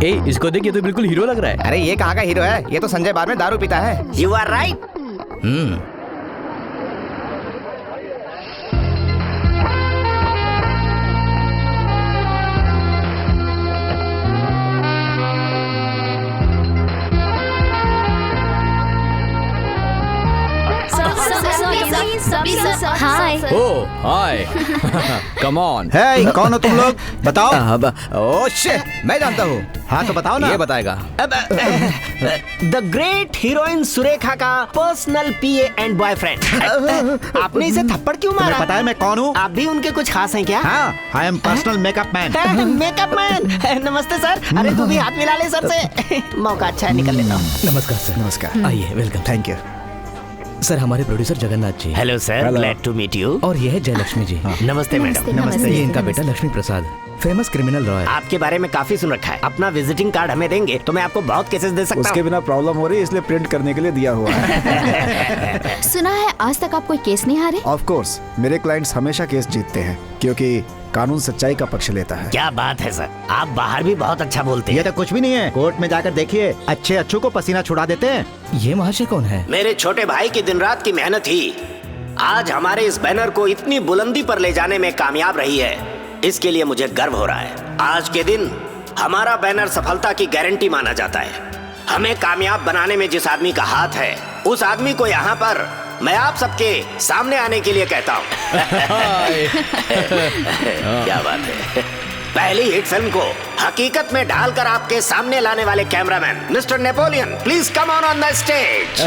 इसको देख, ये तो बिल्कुल हीरो लग रहा है। अरे ये कहाँ का हीरो है, ये तो संजय बार में दारू पीता है। You are right. Hi. Oh hi, come on. है कौन हो तुम लोग, बताओ। ओह शिट, मैं जानता हूँ। हाँ तो बताओ ना। ये बताएगा। द ग्रेट हीरोइन सुरेखा का पर्सनल पीए एंड बॉयफ्रेंड। आपने इसे थप्पड़ क्यों मारा? तुम्हें पता है मैं कौन हूँ? आप भी उनके कुछ खास हैं क्या? हाँ, I am personal makeup man. Makeup man. नमस्ते सर। अरे तू भी हाथ मिला ले सर से। मौका अच्छा है, निकल लेता हूँ। नमस्कार सर। नमस्कार। आइए, वेलकम। Thank you. सर, हमारे producer Jagannath ji. Hello sir, glad to meet you. और ये है जयलक्ष्मी जी। नमस्ते मैडम। नमस्ते। ये इनका बेटा Lakshmi Prasad, famous criminal lawyer. आपके बारे में काफी सुन रखा है। अपना विजिटिंग कार्ड हमें देंगे तो मैं आपको बहुत केसेस दे सकता उसके हूँ। बिना प्रॉब्लम हो रही है, इसलिए प्रिंट करने के लिए दिया हुआ है। सुना है आज तक आप कोई केस नहीं हारे? ऑफ कोर्स, मेरे क्लाइंट्स हमेशा केस जीतते हैं क्योंकि कानून सच्चाई का पक्ष लेता है। क्या बात है सर, आप बाहर भी बहुत अच्छा बोलते ये हैं। तो कुछ भी नहीं है, कोर्ट में जाकर देखिए, अच्छे अच्छों को पसीना छुड़ा देते हैं। ये महाशय कौन है? मेरे छोटे भाई की दिन रात की मेहनत ही आज हमारे इस बैनर को इतनी बुलंदी पर ले जाने में कामयाब रही है। इसके लिए मुझे गर्व हो रहा है। आज के दिन हमारा बैनर सफलता की गारंटी माना जाता है। हमें कामयाब बनाने में जिस आदमी का हाथ है, उस आदमी को यहाँ पर मैं आप सबके सामने आने के लिए कहता हूँ। क्या बात है। पहली हिट फिल्म को हकीकत में ढालकर आपके सामने लाने वाले cameraman mister Napoleon, please come on the stage.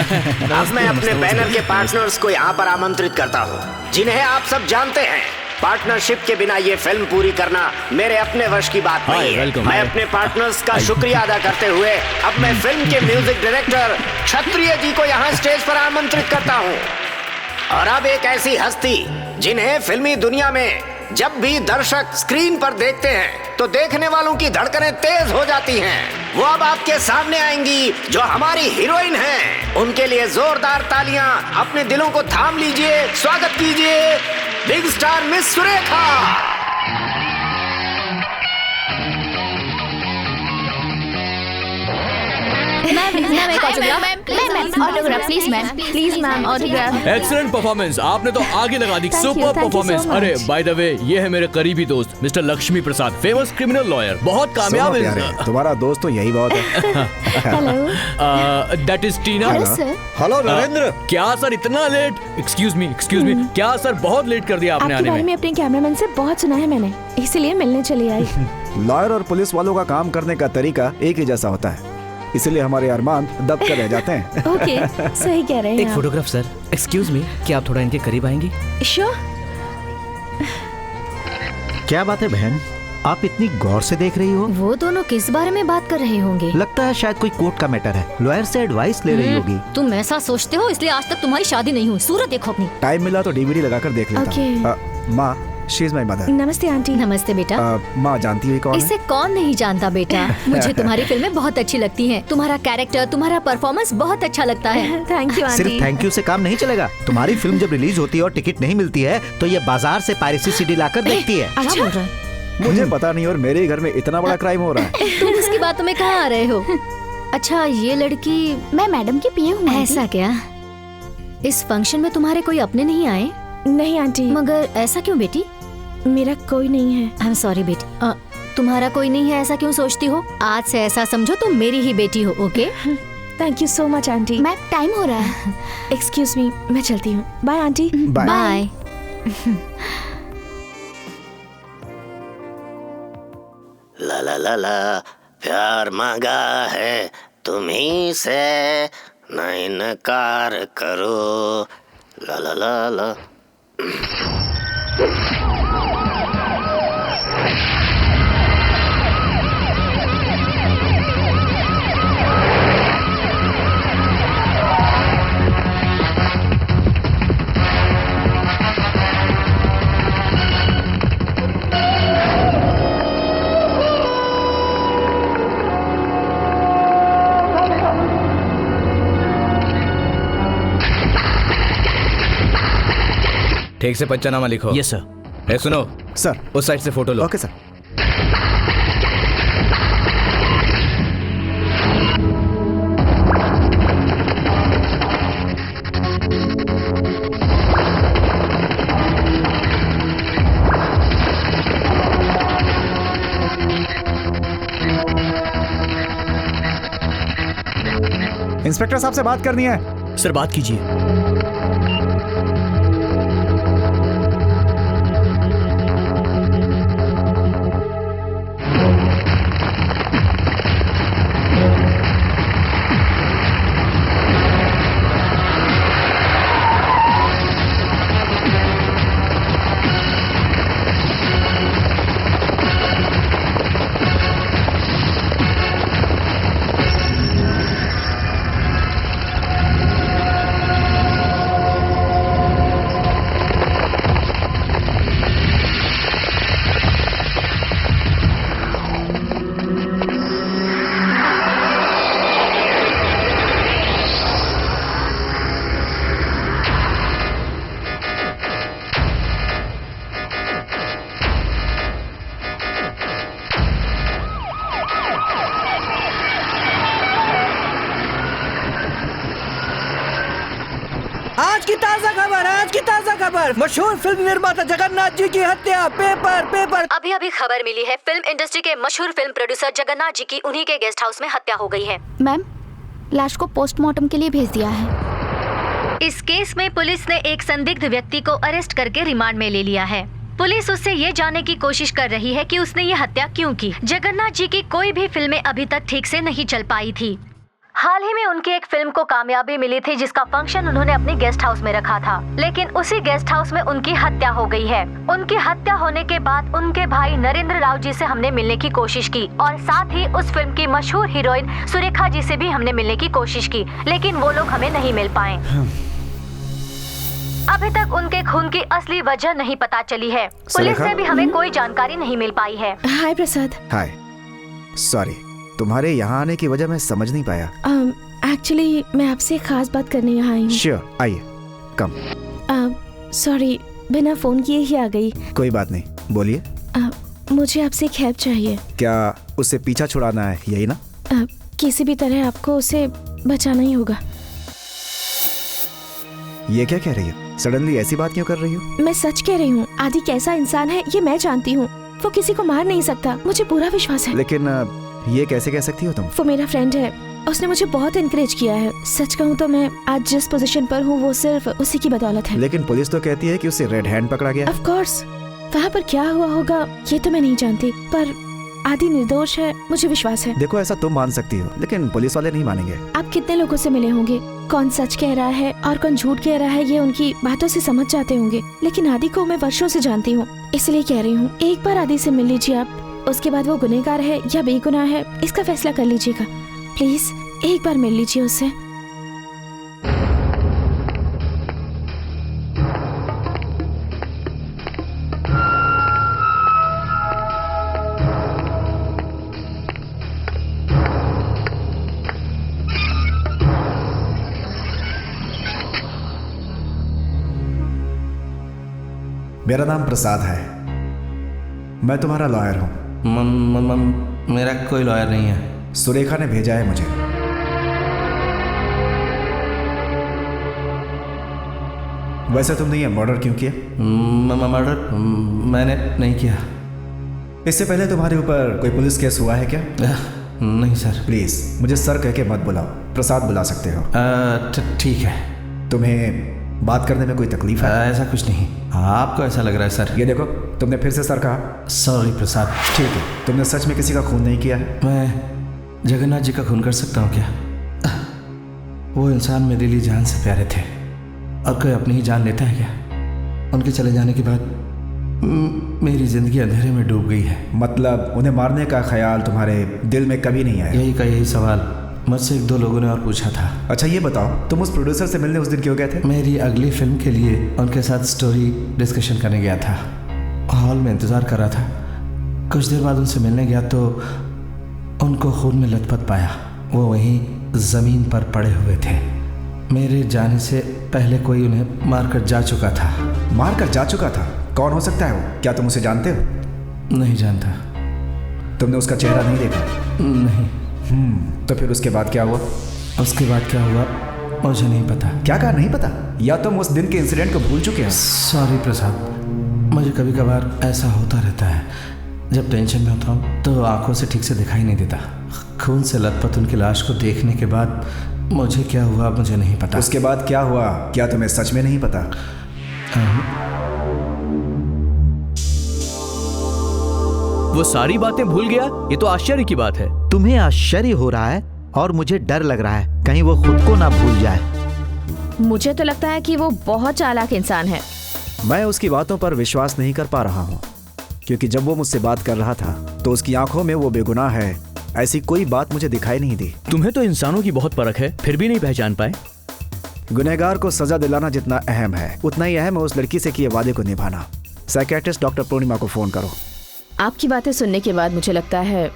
अब मैं अपने बैनर के पार्टनर्स को यहाँ पर आमंत्रित करता हूँ, जिन्हें आप सब जानते हैं। पार्टनरशिप के बिना ये फिल्म पूरी करना मेरे अपने वश की बात नहीं है। मैं अपने पार्टनर्स का शुक्रिया अदा करते हुए अब मैं फिल्म के म्यूजिक डायरेक्टर क्षत्रिय जी को यहाँ स्टेज पर आमंत्रित करता हूँ। और अब एक ऐसी हस्ती जिन्हें फिल्मी दुनिया में जब भी दर्शक स्क्रीन पर देखते हैं तो देखने वालों की धड़कनें तेज हो जाती हैं। वो अब आपके सामने आएंगी, जो हमारी हीरोइन हैं। उनके लिए जोरदार तालियां अपने दिलों को थाम लीजिए। स्वागत कीजिए big star miss Surekha. Ma'am एक autograph please ma'am autograph. Excellent performance, आपने तो आगे लगा दी। Super performance. अरे बाय द वे, ये है मेरे करीबी दोस्त mister Lakshmi Prasad, famous criminal lawyer, बहुत कामयाब है। तुम्हारा दोस्त तो यही बहुत है। Hello, that is Tina. Hello sir. Hello Narendra. क्या सर इतना लेट? एक्सक्यूज मी क्या सर बहुत लेट कर दिया आपने आपके आने बारे में? में अपने कैमरामैन से बहुत सुना है मैंने, इसलिए मिलने चली आई। लॉयर और पुलिस वालों का काम करने का तरीका एक ही जैसा होता है, इसलिए हमारे अरमान दब कर रह जाते हैं। ओके, सही कह रहे हैं एक आप। Photograph sir. एक्सक्यूज मी, क्या आप थोड़ा इनके करीब आएंगी? श्योर। क्या बात है बहन, आप इतनी गौर से देख रही हो? वो दोनों किस बारे में बात कर रहे होंगे? लगता है शायद कोई कोर्ट का मैटर है, लॉयर से एडवाइस ले रही होगी। तुम ऐसा सोचते हो, इसलिए आज तक तुम्हारी शादी नहीं हुई। सूरत देखो अपनी। टाइम मिला तो डीवीडी लगाकर देख लेता Okay. हूँ। माँ, शी इज माय मदर। नमस्ते आंटी। नमस्ते बेटा। माँ जानती हुई कौन है? इसे कौन नहीं जानता बेटा। मुझे तुम्हारी फिल्में बहुत अच्छी लगती हैं। तुम्हारा कैरेक्टर, तुम्हारा परफॉर्मेंस बहुत अच्छा लगता है। Thank you aunty. सिर्फ थैंक यू से काम नहीं चलेगा। तुम्हारी फिल्म जब रिलीज होती है और टिकट नहीं मिलती है तो ये बाजार से पायरेसी सीडी लाकर देखती है। क्या बोल रहा है? मुझे पता नहीं, और मेरे घर में इतना बड़ा क्राइम हो रहा है। तुम इसकी बातों में कहाँ आ रहे हो? अच्छा, ये लड़की मैं मैडम की पीए हूँ। ऐसा क्या? इस फंक्शन में तुम्हारे कोई अपने नहीं आए? नहीं आंटी, मगर ऐसा क्यों बेटी? मेरा कोई नहीं है। आई एम सॉरी बेटी। तुम्हारा कोई नहीं है ऐसा क्यों सोचती हो? आज से ऐसा समझो तुम मेरी ही बेटी हो। Okay, thank you so much aunty. Ma'am time हो रहा है। एक्सक्यूज मी, मैं चलती हूँ। Bye aunty. बाय। ला ला ला ला, प्यार मांगा है तुम्ही से, न इनकार करो। ला ला ला ला। ठीक से पंचनामा लिखो। Yes sir. सुनो सर, उस साइड से फोटो लो। Okay sir. इंस्पेक्टर साहब से बात करनी है। सर बात कीजिए। आज की ताजा खबर, मशहूर फिल्म निर्माता जगन्नाथ जी की हत्या। पेपर अभी अभी खबर मिली है, फिल्म इंडस्ट्री के मशहूर फिल्म प्रोड्यूसर जगन्नाथ जी की उन्हीं के गेस्ट हाउस में हत्या हो गई है। मैम, लाश को पोस्टमार्टम के लिए भेज दिया है। इस केस में पुलिस ने एक संदिग्ध व्यक्ति को अरेस्ट करके रिमांड में ले लिया है। पुलिस उससे ये जानने की कोशिश कर रही है कि उसने ये हत्या क्यों की। जगन्नाथ जी की कोई भी फिल्में अभी तक ठीक से नहीं चल पाई थी। हाल ही में उनकी एक फिल्म को कामयाबी मिली थी जिसका फंक्शन उन्होंने अपने गेस्ट हाउस में रखा था, लेकिन उसी गेस्ट हाउस में उनकी हत्या हो गई है। उनकी हत्या होने के बाद उनके भाई नरेंद्र राव जी से हमने मिलने की कोशिश की और साथ ही उस फिल्म की मशहूर हीरोइन सुरेखा जी से भी हमने मिलने की कोशिश की, लेकिन वो लोग हमें नहीं मिल पाए। अभी तक उनके खून की असली वजह नहीं पता चली है। पुलिस से भी हमें कोई जानकारी नहीं मिल पाई है। हाय प्रसाद। हाय, सॉरी, तुम्हारे यहाँ आने की वजह मैं समझ नहीं पाया। एक्चुअली मैं आपसे खास बात करने यहाँ आई हूँ। श्योर, आइए, कम। सॉरी, बिना फोन किए ही आ गई। कोई बात नहीं, बोलिए। मुझे आपसे एक हेल्प चाहिए। क्या उससे पीछा छुड़ाना है, यही ना? किसी भी तरह आपको उसे बचाना ही होगा। ये क्या कह रही है? सडनली ऐसी बात क्यों कर रही हो? मैं सच कह रही हूँ। आदि कैसा इंसान है ये मैं जानती हूँ। वो किसी को मार नहीं सकता, मुझे पूरा विश्वास है। लेकिन ये कैसे कह सकती हो तुम? वो मेरा फ्रेंड है, उसने मुझे बहुत एनकरेज किया है। सच कहूँ तो मैं आज जिस पोजीशन पर हूँ वो सिर्फ उसी की बदौलत है। लेकिन पुलिस तो कहती है कि उसे रेड हैंड पकड़ा गया। ऑफ कोर्स, वहाँ पर क्या हुआ होगा ये तो मैं नहीं जानती, पर आदि निर्दोष है, मुझे विश्वास है। देखो, ऐसा तुम मान सकती हो, लेकिन पुलिस वाले नहीं मानेंगे। आप कितने लोगों से मिले होंगे, कौन सच कह रहा है और कौन झूठ कह रहा है ये उनकी बातों से समझ जाते होंगे। लेकिन आदि को मैं वर्षों से जानती हूँ, इसलिए कह रही हूँ एक बार आदि से मिल लीजिए आप। उसके बाद वो गुनहगार है या बेगुनाह है इसका फैसला कर लीजिएगा। प्लीज एक बार मिल लीजिए उससे। मेरा नाम प्रसाद है, मैं तुम्हारा लॉयर हूँ। मेरा कोई लॉयर नहीं है। सुरेखा ने भेजा है मुझे। वैसे तुमने ये मर्डर क्यों किया? मर्डर मैंने नहीं किया। इससे पहले तुम्हारे ऊपर कोई पुलिस केस हुआ है क्या? नहीं सर। प्लीज मुझे सर कह के मत बुलाओ, प्रसाद बुला सकते हो। ठीक है। तुम्हें बात करने में कोई तकलीफ है? ऐसा कुछ नहीं। आपको ऐसा लग रहा है सर। ये देखो, तुमने फिर से सर कहा। सॉरी प्रसाद। ठीक है, तुमने सच में किसी का खून नहीं किया है? मैं जगन्नाथ जी का खून कर सकता हूँ क्या? वो इंसान मेरे लिए जान से प्यारे थे, और कोई अपनी ही जान लेता है क्या? उनके चले जाने के बाद मेरी जिंदगी अंधेरे में डूब गई है। मतलब उन्हें मारने का ख्याल तुम्हारे दिल में कभी नहीं आया? यही सवाल मुझसे एक दो लोगों ने और पूछा था। अच्छा ये बताओ, तुम उस प्रोड्यूसर से मिलने उस दिन क्यों गए थे? मेरी अगली फिल्म के लिए उनके साथ स्टोरी डिस्कशन करने गया था। हॉल में इंतज़ार कर रहा था। कुछ देर बाद उनसे मिलने गया तो उनको खून में लथपथ पाया। वो वहीं ज़मीन पर पड़े हुए थे। मेरे जाने से पहले कोई उन्हें मारकर जा चुका था। मारकर जा चुका था? कौन हो सकता है वो? क्या तुम उसे जानते हो? नहीं जानता। तुमने उसका चेहरा नहीं देखा? नहीं। तो फिर उसके बाद क्या हुआ? उसके बाद क्या हुआ मुझे नहीं पता। क्या कहा नहीं पता? या तुम उस दिन के इंसिडेंट को भूल चुके हो? सॉरी प्रसाद, मुझे कभी कभार ऐसा होता रहता है। जब टेंशन में होता हूँ तो आंखों से ठीक से दिखाई नहीं देता। खून से लथपथ उनकी लाश को देखने के बाद मुझे क्या हुआ मुझे नहीं पता। उसके बाद क्या हुआ, क्या तुम्हें सच में नहीं पता? वो सारी बातें भूल गया, ये तो आश्चर्य की बात है। तुम्हें आश्चर्य हो रहा है और मुझे डर लग रहा है कहीं वो खुद को ना भूल जाए। मुझे तो लगता है कि वो बहुत चालाक इंसान है। मैं उसकी बातों पर विश्वास नहीं कर पा रहा हूँ, क्योंकि जब वो मुझसे बात कर रहा था तो उसकी आंखों में वो बेगुनाह है ऐसी कोई बात मुझे दिखाई नहीं दी। तुम्हें तो इंसानों की बहुत परख है, फिर भी नहीं पहचान पाए। गुनहगार को सजा दिलाना जितना अहम है उतना ही अहम है उस लड़की से किए वादे को निभाना। साइकियाट्रिस्ट डॉक्टर पूर्णिमा को फोन करो। आपकी बातें सुनने के बाद मुझे लगता है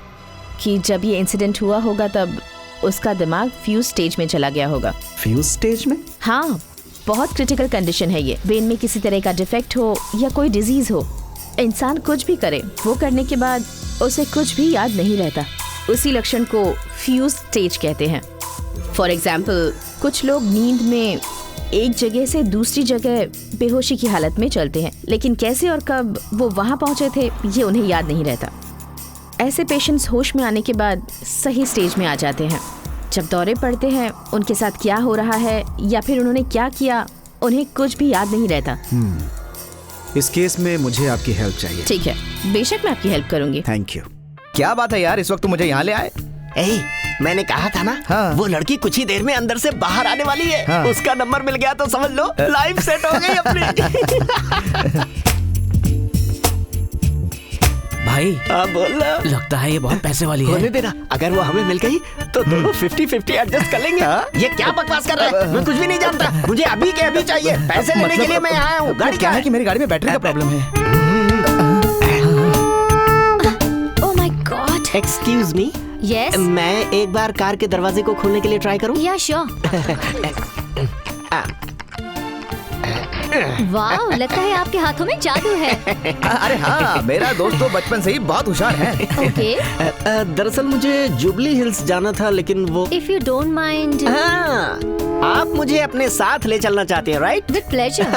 कि जब ये इंसिडेंट हुआ होगा तब उसका दिमाग फ्यूज स्टेज में चला गया होगा। फ्यूज स्टेज में? हाँ, बहुत क्रिटिकल कंडीशन है ये। ब्रेन में किसी तरह का डिफेक्ट हो या कोई डिजीज हो, इंसान कुछ भी करे, वो करने के बाद उसे कुछ भी याद नहीं रहता। उसी लक्षण को फ्यूज स्टेज कहते हैं। फॉर एग्जाम्पल, कुछ लोग नींद में एक जगह से दूसरी जगह बेहोशी की हालत में चलते हैं, लेकिन कैसे और कब वो वहाँ पहुँचे थे ये उन्हें याद नहीं रहता। ऐसे पेशेंट्स होश में आने के बाद सही स्टेज में आ जाते हैं। जब दौरे पड़ते हैं, उनके साथ क्या हो रहा है या फिर उन्होंने क्या किया, उन्हें कुछ भी याद नहीं रहता। इस केस में मुझे आपकी हेल्प चाहिए। ठीक है, बेशक मैं आपकी हेल्प करूंगी। Thank you. क्या बात है यार, इस वक्त तुम मुझे यहाँ ले आए? मैंने कहा था ना, हाँ। वो लड़की कुछ ही देर में अंदर से बाहर आने वाली है। हाँ। उसका नंबर मिल गया तो समझ लो लाइफ सेट हो गई अपनी। भाई बोल। लगता है ये बहुत पैसे वाली है। होने देना, अगर वो हमें मिल गई तो दोनों 50-50 एडजस्ट कर लेंगे। ये क्या बकवास कर रहा है? मैं कुछ भी नहीं जानता, मुझे अभी के अभी चाहिए। पैसे लेने के लिए मैं आया हूँ। गाड़ी क्या है कि मेरी गाड़ी में बैटरी का प्रॉब्लम है। Oh my God. Excuse me, yes, मैं एक बार कार के दरवाजे को खोलने के लिए ट्राई करूँ? या श्योर। वाह, लगता है आपके हाथों में जादू है। अरे हाँ, मेरा दोस्त तो बचपन से ही बहुत होशियार है। ओके। दरअसल मुझे जुबली हिल्स जाना था, लेकिन वो इफ यू डोंट माइंड। हाँ, आप मुझे अपने साथ ले चलना चाहते हैं, राइट? With pleasure.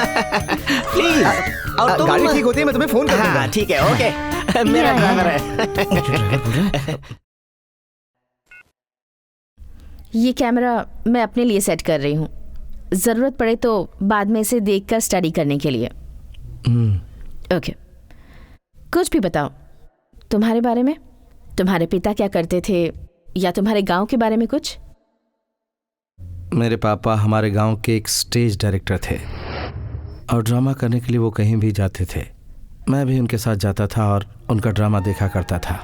प्लीज। और तुम? गाड़ी ठीक होती है मैं तुम्हें फोन कर दूंगा। हाँ, ठीक है, ओके। मेरा ड्राइवर है। ये कैमरा मैं अपने लिए सेट कर रही हूँ, जरूरत पड़े तो बाद में इसे देखकर स्टडी करने के लिए। ओके, कुछ भी बताओ तुम्हारे बारे में। तुम्हारे पिता क्या करते थे या तुम्हारे गांव के बारे में कुछ? मेरे पापा हमारे गांव के एक स्टेज डायरेक्टर थे और ड्रामा करने के लिए वो कहीं भी जाते थे। मैं भी उनके साथ जाता था और उनका ड्रामा देखा करता था।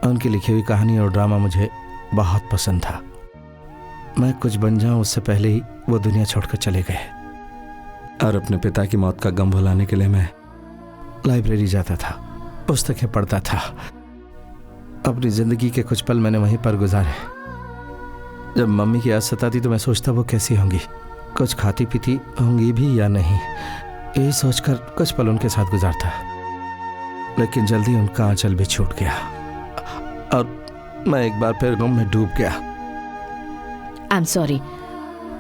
उनकी लिखी हुई कहानी और ड्रामा मुझे बहुत पसंद था। मैं कुछ बन जाऊं उससे पहले ही वो दुनिया छोड़कर चले गए और अपने पिता की मौत का गम भुलाने के लिए मैं लाइब्रेरी जाता था, पुस्तकें पढ़ता था। अपनी जिंदगी के कुछ पल मैंने वहीं पर गुजारे। जब मम्मी की याद सताती तो मैं सोचता वो कैसी होंगी, कुछ खाती पीती होंगी भी या नहीं। यही सोचकर कुछ पल उनके साथ गुजारता, लेकिन जल्दी उनका आंचल भी छूट गया और मैं एक बार फिर गम में डूब गया। आई एम सॉरी।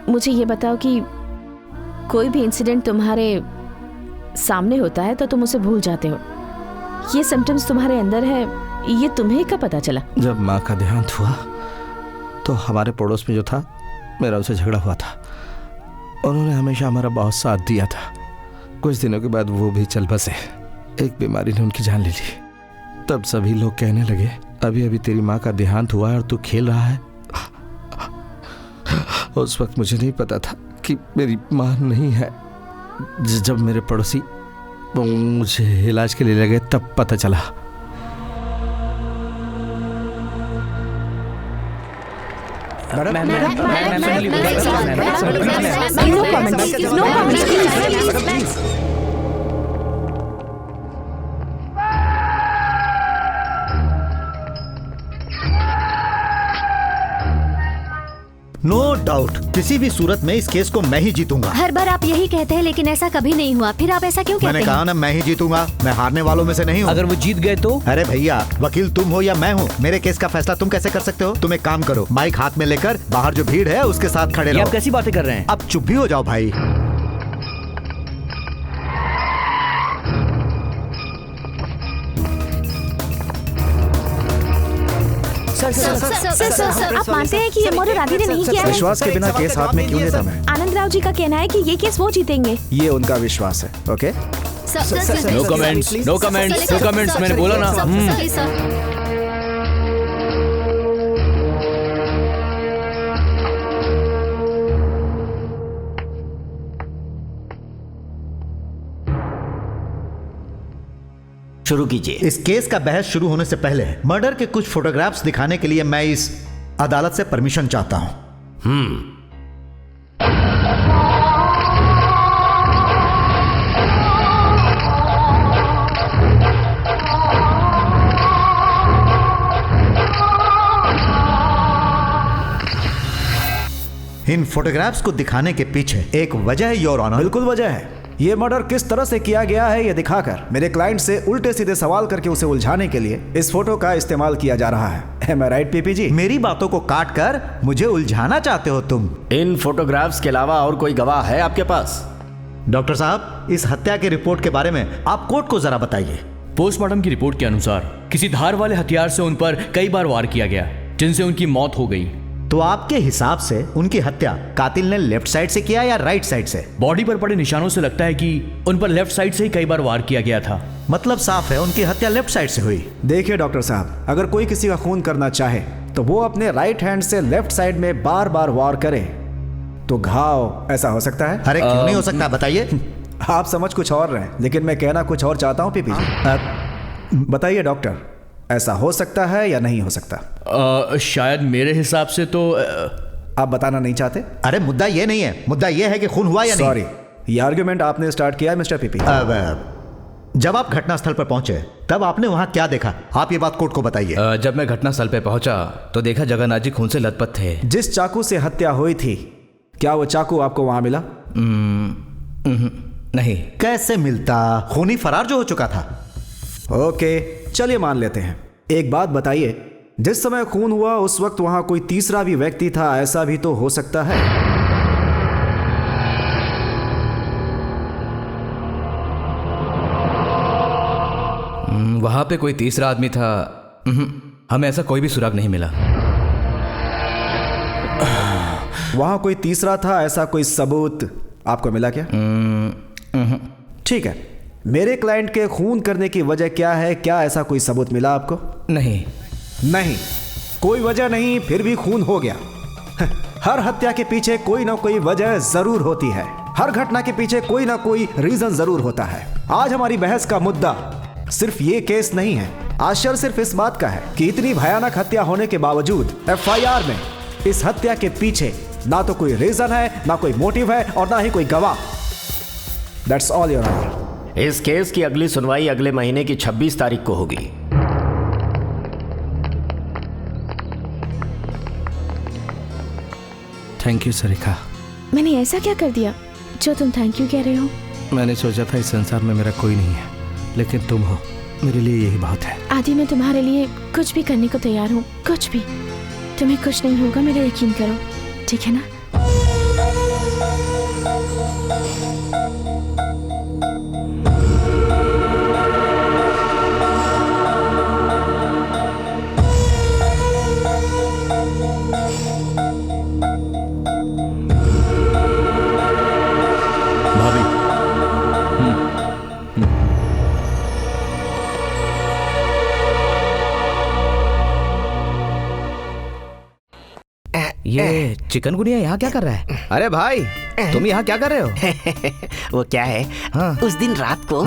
मुझे ये बताओ कि कोई भी इंसिडेंट तुम्हारे सामने होता है तो तुम उसे भूल जाते हो। ये सिम्टम्स तुम्हारे अंदर है, ये तुम्हें कब पता चला? जब माँ का देहांत हुआ तो हमारे पड़ोस में जो था मेरा उसे झगड़ा हुआ था। उन्होंने हमेशा हमारा बहुत साथ दिया था। कुछ दिनों के बाद वो भी चल बसे। एक बीमारी ने उनकी जान ले ली। तब सभी लोग कहने लगे, अभी अभी तेरी माँ का देहांत हुआ है और तू खेल रहा है। उस वक्त मुझे नहीं पता था कि मेरी माँ नहीं है। जब मेरे पड़ोसी मुझे इलाज के लिए ले गए तब पता चला। नो डाउट, किसी भी सूरत में इस केस को मैं ही जीतूंगा। हर बार आप यही कहते हैं, लेकिन ऐसा कभी नहीं हुआ। फिर आप ऐसा क्यों कहते हैं? मैंने कहा ना मैं ही जीतूंगा, मैं हारने वालों में से नहीं हूँ। अगर वो जीत गए तो? अरे भैया, वकील तुम हो या मैं हूँ, मेरे केस का फैसला तुम कैसे कर सकते हो? तुम एक काम करो, माइक हाथ में लेकर बाहर जो भीड़ है उसके साथ खड़े रहो। आप कैसी बातें कर रहे हैं? अब चुप भी हो जाओ भाई। सर सर, आप मानते हैं कि ये मर्डर आदि ने नहीं किया है? विश्वास के बिना केस हाथ में क्यों लेता मैं? आनंद राव जी का कहना है कि ये केस वो जीतेंगे। ये उनका विश्वास है। Okay, no comments, no comments, no comments, मैंने बोला ना। शुरू कीजिए। इस केस का बहस शुरू होने से पहले मर्डर के कुछ फोटोग्राफ्स दिखाने के लिए मैं इस अदालत से परमिशन चाहता हूं। इन फोटोग्राफ्स को दिखाने के पीछे एक वजह है योर ऑनर। बिल्कुल वजह है। ये मर्डर किस तरह से किया गया है ये दिखाकर मेरे क्लाइंट से उल्टे सीधे सवाल करके उसे उलझाने के लिए इस फोटो का इस्तेमाल किया जा रहा है। Am I right, पीपी जी? मेरी बातों को काट कर मुझे उलझाना चाहते हो तुम। इन फोटोग्राफ्स के अलावा और कोई गवाह है आपके पास? डॉक्टर साहब, इस हत्या की रिपोर्ट के बारे में आप कोर्ट को जरा बताइए। पोस्टमार्टम की रिपोर्ट के अनुसार किसी धार वाले हथियार से उन पर कई बार वार किया गया, जिनसे उनकी मौत हो गई। तो आपके हिसाब से उनकी हत्या कातिल ने लेफ्ट साइड से किया या राइट साइड से? बॉडी पर पड़े निशानों से लगता है कि उन पर लेफ्ट साइड से ही कई बार वार किया गया था। मतलब साफ है उनकी हत्या लेफ्ट साइड से हुई। देखिए डॉक्टर साहब, अगर कोई किसी का खून करना चाहे तो वो अपने राइट हैंड से लेफ्ट साइड में बार बार वार करे तो घाव ऐसा हो सकता है। अरे क्यों नहीं हो सकता, बताइए। आप समझ कुछ और रहे हैं, लेकिन मैं कहना कुछ और चाहता हूँ पीपी जी। बताइए डॉक्टर, ऐसा हो सकता है या नहीं हो सकता? शायद मेरे हिसाब से तो आप बताना नहीं चाहते? अरे मुद्दा ये नहीं है, मुद्दा ये है कि खून हुआ या नहीं। सॉरी, ये आर्गुमेंट आपने स्टार्ट किया है मिस्टर पीपी। जब आप घटनास्थल पर पहुंचे तब आपने वहां क्या देखा? आप ये बात कोर्ट को बताइए। जब मैं घटनास्थल पे पहुंचा तो देखा जगन्नाथ जी खून से लथपथ थे। जिस चाकू से हत्या हुई थी, क्या वो चाकू आपको वहां मिला? नहीं। कैसे मिलता? खूनी फरार जो हो चुका था। ओके, चलिए मान लेते हैं। एक बात बताइए, जिस समय खून हुआ उस वक्त वहां कोई तीसरा भी व्यक्ति था, ऐसा भी तो हो सकता है। वहां पे कोई तीसरा आदमी था? हमें ऐसा कोई भी सुराग नहीं मिला। वहां कोई तीसरा था ऐसा कोई सबूत आपको मिला क्या? ठीक है, मेरे क्लाइंट के खून करने की वजह क्या है? क्या ऐसा कोई सबूत मिला आपको? नहीं। नहीं, कोई वजह नहीं, फिर भी खून हो गया। हर हत्या के पीछे कोई ना कोई वजह जरूर होती है। हर घटना के पीछे कोई ना कोई रीजन जरूर होता है। आज हमारी बहस का मुद्दा सिर्फ ये केस नहीं है। आश्चर्य सिर्फ इस बात का है कि इतनी भयानक हत्या होने के बावजूद FIR में इस हत्या के पीछे ना तो कोई रीजन है, ना कोई मोटिव है और ना ही कोई गवाह। That's all your honour. इस केस की अगली सुनवाई अगले महीने की 26 तारीख को होगी। Thank you Sarika. मैंने ऐसा क्या कर दिया जो तुम थैंक यू कह रहे हो? मैंने सोचा था इस संसार में मेरा कोई नहीं है, लेकिन तुम हो, मेरे लिए यही बहुत है। आदि, मैं तुम्हारे लिए कुछ भी करने को तैयार हूँ, कुछ भी। तुम्हें कुछ नहीं होगा, मेरा यकीन करो, ठीक है ना? ये चिकनगुनिया यहाँ क्या कर रहा है? अरे भाई, तुम यहाँ क्या कर रहे हो? वो क्या है, हाँ। उस दिन रात को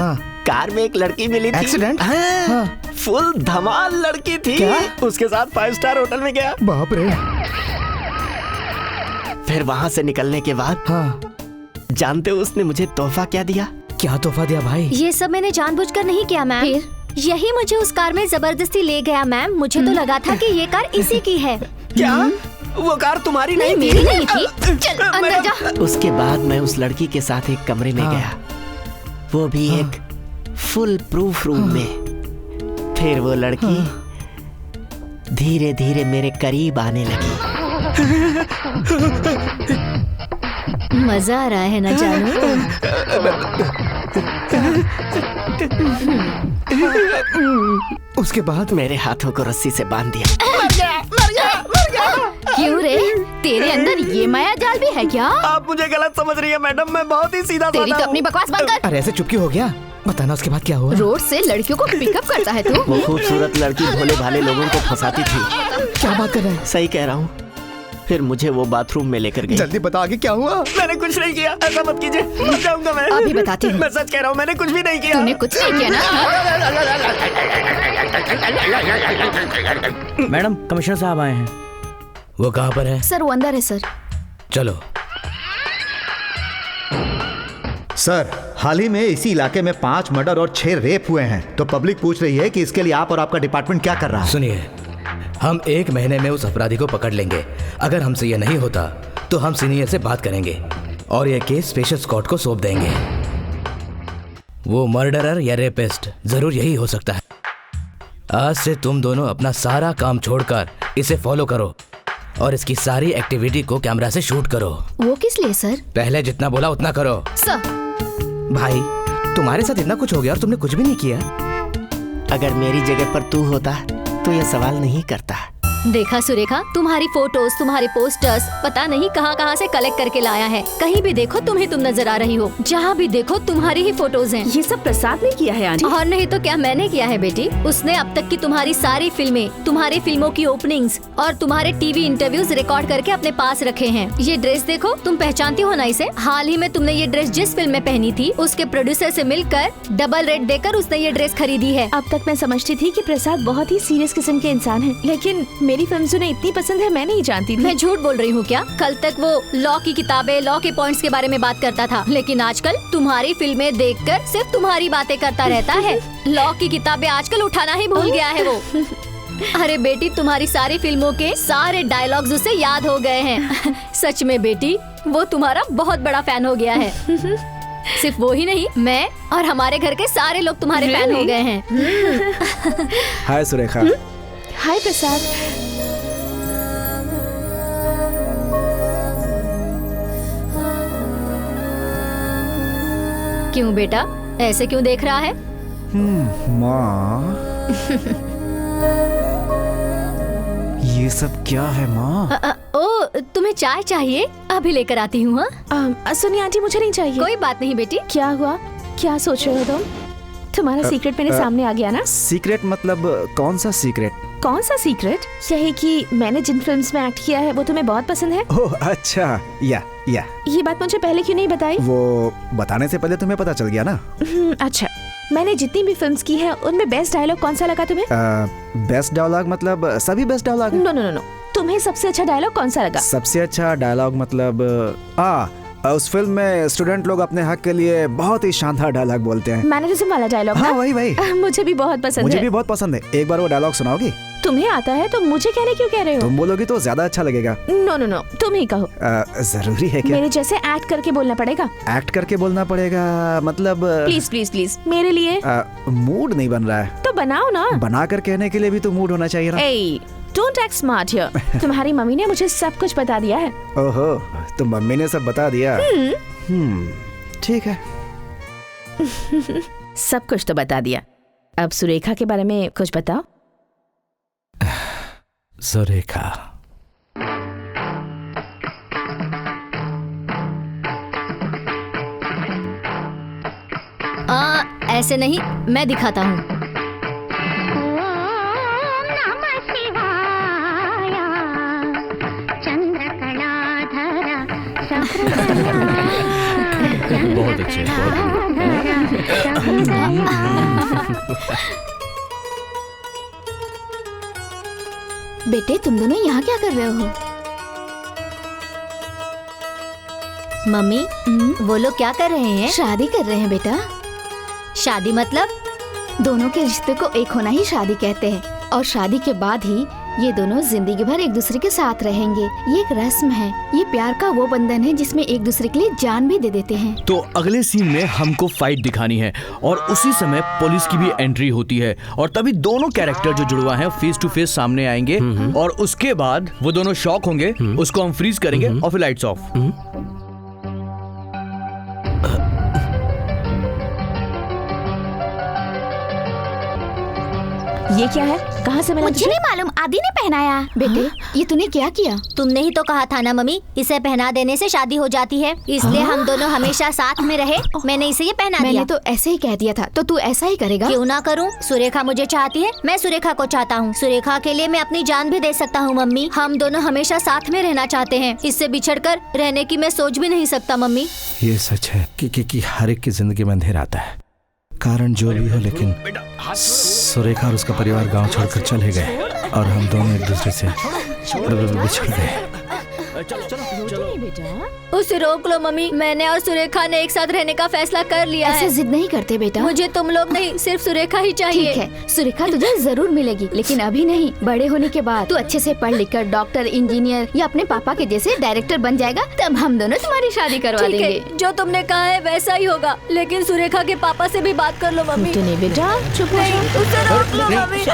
कार में एक लड़की मिली थी। एक्सीडेंट? हाँ। फुल धमाल लड़की थी। क्या? उसके साथ 5 स्टार होटल में गया। बाप रे। फिर वहाँ से निकलने के बाद जानते हो उसने मुझे तोहफा क्या दिया? क्या तोहफा दिया भाई? ये सब मैंने जानबूझकर नहीं किया मैम। यही मुझे उस कार में जबरदस्ती ले गया मैम। मुझे तो लगा था कि ये कार इसी की है। क्या? वो कार तुम्हारी नहीं, मेरी नहीं थी। चल अंदर जा। उसके बाद मैं उस लड़की के साथ एक कमरे में गया, वो भी एक फुल प्रूफ रूम में। फिर वो लड़की धीरे धीरे मेरे करीब आने लगी। मजा आ रहा है ना जानू? उसके बाद मेरे हाथों को रस्सी से बांध दिया। क्यों रे, तेरे अंदर ये माया जाल भी है क्या? आप मुझे गलत समझ रही है मैडम, मैं बहुत ही सीधा तेरी तो अपनी बकवास बंद कर। अरे ऐसे चुप क्यों हो गया? बताना उसके बाद क्या हुआ? रोड से लड़कियों को पिकअप करता है तू? वो खूबसूरत लड़की भोले भाले लोगों को फंसाती थी। क्या बात कर रहा है? सही कह रहा हूँ। फिर मुझे वो बाथरूम में लेकर गई। जल्दी बता आगे क्या हुआ? मैंने कुछ नहीं किया, ऐसा मत कीजिए, मर जाऊंगा मैं। अभी बताती हूँ। मैं सच कह रहा हूँ, मैंने कुछ भी नहीं किया। तूने कुछ नहीं किया ना? मैडम कमिश्नर साहब आए हैं। वो कहाँ पर है? सर वो अंदर है सर। चलो। सर, हाल ही में इसी इलाके में 5 मर्डर और 6 रेप हुए हैं, तो पब्लिक पूछ रही है कि इसके लिए आप और आपका डिपार्टमेंट क्या कर रहा है? सुनिए, हम 1 महीने में उस अपराधी को पकड़ लेंगे। अगर हमसे यह नहीं होता तो हम सीनियर से बात करेंगे और यह केस स्पेशल स्क्वाड को सौंप देंगे। वो मर्डरर या रेपिस्ट जरूर यही हो सकता है। आज से तुम दोनों अपना सारा काम छोड़कर इसे फॉलो करो और इसकी सारी एक्टिविटी को कैमरा से शूट करो। वो किस लिए सर? पहले जितना बोला उतना करो। सर भाई, तुम्हारे साथ इतना कुछ हो गया और तुमने कुछ भी नहीं किया। अगर मेरी जगह पर तू होता तो ये सवाल नहीं करता। देखा सुरेखा, तुम्हारी फोटोज, तुम्हारे पोस्टर्स पता नहीं कहां कहां से कलेक्ट करके लाया है। कहीं भी देखो तुम्हें तुम नजर आ रही हो, जहां भी देखो तुम्हारी ही फोटोज हैं। ये सब प्रसाद ने किया है आंटी। और नहीं तो क्या मैंने किया है बेटी। उसने अब तक की तुम्हारी सारी फिल्में, तुम्हारी फिल्मों की ओपनिंग्स और तुम्हारे टीवी इंटरव्यूज रिकॉर्ड करके अपने पास रखे हैं। ये ड्रेस देखो, तुम पहचानती हो ना इसे? हाल ही में तुमने ये ड्रेस जिस फिल्म में पहनी थी, उसके प्रोड्यूसर से मिलकर डबल रेट देकर उसने ये ड्रेस खरीदी है। अब तक मैं समझती थी कि प्रसाद बहुत ही सीरियस किस्म के इंसान है, लेकिन मेरी फिल्म उन्हें इतनी पसंद है मैं नहीं जानती थी। मैं झूठ बोल रही हूँ क्या? कल तक वो लॉ की किताबें, लॉ के पॉइंट्स के बारे में बात करता था, लेकिन आजकल तुम्हारी फिल्में देखकर सिर्फ तुम्हारी बातें करता रहता है। लॉ की किताबें आजकल उठाना ही भूल गया है वो। अरे बेटी, तुम्हारी सारी फिल्मों के सारे डायलॉग्स उसे याद हो गए हैं। सच में बेटी, वो तुम्हारा बहुत बड़ा फैन हो गया है। सिर्फ वो ही नहीं, मैं और हमारे घर के सारे लोग तुम्हारे फैन हो गए हैं। हाय सुरेखा। हाय प्रसाद। क्यों बेटा, ऐसे क्यों देख रहा है? माँ, ये सब क्या है माँ? ओ, तुम्हें चाय चाहिए? अभी लेकर आती हूँ। सुनिए आंटी, मुझे नहीं चाहिए। कोई बात नहीं बेटी। क्या हुआ? क्या सोच रहे हो तुम? तुम्हारा सीक्रेट मेरे सामने आ गया ना? सीक्रेट मतलब कौन सा सीक्रेट? कौन सा सीक्रेट? यही कि मैंने जिन फिल्म्स में एक्ट किया है वो तुम्हें बहुत पसंद है। ओह अच्छा, या ये बात मुझे पहले क्यों नहीं बताई? वो बताने से पहले तुम्हें पता चल गया ना। अच्छा, मैंने जितनी भी फिल्म्स की है उनमें बेस्ट डायलॉग कौन सा लगा तुम्हें? बेस्ट डायलॉग मतलब सभी बेस्ट डायलॉग? नो, तुम्हें सबसे अच्छा डायलॉग कौन सा लगा? सबसे अच्छा डायलॉग मतलब उस फिल्म में स्टूडेंट लोग अपने हक के लिए बहुत ही शानदार डायलॉग बोलते हैं। मैनरिज्म वाला डायलॉग? हाँ वही। मुझे भी बहुत पसंद है। मुझे भी बहुत पसंद है। एक बार वो डायलॉग सुनाओगी? तुम्हें आता है तो मुझे कहने क्यों कह रहे हो? तुम बोलोगी तो ज्यादा अच्छा लगेगा। नो, तुम ही कहो। जरूरी है क्या? मेरे जैसे एक्ट करके बोलना पड़ेगा। एक्ट करके बोलना पड़ेगा मतलब? प्लीज मेरे लिए। मूड नहीं बन रहा है तो बनाओ ना। बनाकर कहने के लिए भी तो मूड होना चाहिए ना। Don't act smart here. तुम्हारी मम्मी ने मुझे सब कुछ बता दिया है। ओहो, तो मम्मी ने सब बता दिया। ठीक है। सब कुछ तो बता दिया। अब सुरेखा के बारे में कुछ बताओ। सुरेखा, ऐसे नहीं, मैं दिखाता हूँ। बहुत अच्छे, बेटे, तुम दोनों यहाँ क्या कर रहे हो? मम्मी, वो लोग क्या कर रहे हैं? शादी कर रहे हैं बेटा। शादी मतलब? दोनों के रिश्ते को एक होना ही शादी कहते हैं, और शादी के बाद ही ये दोनों जिंदगी भर एक दूसरे के साथ रहेंगे। ये एक रस्म है, ये प्यार का वो बंधन है जिसमें एक दूसरे के लिए जान भी दे देते हैं। तो अगले सीन में हमको फाइट दिखानी है और उसी समय पुलिस की भी एंट्री होती है और तभी दोनों कैरेक्टर जो जुड़वा हैं फेस टू फेस सामने आएंगे और उसके बाद वो दोनों शॉक होंगे, उसको हम फ्रीज करेंगे और फिर लाइट्स ऑफ। ये क्या है? कहाँ से मिला मुझे नहीं मालूम, आदि ने पहनाया। बेटे ये तूने क्या किया? तुमने ही तो कहा था ना मम्मी, इसे पहना देने से शादी हो जाती है, इसलिए हम दोनों हमेशा साथ में रहे। मैंने इसे ये पहना दिया। मैंने तो ऐसे ही कह दिया था, तो तू ऐसा ही करेगा? क्यों ना करूं? सुरेखा मुझे चाहती है, मैं सुरेखा को चाहता हूँ। सुरेखा के लिए मैं अपनी जान भी दे सकता हूँ मम्मी। हम दोनों हमेशा साथ में रहना चाहते हैं, इससे बिछड़कर रहने की मैं सोच भी नहीं सकता मम्मी। ये सच है कि हर एक की जिंदगी में अंधेरा आता है, कारण जो भी हो, लेकिन सुरेखा और उसका परिवार गांव छोड़कर चले गए और हम दोनों एक दूसरे से बिछड़ गए। उसे रोक लो मम्मी, मैंने और सुरेखा ने एक साथ रहने का फैसला कर लिया है। ऐसे जिद नहीं करते बेटा। मुझे तुम लोग नहीं, सिर्फ सुरेखा ही चाहिए। ठीक है, सुरेखा तुझे जरूर मिलेगी, लेकिन अभी नहीं। बड़े होने के बाद तू अच्छे से पढ़ लिख कर डॉक्टर, इंजीनियर या अपने पापा के जैसे डायरेक्टर बन जाएगा, तब हम दोनों तुम्हारी शादी करवा देंगे। जो तुमने कहा है वैसा ही होगा, लेकिन सुरेखा के पापा से भी बात कर लो मम्मी। नहीं बेटा, चुप नहीं, उसे रोक लो मम्मी।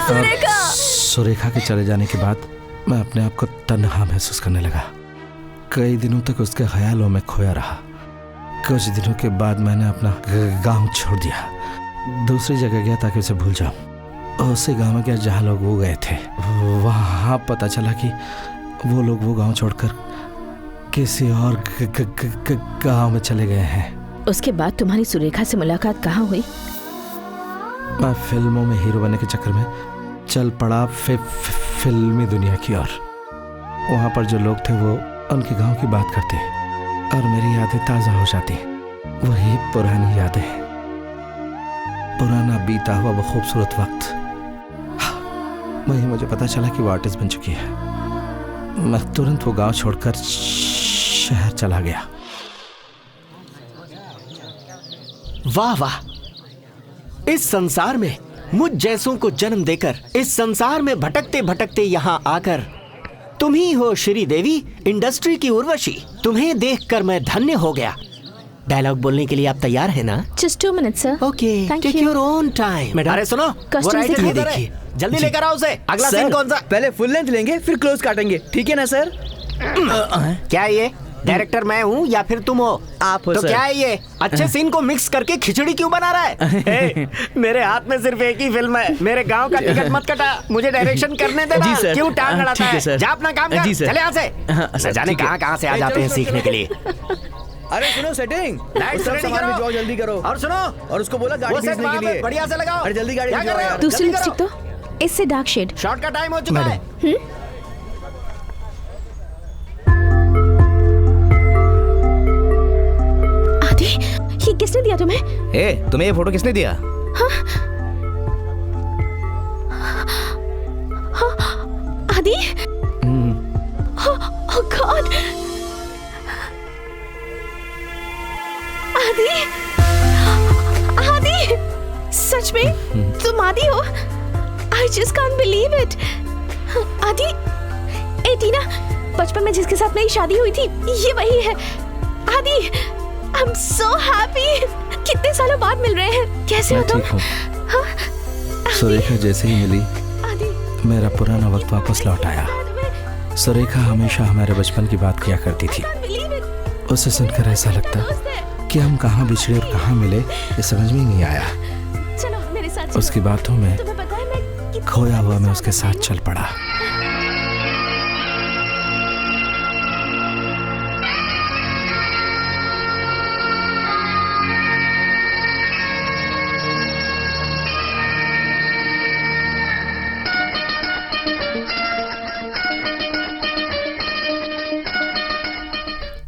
सुरेखा। सुरेखा के चले जाने के बाद मैं अपने आप को तन्हा महसूस करने लगा। कई दिनों तक उसके ख्यालों में खोया रहा। कुछ दिनों के बाद मैंने अपना गांव छोड़ दिया, दूसरी जगह गया ताकि उसे भूल जाऊं। उसी गांव में गया जहां लोग वो गए थे। वहां पता चला कि वो लोग वो गांव छोड़कर किसी और गांव में चले गए हैं। उसके बाद तुम्हारी सुरेखा से मुलाकात कहाँ हुई? मैं फिल्मों में हीरो बनने के चक्कर में चल पड़ा फिल्मी दुनिया की ओर। वहां पर जो लोग थे वो उनके गांव की बात करते और मेरी यादें ताजा हो जाती। वही पुरानी यादें, पुराना बीता हुआ वो खूबसूरत वक्त। वही मुझे पता चला कि वो आर्टिस्ट बन चुकी है। मैं तुरंत वो गांव छोड़कर शहर चला गया। वाह वाह, इस संसार में मुझ जैसों को जन्म देकर, इस संसार में भटकते भटकते यहाँ आकर तुम ही हो श्रीदेवी, इंडस्ट्री की उर्वशी। तुम्हें देखकर मैं धन्य हो गया। डायलॉग बोलने के लिए आप तैयार हैं ना? Just 2 minutes, sir. Okay, take your own time. अरे सुनो, वो राइटर किधर है? जल्दी लेकर आओ उसे। अगला सीन कौन सा? पहले फुल लेंथ लेंगे, फिर क्लोज काटेंगे, ठीक है ना सर? क्या ये डायरेक्टर मैं हूँ या फिर तुम हो? आप हो तो सर। क्या है ये अच्छे सीन को मिक्स करके खिचड़ी क्यों बना रहा है? ए, मेरे हाथ में सिर्फ एक ही फिल्म है, मेरे गांव का टिकट मत कटा, मुझे डायरेक्शन करने देना। जी सर। क्यों टांग अड़ाता ठीक है है? सर। जा अपना काम कर, जी सर। चले यहाँ से। सर, न जाने ठीक है। कहाँ से आ जाते हैं सीखने के लिए। अरे सुनो, सेटिंग लाइट्स रेडी सामान करो। भिजवाओ, जल्दी करो। और सुनो, और उसको बोला गाड़ी वो सेट भेजने वहाँ के पे लिए बढ़िया से लगाओ। अरे जल्दी गाड़ी क्या भिजवाओ कर रहे हो? यार। दूसरी जल्दी लिपस्टिक करो। तो इससे डार्क शेड। शॉर्ट का टाइम हो चुका है। आदि, ये किसने दिया तुम्हें? तुम्हें ये फोटो किसने दिया? आदि? Oh God! आदि? आदि? सच में तुम आदि हो? I just can't believe it. आदि? ए टीना, बचपन में जिसके साथ मेरी शादी हुई थी, ये वही है। आदि, I'm so happy. कितने सालों बाद मिल रहे हैं। कैसे हो तुम? ठीक हूँ। सुरेखा जैसे ही मिली, मेरा पुराना वक्त वापस लौट आया। सुरेखा हमेशा हमारे बचपन की बात किया करती थी। उसे सुनकर ऐसा लगता कि हम कहाँ बिछड़े और कहाँ मिले, ये समझ में नहीं आया। चलो मेरे साथ। उसकी बातों में तुम्हें पता है मैं खोया हुआ मैं उसके साथ चल पड़ा।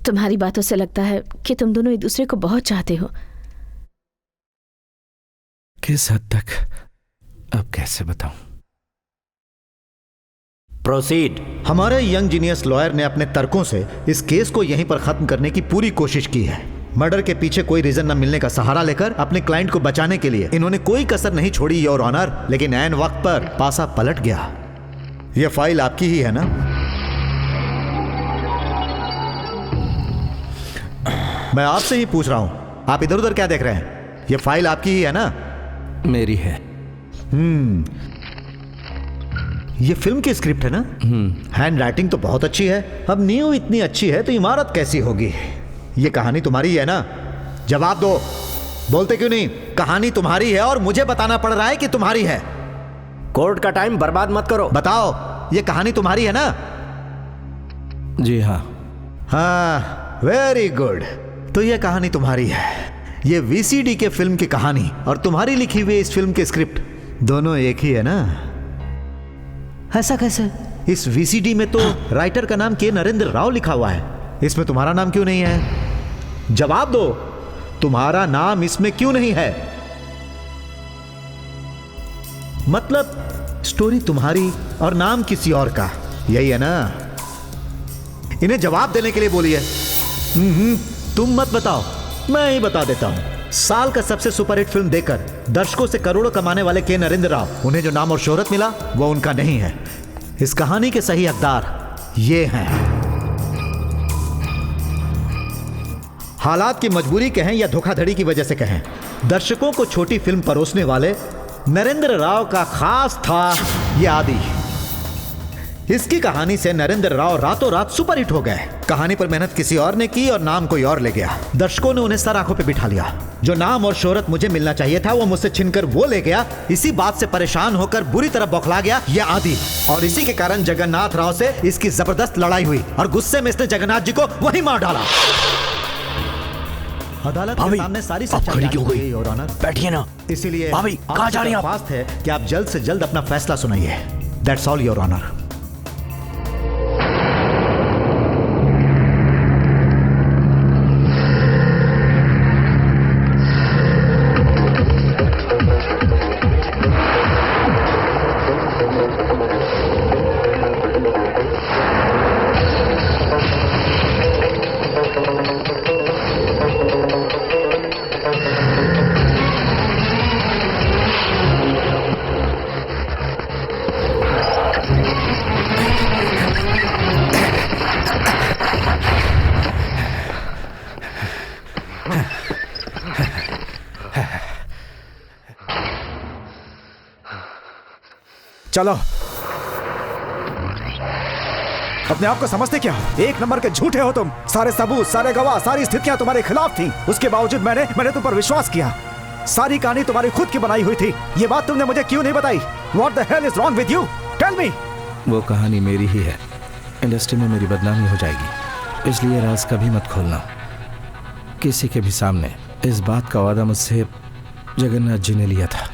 तुम्हारी बातों से लगता है कि तुम दोनों एक दूसरे को बहुत चाहते हो। किस हद तक, अब कैसे बताऊं? प्रोसीड। हमारे यंग जीनियस लॉयर ने अपने तर्कों से इस केस को यहीं पर खत्म करने की पूरी कोशिश की है। मर्डर के पीछे कोई रीजन न मिलने का सहारा लेकर अपने क्लाइंट को बचाने के लिए इन्होंने कोई कसर नहीं छोड़ी, योर ऑनर। लेकिन ऐन वक्त पर पासा पलट गया। यह फाइल आपकी ही है ना? मैं आपसे ही पूछ रहा हूं, आप इधर उधर क्या देख रहे हैं? यह फाइल आपकी ही है ना? मेरी है। ये फिल्म की स्क्रिप्ट है ना? हैंड राइटिंग तो बहुत अच्छी है। अब नींव इतनी अच्छी है तो इमारत कैसी होगी? ये कहानी तुम्हारी है ना? जवाब दो। बोलते क्यों नहीं? कहानी तुम्हारी है और मुझे बताना पड़ रहा है कि तुम्हारी है। कोर्ट का टाइम बर्बाद मत करो। बताओ, ये कहानी तुम्हारी है ना? जी हाँ। हाँ, वेरी गुड। तो ये कहानी तुम्हारी है। ये वीसीडी के फिल्म की कहानी और तुम्हारी लिखी हुई इस फिल्म की स्क्रिप्ट दोनों एक ही है ना? ऐसा कैसे? इस वीसीडी में तो राइटर का नाम के नरेंद्र राव लिखा हुआ है, इसमें तुम्हारा नाम क्यों नहीं है? जवाब दो, तुम्हारा नाम इसमें क्यों नहीं है? मतलब स्टोरी तुम्हारी और नाम किसी और का, यही है ना? इन्हें जवाब देने के लिए बोलिए। तुम मत बताओ, मैं ही बता देता हूं। साल का सबसे सुपरहिट फिल्म देकर दर्शकों से करोड़ों कमाने वाले के नरेंद्र राव, उन्हें जो नाम और शोहरत मिला वो उनका नहीं है। इस कहानी के सही हकदार ये हैं। हालात की मजबूरी कहें या धोखाधड़ी की वजह से कहें, दर्शकों को छोटी फिल्म परोसने वाले नरेंद्र राव का खास था ये आदि। इसकी कहानी से नरेंद्र राव रातों रात सुपरहिट हो गए। कहानी पर मेहनत किसी और ने की और नाम कोई और ले गया। दर्शकों ने उन्हें सर आंखों पे बिठा लिया। जो नाम और शोहरत मुझे मिलना चाहिए था वो मुझसे छीनकर वो ले गया। इसी बात से परेशान होकर बुरी तरह बौखला गया ये आदि, और इसी के कारण जगन्नाथ राव से इसकी जबरदस्त लड़ाई हुई और गुस्से में इसने जगन्नाथ जी को वही मार डाला। अदालत के सामने सारी सच्चाई क्यों गई और ऑनर? बैठिए ना। इसीलिए कहां जा रही हैं आप? फास्ट है कि आप जल्द से जल्द अपना फैसला सुनाइए। That's all your honour. चलो, अपने आप को समझते क्या हो? एक नंबर के झूठे हो तुम। सारे सबूत, सारे गवाह, सारी स्थितियां तुम्हारे खिलाफ थी। उसके बावजूद मैंने तुम पर विश्वास किया। सारी कहानी तुम्हारी खुद की बनाई हुई थी। ये बात तुमने मुझे क्यों नहीं बताई? What the hell is wrong with you? Tell me. वो कहानी मेरी ही है। इंडस्ट्री में मेरी बदनामी हो जाएगी, इसलिए राज कभी मत खोलना किसी के भी सामने। इस बात का वादा मुझसे जगन्नाथ जी ने लिया था।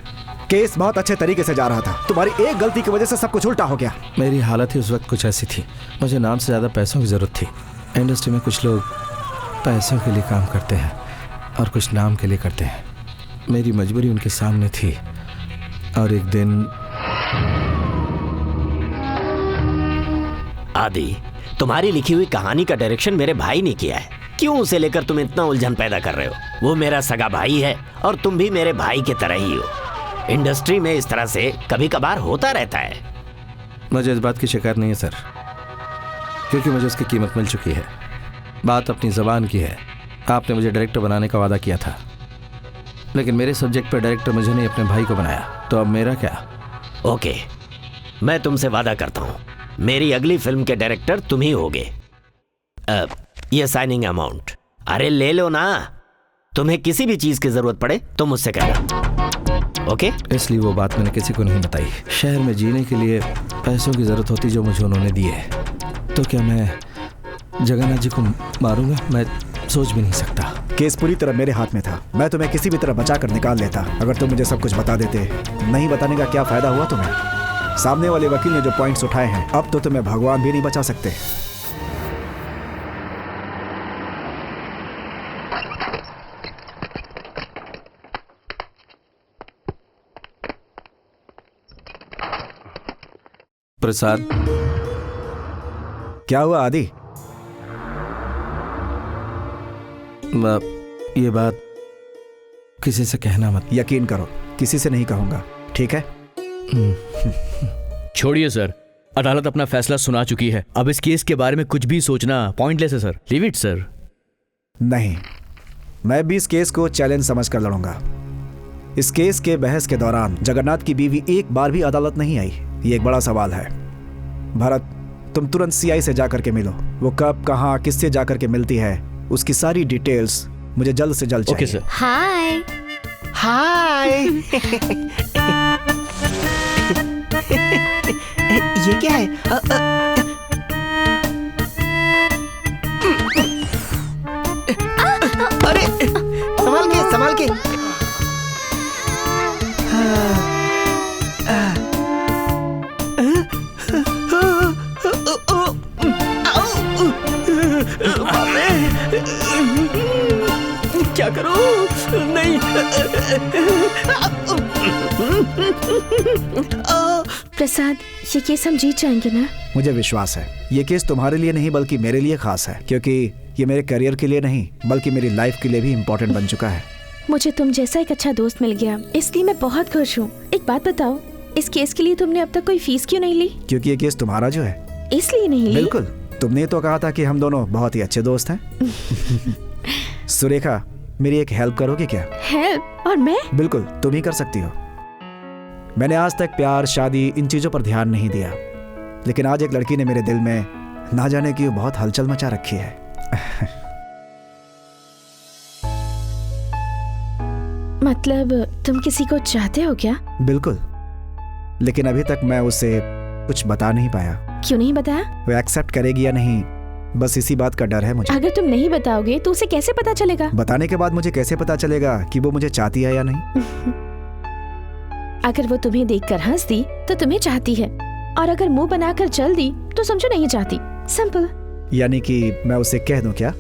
केस बहुत अच्छे तरीके से जा रहा था। तुम्हारी एक गलती की वजह से सब कुछ उल्टा हो गया। मेरी हालत ही उस वक्त कुछ ऐसी थी। मुझे नाम से ज़्यादा पैसों की ज़रूरत थी। इंडस्ट्री में कुछ लोग पैसों के लिए काम करते हैं और कुछ नाम के लिए करते हैं। मेरी मजबूरी उनके सामने थी और एक दिन आदि, तुम्हारी लिखी हुई कहानी का डायरेक्शन मेरे भाई ने किया है। क्यों उसे लेकर तुम इतना उलझन पैदा कर रहे हो? वो मेरा सगा भाई है और तुम भी मेरे भाई की तरह ही हो। इंडस्ट्री में इस तरह से कभी कभार होता रहता है। मुझे इस बात की शिकायत नहीं है सर, क्योंकि मुझे उसकी कीमत मिल चुकी है। बात अपनी ज़बान की है। आपने मुझे डायरेक्टर बनाने का वादा किया था, लेकिन मेरे सब्जेक्ट पर डायरेक्टर मुझे नहीं अपने भाई को बनाया, तो अब मेरा क्या? ओके, मैं तुमसे वादा करता हूँ मेरी अगली फिल्म के डायरेक्टर तुम ही होगे। ये साइनिंग अमाउंट, अरे ले लो ना। तुम्हें किसी भी चीज की जरूरत पड़े तो मुझसे कहना, ओके? इसलिए वो बात मैंने किसी को नहीं बताई। शहर में जीने के लिए पैसों की जरूरत होती जो मुझे उन्होंने दिए, तो क्या मैं जगन्नाथ जी को मारूंगा? मैं सोच भी नहीं सकता। केस पूरी तरह मेरे हाथ में था। मैं तुम्हें किसी भी तरह बचा कर निकाल लेता अगर तुम मुझे सब कुछ बता देते। नहीं बताने का क्या फायदा हुआ तुम्हें? सामने वाले वकील ने जो पॉइंट्स उठाए हैं, अब तो तुम्हें भगवान भी नहीं बचा सकते। प्रसाद, क्या हुआ आदि? ये बात किसी से कहना मत। यकीन करो, किसी से नहीं कहूंगा, ठीक है? छोड़िए सर, अदालत अपना फैसला सुना चुकी है। अब इस केस के बारे में कुछ भी सोचना पॉइंटलेस है सर। Leave it sir. नहीं, मैं भी इस केस को चैलेंज समझकर लड़ूंगा। इस केस के बहस के दौरान जगन्नाथ की बीवी एक बार भी अदालत नहीं आई। ये एक बड़ा सवाल है। भरत, तुम तुरंत सीआई से जाकर के मिलो। वो कब, कहां, किससे जाकर के मिलती है, उसकी सारी डिटेल्स मुझे जल्द से जल्द चाहिए। Okay sir. हाय हाय। ये क्या है? अरे संभाल के क्या करूं? नहीं। प्रसाद, ये केस हम जीत जाएंगे ना? मुझे विश्वास है ये केस तुम्हारे लिए नहीं बल्कि मेरे लिए खास है, क्योंकि ये मेरे करियर के लिए नहीं बल्कि मेरी लाइफ के लिए भी इम्पोर्टेंट बन चुका है। मुझे तुम जैसा एक अच्छा दोस्त मिल गया, इसलिए मैं बहुत खुश हूँ। एक बात बताओ, इस केस के लिए तुमने अब तक कोई फीस क्यों नहीं ली? क्योंकि ये केस तुम्हारा जो है, इसलिए नहीं ली? बिल्कुल, तुमने तो कहा था कि हम दोनों बहुत ही अच्छे दोस्त हैं। सुरेखा, मेरी एक हेल्प करोगे क्या? हेल्प? और मैं? बिल्कुल, तुम ही कर सकती हो। मैंने आज तक प्यार, शादी, इन चीजों पर ध्यान नहीं दिया, लेकिन आज एक लड़की ने मेरे दिल में ना जाने क्यों बहुत हलचल मचा रखी है। मतलब तुम किसी को चाहते हो क्या? बिल्कुल, लेकिन अभी तक मैं उसे कुछ बता नहीं पाया। क्यों नहीं बताया? वो एक्सेप्ट करेगी या नहीं, बस इसी बात का डर है मुझे। अगर तुम नहीं बताओगे तो उसे कैसे पता चलेगा? बताने के बाद मुझे कैसे पता चलेगा कि वो मुझे चाहती है या नहीं? अगर वो तुम्हें देखकर हंस दी तो तुम्हें चाहती है, और अगर मुंह बनाकर चल दी तो समझो नहीं चाहती। सिंपल। यानी कि मैं उसे कह दूं क्या?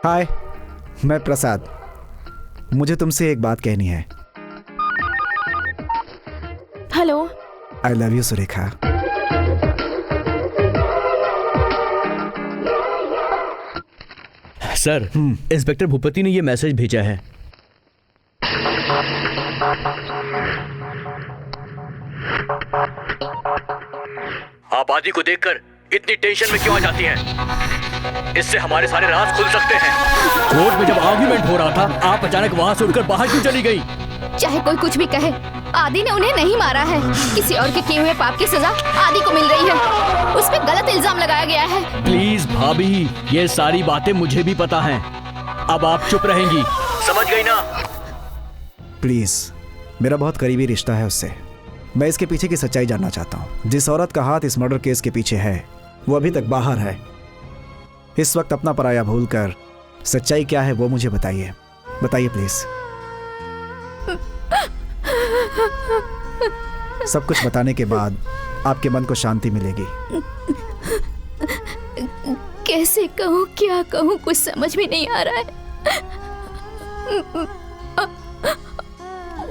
हाय, मैं प्रसाद। मुझे तुमसे एक बात कहनी है। Hello. I love you Surekha. Sir, inspector Bhupathi ने ये मैसेज भेजा है। आप आदि को देखकर इतनी टेंशन में क्यों आ जाती हैं? इससे हमारे सारे राज खुल सकते हैं। कोर्ट में जब आर्ग्यूमेंट हो रहा था, आप अचानक वहां से उठकर बाहर क्यों चली गई? चाहे कोई कुछ भी कहे, आदि ने उन्हें नहीं मारा है। किसी और के किए हुए पाप की सजा आदि को मिल रही है। उस पे गलत इल्जाम लगाया गया है। प्लीज भाभी, ये सारी बातें मुझे भी पता हैं। अब आप चुप रहेंगी, समझ गई ना? प्लीज, मेरा बहुत करीबी रिश्ता है उससे। मैं इसके पीछे की सच्चाई जानना चाहता हूँ। जिस औरत का हाथ इस मर्डर केस के पीछे है, वो अभी तक बाहर है। इस वक्त अपना पराया भूलकर सच्चाई क्या है वो मुझे बताइए। बताइए प्लीज। सब कुछ बताने के बाद आपके मन को शांति मिलेगी। कैसे कहूँ, क्या कहूँ, कुछ समझ में नहीं आ रहा है।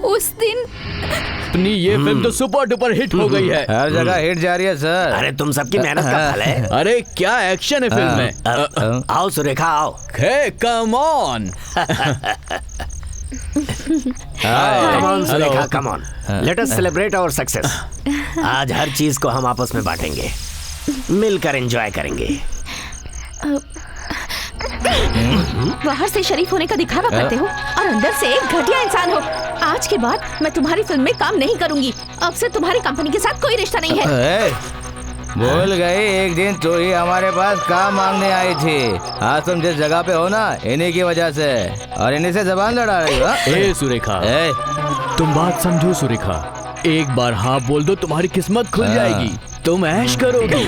उस दिन अपनी ये फिल्म तो सुपर डुपर हिट हो गई है। हर जगह हिट जा रही है सर। अरे तुम सबकी मेहनत का फल है। अरे क्या एक्शन है फिल्म में। आओ सुरेखा, आओ। Hey come on. Come on Surekha, come on. Let us celebrate our success. आज हर चीज को हम आपस में बांटेंगे, मिलकर एंजॉय करेंगे। बाहर से शरीफ होने का दिखावा करते हो और अंदर से एक घटिया इंसान हो। आज के बाद मैं तुम्हारी फिल्म में काम नहीं करूंगी। अब से तुम्हारी कंपनी के साथ कोई रिश्ता नहीं है। भूल गई, एक दिन तो ही हमारे पास काम मांगने आई थी। आज तुम जिस जगह पे हो ना, इन्हीं की वजह से, और इन्हीं से जबान लड़ा रही हो। ए सुरेखा, तुम बात समझो सुरेखा। एक बार हाँ बोल दो, तुम्हारी किस्मत खुल जाएगी, तुम ऐश करोगी।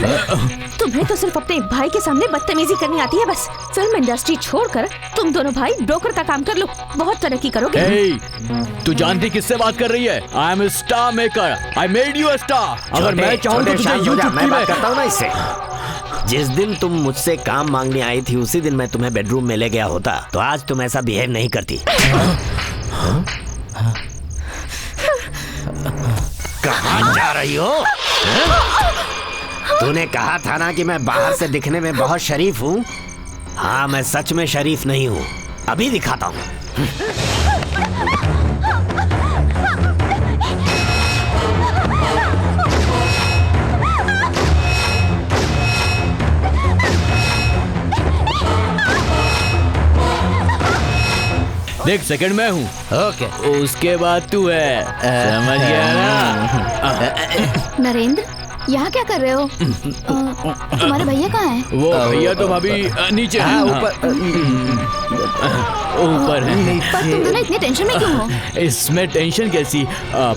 तुम्हें तो सिर्फ अपने भाई के सामने बदतमीजी करनी आती है बस। फिल्म इंडस्ट्री छोड़कर तुम दोनों भाई ब्रोकर का काम कर लो, बहुत तरक्की करोगे। तू जानती किससे बात कर रही है? I am star maker, I made you a star. अगर मैं चाहूँ तो तुझे यूट्यूब मैं बात करता हूँ ना इससे। जिस दिन तुम मुझसे काम मांगने आई थी, उसी दिन मैं तुम्हें बेडरूम में ले गया होता, तो आज तुम ऐसा बिहेव नहीं करती। कहाँ जा रही हो? तूने कहा था ना कि मैं बाहर से दिखने में बहुत शरीफ हूँ। हाँ, मैं सच में शरीफ नहीं हूँ। अभी दिखाता हूँ। देख, सेकंड मैं हूँ। ओके, उसके बाद तू है। समझ गया ना? नरेंद्र, यहाँ क्या कर रहे हो? तुम्हारे भैया कहाँ हैं? वो भैया तो भाभी नीचे हैं। ऊपर है। पर तुम दोनों इतने टेंशन में क्यों हो? इसमें टेंशन कैसी,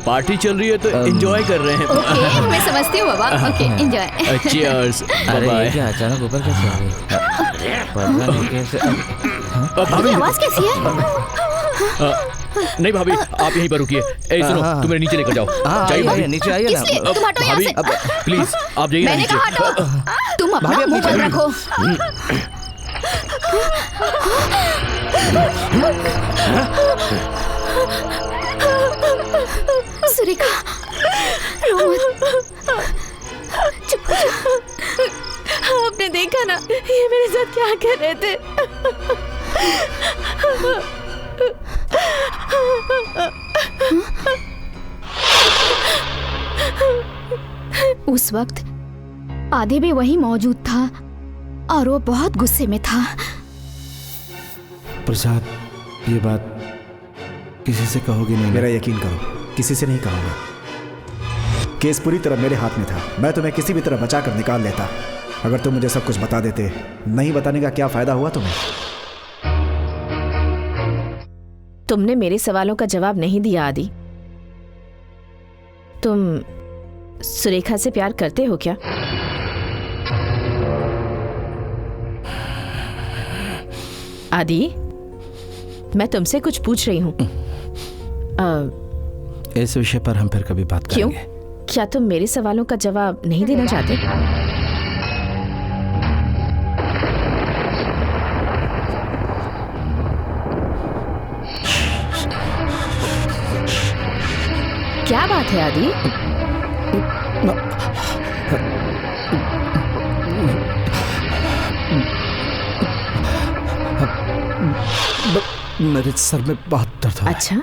पार्टी चल रही है तो एंजॉय कर रहे हैं। ओके, मैं समझती हूँ बाबा। Okay, enjoy. चीयर्स। बाय। क्या अचानक ऊपर कैसे आ गई? भाभी आवाज कैसी है? नहीं भाभी, आप यहीं पर रुकिए। ए सुनो, तुम मेरे नीचे लेकर जाओ। जाइए भाभी, नीचे आइए ना। इसलिए तुम हटो यहाँ से। प्लीज आप जाइए मैंने नीचे। कहा हटो। तुम अपना मुंह बंद रखो। सुरेखा, रो मत। चुप हो जा। आपने देखा ना ये मेरे साथ क्या कर रहे थे। उस वक्त आदि भी वहीं मौजूद था और वो बहुत गुस्से में था। प्रसाद, ये बात किसी से कहोगे नहीं? मेरा यकीन करो, किसी से नहीं कहूंगा। केस पूरी तरह मेरे हाथ में था। मैं तुम्हें किसी भी तरह बचा कर निकाल लेता। अगर तुम मुझे सब कुछ बता देते, नहीं बताने का क्या फायदा हुआ तुम्हें? तुमने मेरे सवालों का जवाब नहीं दिया आदि। तुम सुरेखा से प्यार करते हो क्या? आदि, मैं तुमसे कुछ पूछ रही हूँ। इस विषय पर हम फिर कभी बात करेंगे। क्यों? क्या तुम मेरे सवालों का जवाब नहीं देना चाहते? क्या बात है आदि? मेरे सर में बहुत दर्द हो रहा है। अच्छा,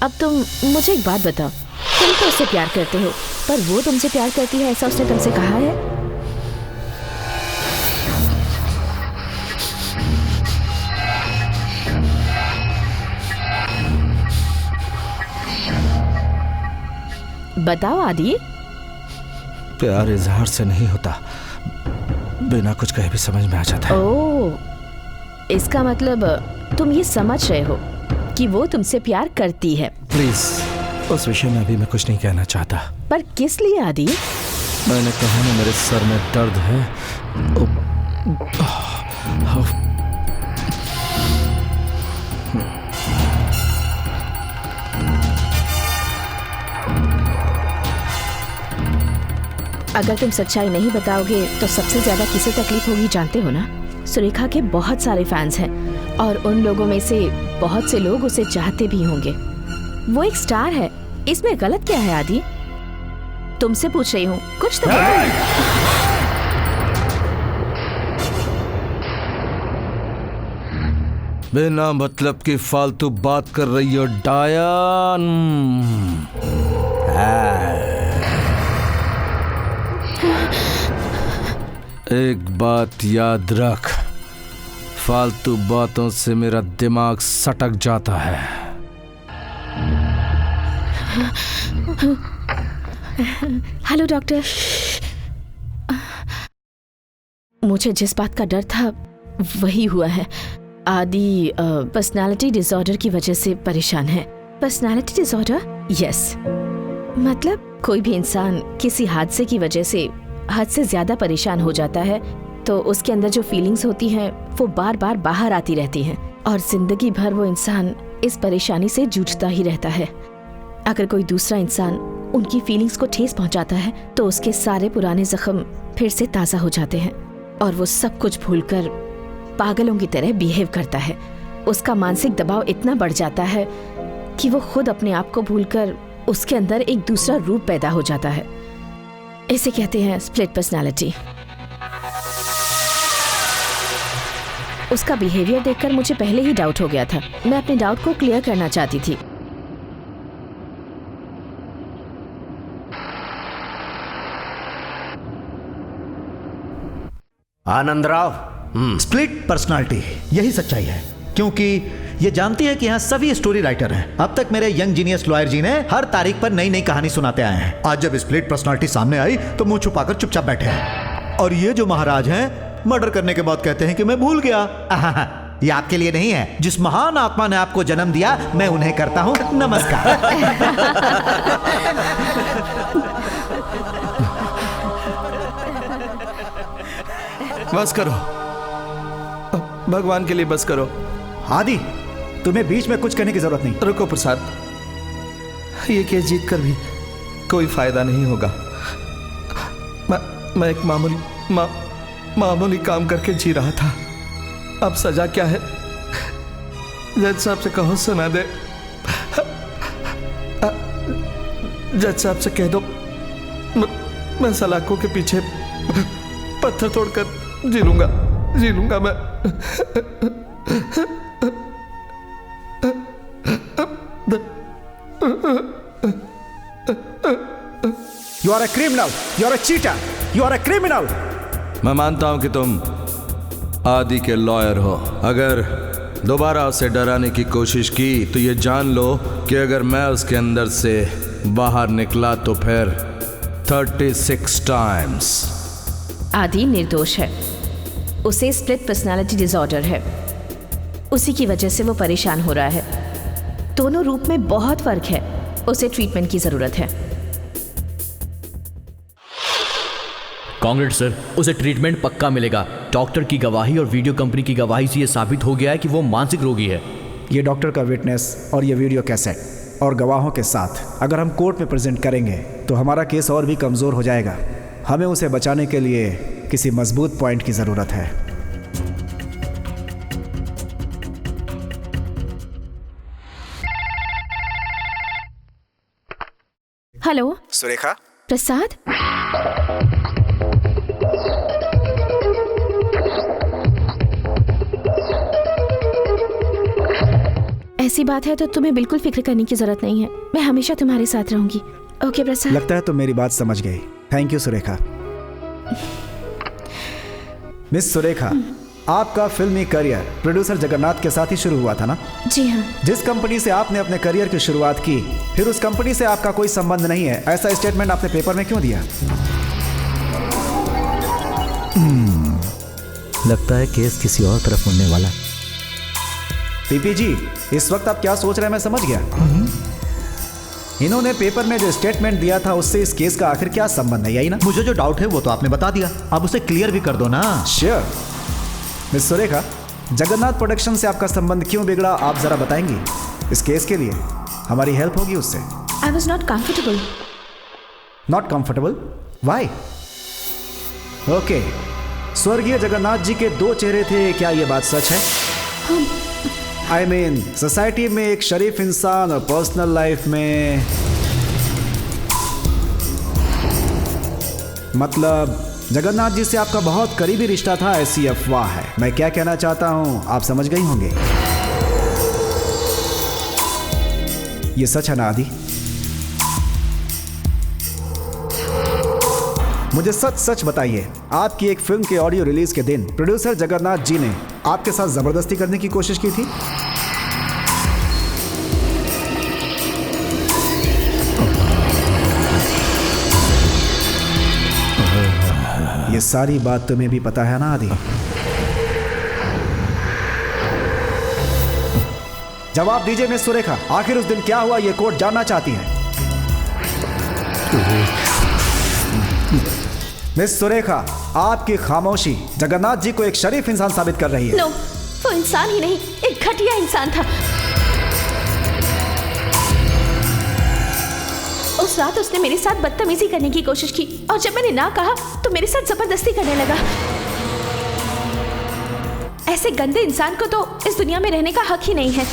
अब तुम मुझे एक बात बताओ। तुम तो उससे प्यार करते हो, पर वो तुमसे प्यार करती है ऐसा उसने तुमसे कहा है? बताओ आदि। प्यार इजहार से नहीं होता, बिना कुछ कहे भी समझ में आ जाता है। ओह, इसका मतलब तुम ये समझ रहे हो कि वो तुमसे प्यार करती है। प्लीज, उस विषय में अभी मैं कुछ नहीं कहना चाहता। पर किस लिए आदि? मैंने कहा ना, मेरे सर में दर्द है। अगर तुम सच्चाई नहीं बताओगे तो सबसे ज्यादा किसे तकलीफ होगी जानते हो ना? सुरेखा के बहुत सारे फैंस हैं और उन लोगों में से बहुत से लोग उसे चाहते भी होंगे। वो एक स्टार है, इसमें गलत क्या है आदि? तुमसे पूछ रही हूँ, कुछ तो बोलो। बिना मतलब की फालतू बात कर रही हो डायन। एक बात याद रख, फालतू बातों से मेरा दिमाग सटक जाता है। Hello doctor. मुझे जिस बात का डर था वही हुआ है। आदि पर्सनालिटी डिसऑर्डर की वजह से परेशान है। Personality disorder? यस। मतलब कोई भी इंसान किसी हादसे की वजह से हद से ज्यादा परेशान हो जाता है तो उसके अंदर जो फीलिंग्स होती हैं वो बार बार बाहर आती रहती हैं और जिंदगी भर वो इंसान इस परेशानी से जूझता ही रहता है। अगर कोई दूसरा इंसान उनकी फीलिंग्स को ठेस पहुंचाता है तो उसके सारे पुराने जख्म फिर से ताज़ा हो जाते हैं और वो सब कुछ भूलकर पागलों की तरह बिहेव करता है। उसका मानसिक दबाव इतना बढ़ जाता है कि वो खुद अपने आप को भूलकर उसके अंदर एक दूसरा रूप पैदा हो जाता है। इसे कहते हैं स्प्लिट पर्सनालिटी। उसका बिहेवियर देखकर मुझे पहले ही डाउट हो गया था। मैं अपने डाउट को क्लियर करना चाहती थी। आनंद राव, स्प्लिट पर्सनालिटी यही सच्चाई है, क्योंकि ये जानती है कि यहाँ सभी स्टोरी राइटर हैं। अब तक मेरे यंग जीनियस लॉयर जी ने हर तारीख पर नई नई कहानी सुनाते आए हैं। आज जब स्प्लिट पर्सनालिटी सामने आई तो मुंह छुपाकर चुपचाप बैठे हैं। और ये जो महाराज हैं, मर्डर करने के बाद कहते हैं कि मैं भूल गया। ये आपके लिए नहीं है। जिस महान आत्मा ने आपको जन्म दिया, मैं उन्हें करता हूँ नमस्कार। बस करो, भगवान के लिए बस करो। आदि, तुम्हें बीच में कुछ कहने की जरूरत नहीं। रुको प्रसाद, ये केस जीत कर भी कोई फायदा नहीं होगा। मैं एक मामूली काम करके जी रहा था। अब सजा क्या है? जज साहब से कहो सुना दे। जज साहब से कह दो मैं सलाखों के पीछे पत्थर तोड़कर जी लूंगा मैं। You are a criminal. You are a cheater. You are a criminal. मैं मानता हूं कि तुम आदि के लॉयर हो। अगर दोबारा उसे डराने की कोशिश की तो ये जान लो कि अगर मैं उसके अंदर से बाहर निकला तो फिर 36 टाइम्स। आदि निर्दोष है। उसे स्प्लिट पर्सनालिटी डिसऑर्डर है। उसी की वजह से वो परेशान हो रहा है। दोनों रूप में बहुत फर्क है। उसे ट्रीटमेंट की जरूरत है। कांग्रेस सर, उसे ट्रीटमेंट पक्का मिलेगा। डॉक्टर की गवाही और वीडियो कंपनी की गवाही से ये साबित हो गया है कि वो मानसिक रोगी है। ये डॉक्टर का विटनेस और ये वीडियो कैसेट और गवाहों के साथ अगर हम कोर्ट में प्रेजेंट करेंगे तो हमारा केस और भी कमज़ोर हो जाएगा। हमें उसे बचाने के लिए किसी मजबूत पॉइंट की ज़रूरत है। हेलो सुरेखा। प्रसाद, ऐसी बात है तो तुम्हें बिल्कुल फिक्र करने की जरूरत नहीं है। मैं हमेशा तुम्हारे साथ रहूंगी। ओके प्रसाद। लगता है तुम मेरी बात समझ गई। Thank you Surekha. Miss Surekha, आपका फिल्मी करियर प्रोड्यूसर जगन्नाथ के साथ ही शुरू हुआ था ना? जी हाँ। जिस कंपनी से आपने अपने करियर की शुरुआत की, फिर उस कंपनी से आपका कोई संबंध नहीं है, ऐसा स्टेटमेंट आपने पेपर में क्यों दिया? लगता है केस किसी और तरफ मुड़ने वाला है। पीपी जी, इस वक्त आप क्या सोच रहे हैं मैं समझ गया। इन्होंने पेपर में जो स्टेटमेंट दिया था उससे इस केस का आखिर क्या संबंध है, यही ना? मुझे जो डाउट है वो तो आपने बता दिया, अब उसे क्लियर भी कर दो ना। Sure. Miss Surekha, Jagannath production से आपका संबंध क्यों बिगड़ा, आप जरा बताएंगी? इस केस के लिए हमारी हेल्प होगी उससे। I was not comfortable. Not comfortable? Why? Okay, स्वर्गीय जगन्नाथ जी के दो चेहरे थे, क्या ये बात सच है? आई मीन सोसाइटी में एक शरीफ इंसान और पर्सनल लाइफ में, मतलब जगन्नाथ जी से आपका बहुत करीबी रिश्ता था, ऐसी अफवाह है। मैं क्या कहना चाहता हूं आप समझ गई होंगे। ये सच है ना आदि? मुझे सच सच बताइए, आपकी एक फिल्म के ऑडियो रिलीज के दिन प्रोड्यूसर जगन्नाथ जी ने आपके साथ जबरदस्ती करने की कोशिश की थी? ये सारी बात तुम्हें भी पता है ना आदि? जवाब दीजिए मिस सुरेखा, आखिर उस दिन क्या हुआ ये कोर्ट जानना चाहती है। मिस सुरेखा, आपकी खामोशी जगन्नाथ जी को एक शरीफ इंसान साबित कर रही है। नो, वो इंसान ही नहीं, एक घटिया इंसान था। उस रात उसने मेरे साथ बदतमीजी करने की कोशिश की और जब मैंने ना कहा तो मेरे साथ जबरदस्ती करने लगा। ऐसे गंदे इंसान को तो इस दुनिया में रहने का हक ही नहीं है।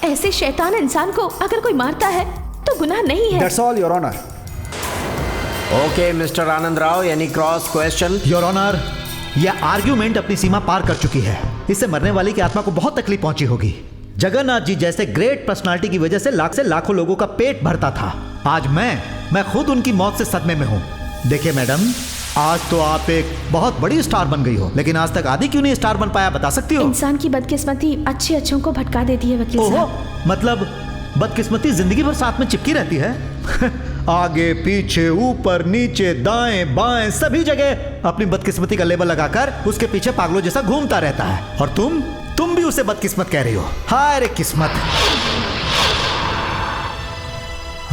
ऐसे शैतान इंसान को अगर कोई मारता है तो गुनाह नहीं है। That's all, Your Honor. Okay mister Anand Rao, यानी क्रॉस क्वेश्चन। योर ऑनर, यह आर्ग्यूमेंट अपनी सीमा पार कर चुकी है। इससे मरने वाले की आत्मा को बहुत तकलीफ पहुंची होगी। जगन्नाथ जी जैसे ग्रेट पर्सनालिटी की वजह से लाखों लोगों का पेट भरता था। आज मैं खुद उनकी मौत से सदमे में हूं। देखिए मैडम, आज तो आप एक बहुत बड़ी स्टार बन गई हो, लेकिन आज तक आदि क्यों नहीं स्टार बन पाया, बता सकती हो? इंसान की बदकिस्मती अच्छे अच्छों को भटका देती है वकील साहब। मतलब बदकिस्मती जिंदगी भर साथ में चिपकी रहती है? आगे पीछे ऊपर नीचे दाएं बाएं सभी जगह अपनी बदकिस्मती का लेबल लगाकर उसके पीछे पागलों जैसा घूमता रहता है। और तुम भी उसे बदकिस्मत कह रही हो। हाय रे किस्मत।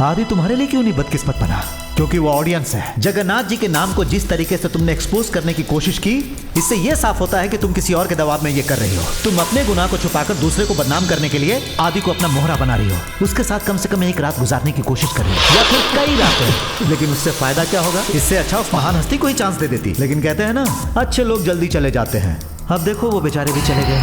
आदि तुम्हारे लिए क्यों नहीं बदकिस्मत बना? क्योंकि वो ऑडियंस है। जगन्नाथ जी के नाम को जिस तरीके से तुमने एक्सपोज करने की कोशिश की, इससे यह साफ होता है कि तुम किसी और के दबाव में ये कर रही हो। तुम अपने गुनाह को छुपाकर दूसरे को बदनाम करने के लिए आदि को अपना मोहरा बना रही हो। उसके साथ कम से कम एक रात गुजारने की कोशिश कर रही हो, या फिर कई रातें। लेकिन उससे फायदा क्या होगा? इससे अच्छा उस महान हस्ती को ही चांस दे देती। लेकिन कहते हैं ना, अच्छे लोग जल्दी चले जाते हैं। अब देखो वो बेचारे भी चले गए।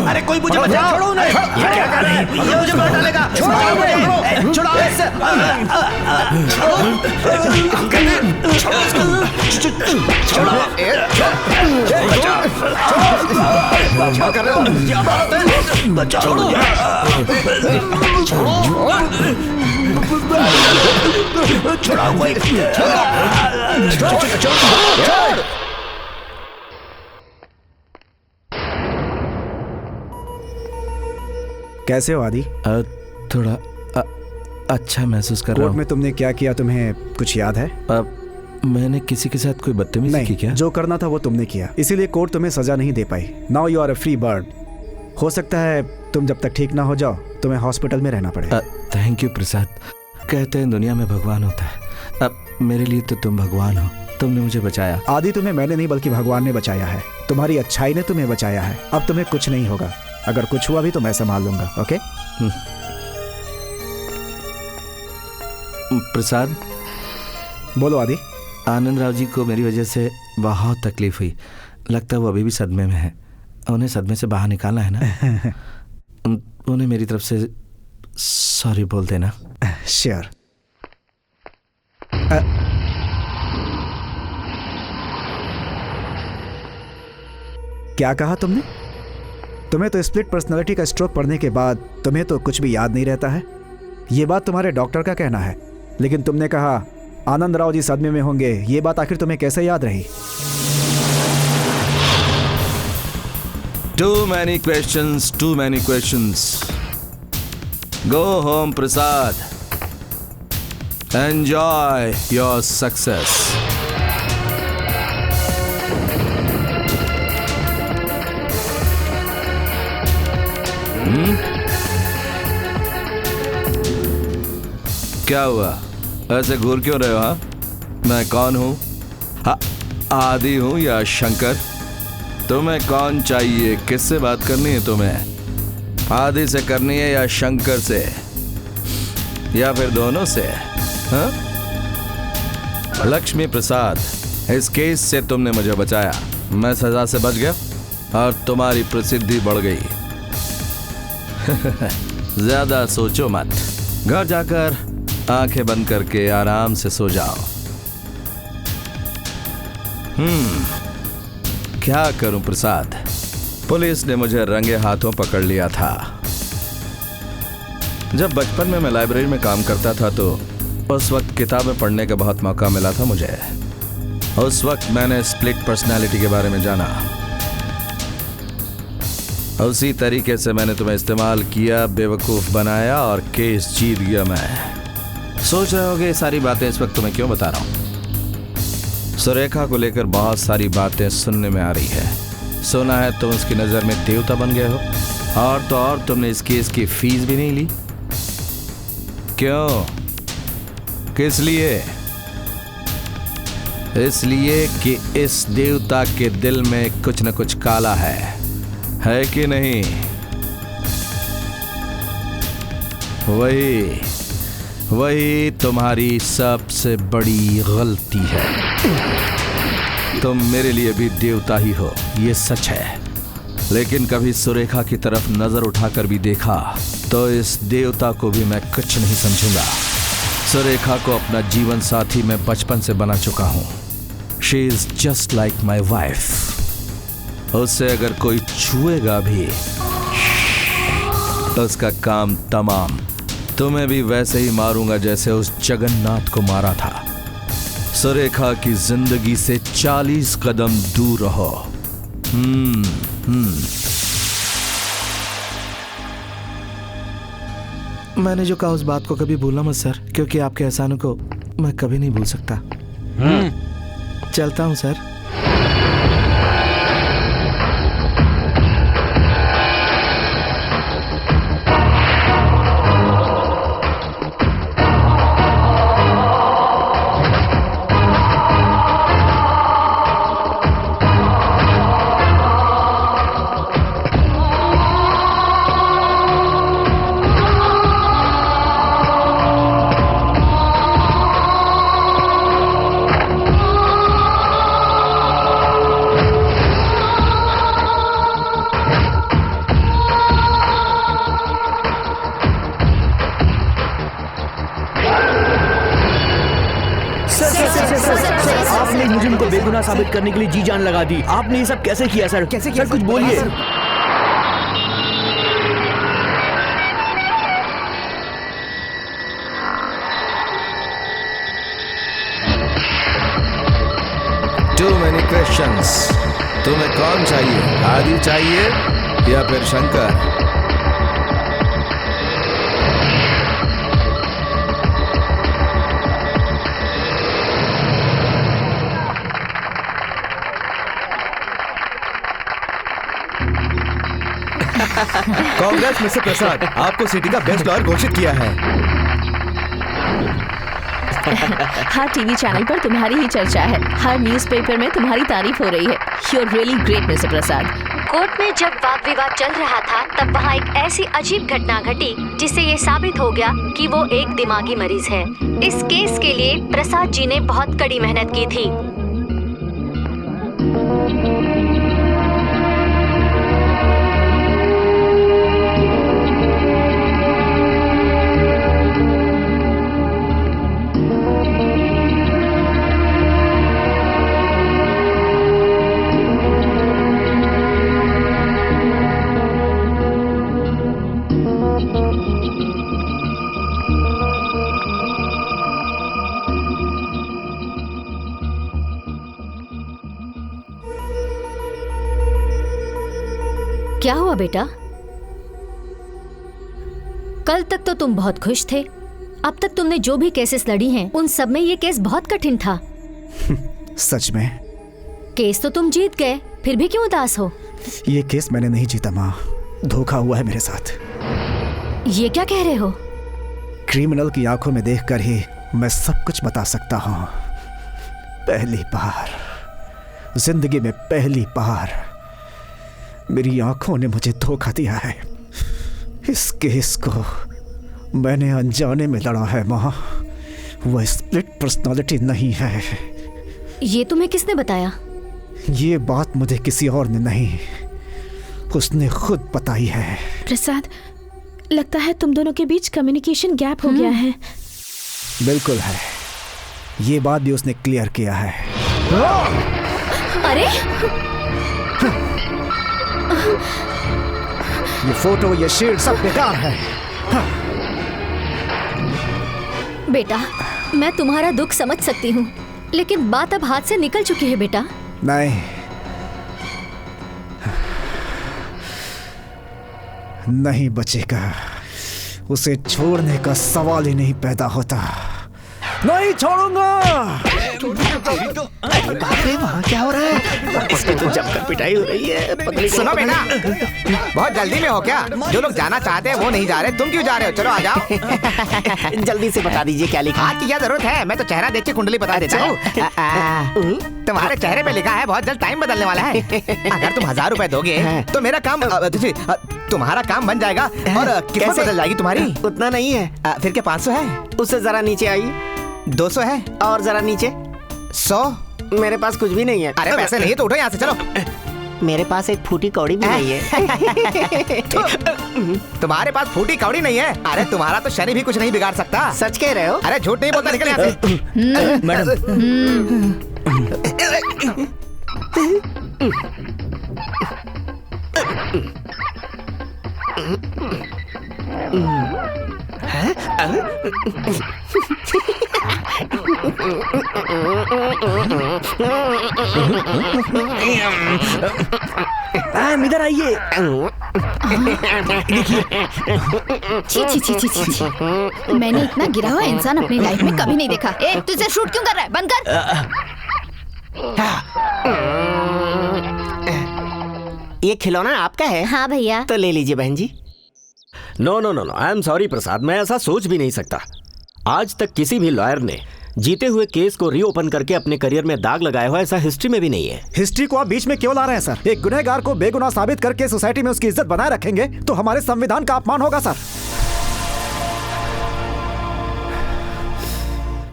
अरे कोई मुझे बचाओ। छोड़ो उन्हें। ये क्या कर रहे हैं? ये मुझे मार डालेगा। छोड़ो मुझे। छोड़ो इसे। क्या कर रहे हो? क्या बात है? बचाओ। छोड़ो कोई। कैसे हो आदि? थोड़ा अच्छा महसूस कर रहा कोर्ट हूँ। में तुमने क्या किया, तुम्हें कुछ याद है? मैंने किसी के साथ कोई बदतमीजी की क्या? जो करना था वो तुमने किया, इसीलिए कोर्ट तुम्हें सजा नहीं दे पाई। Now you are a free bird. हो सकता है तुम जब तक ठीक ना हो जाओ तुम्हें हॉस्पिटल में रहना पड़े। थैंक यू प्रसाद। कहते हैं दुनिया में भगवान होता है, अब मेरे लिए तो तुम भगवान हो। तुमने मुझे बचाया। आदि तुम्हें मैंने नहीं बल्कि भगवान ने बचाया है। तुम्हारी अच्छाई ने तुम्हें बचाया है। अब तुम्हें कुछ नहीं होगा। अगर कुछ हुआ भी तो मैं संभाल लूंगा। ओके? प्रसाद बोलो आदि। आनंद राव जी को मेरी वजह से बहुत तकलीफ हुई। लगता है वो अभी भी सदमे में है। उन्हें सदमे से बाहर निकालना है ना। उन्हें मेरी तरफ से सॉरी बोल देना। श्योर। क्या कहा तुमने? तुम्हें तो स्प्लिट पर्सनालिटी का स्ट्रोक पड़ने के बाद तुम्हें तो कुछ भी याद नहीं रहता है। ये बात तुम्हारे डॉक्टर का कहना है, लेकिन तुमने कहा आनंद राव जी सदमे में होंगे। ये बात आखिर तुम्हें कैसे याद रही? Too many questions. Go home, Prasad. Enjoy your success. क्या हुआ? ऐसे घूर क्यों रहे हो? हाँ, मैं कौन हूँ? आदि हूँ या शंकर? तुम्हें कौन चाहिए? किससे बात करनी है तुम्हें? आदि से करनी है या शंकर से, या फिर दोनों से? हाँ? लक्ष्मी प्रसाद, इस केस से तुमने मुझे बचाया। मैं सजा से बच गया और तुम्हारी प्रसिद्धि बढ़ गई। ज्यादा सोचो मत। घर जाकर आंखें बंद करके आराम से सो जाओ। क्या करूं प्रसाद, पुलिस ने मुझे रंगे हाथों पकड़ लिया था। जब बचपन में मैं लाइब्रेरी में काम करता था तो उस वक्त किताबें पढ़ने का बहुत मौका मिला था मुझे। उस वक्त मैंने स्प्लिट पर्सनालिटी के बारे में जाना। उसी तरीके से मैंने तुम्हें इस्तेमाल किया, बेवकूफ बनाया और केस जीत गया मैं। सोच रहे होगे ये सारी बातें इस वक्त तुम्हें क्यों बता रहा हूं। सुरेखा को लेकर बहुत सारी बातें सुनने में आ रही है। सुना है तुम उसकी नजर में देवता बन गए हो। और तो और तुमने इस केस की फीस भी नहीं ली। क्यों? किस लिए? इसलिए कि इस देवता के दिल में कुछ न कुछ काला है कि नहीं? वही तुम्हारी सबसे बड़ी गलती है। तुम मेरे लिए भी देवता ही हो, ये सच है, लेकिन कभी सुरेखा की तरफ नजर उठाकर भी देखा तो इस देवता को भी मैं कुछ नहीं समझूंगा। सुरेखा को अपना जीवन साथी मैं बचपन से बना चुका हूं। She is just like my wife. उससे अगर कोई छुएगा भी तो उसका काम तमाम। तुम्हें भी वैसे ही मारूंगा जैसे उस जगन्नाथ को मारा था। सुरेखा की जिंदगी से 40 कदम दूर रहो। मैंने जो कहा उस बात को कभी भूलना मत सर, क्योंकि आपके एहसानों को मैं कभी नहीं भूल सकता। चलता हूं सर। आपने मुझे उनको बेगुनाह साबित करने के लिए जी जान लगा दी। आपने ये सब कैसे किया सर? कैसे किया? सर कुछ बोलिए। Too many questions। तुम्हें कौन चाहिए? आदि चाहिए या फिर शंकर? कांग्रेस मिस्टर प्रसाद, आपको सिटी का बेस्ट लॉयर घोषित किया है। हर टीवी चैनल पर तुम्हारी ही चर्चा है, हर न्यूज़पेपर में तुम्हारी तारीफ हो रही है। You are really great mister Prasad. Court में जब वाद विवाद चल रहा था तब वहाँ एक ऐसी अजीब घटना घटी जिससे ये साबित हो गया कि वो एक दिमागी मरीज है। इस केस के लिए प्रसाद जी ने बहुत कड़ी मेहनत की थी। क्या हुआ बेटा? कल तक तो तुम बहुत खुश थे। अब तक तुमने जो भी केसेस लड़ी हैं, उन सब में ये केस बहुत कठिन था। सच में? केस तो तुम जीत गए, फिर भी क्यों उदास हो? ये केस मैंने नहीं जीता माँ, धोखा हुआ है मेरे साथ। ये क्या कह रहे हो? क्रिमिनल की आंखों में देखकर ही मैं सब कुछ बता सकता हूँ। पहली बार, जिंदगी में पहली बार मेरी आंखों ने मुझे धोखा दिया है। इस केस को मैंने अनजाने में लड़ा है माँ। वह स्प्लिट पर्सनालिटी नहीं है। ये तुम्हें किसने बताया? ये बात मुझे किसी और ने नहीं, उसने खुद बताई है। प्रसाद, लगता है तुम दोनों के बीच कम्युनिकेशन गैप हो गया है। बिल्कुल है, ये बात भी उसने क्लियर किया है। अरे ये फोटो, ये शील्ड सब बेकार है। बेटा, मैं तुम्हारा दुख समझ सकती हूँ, लेकिन बात अब हाथ से निकल चुकी है बेटा। नहीं, नहीं बचेगा। उसे छोड़ने का सवाल ही नहीं पैदा होता। नहीं छोड़ूंगा। वहाँ क्या हो रहा है? इसकी तो जमकर पिटाई हो रही है। सुनो बेटा, बहुत जल्दी में हो क्या? जो लोग जाना चाहते हैं वो नहीं जा रहे, तुम क्यों जा रहे हो? चलो आ जाओ। जल्दी से बता दीजिए क्या लिखा। आज की क्या जरूरत है, मैं तो चेहरा देख के कुंडली बता देता हूँ। तुम्हारे चेहरे पे लिखा है बहुत जल्द टाइम बदलने वाला है। अगर तुम 1000 रुपए दोगे तो मेरा काम तुम्हारा काम बन जाएगा और किस्मत बदल जाएगी तुम्हारी। उतना नहीं है। फिर क्या 500 है? उससे जरा नीचे आइए। 200 है? और जरा नीचे। 100? मेरे पास कुछ भी नहीं है। अरे पैसे नहीं है तो उठो यहाँ से, चलो। मेरे पास एक फूटी कौड़ी भी नहीं है। तुम्हारे पास फूटी कौड़ी नहीं है? अरे तुम्हारा तो शनि भी कुछ नहीं बिगाड़ सकता। सच कह रहे हो? अरे झूठ नहीं बोलता, निकल यहाँ से। मैडम इधर आइए। छी छी छी छी छी छी। मैंने इतना गिरा हुआ इंसान अपनी लाइफ में कभी नहीं देखा। ए, तू इसे शूट क्यों कर रहा है? बंद कर। ये खिलौना आपका है? हाँ भैया। तो ले लीजिए बहन जी। No no no no, I am sorry Prasad, मैं ऐसा सोच भी नहीं सकता। आज तक किसी भी लॉयर ने जीते हुए केस को रीओपन करके अपने करियर में दाग लगाया हुआ ऐसा हिस्ट्री में भी नहीं है। हिस्ट्री को आप बीच में क्यों ला रहे हैं सर? एक गुनहगार को बेगुनाह साबित करके सोसाइटी में उसकी इज्जत बनाए रखेंगे तो हमारे संविधान का अपमान होगा सर।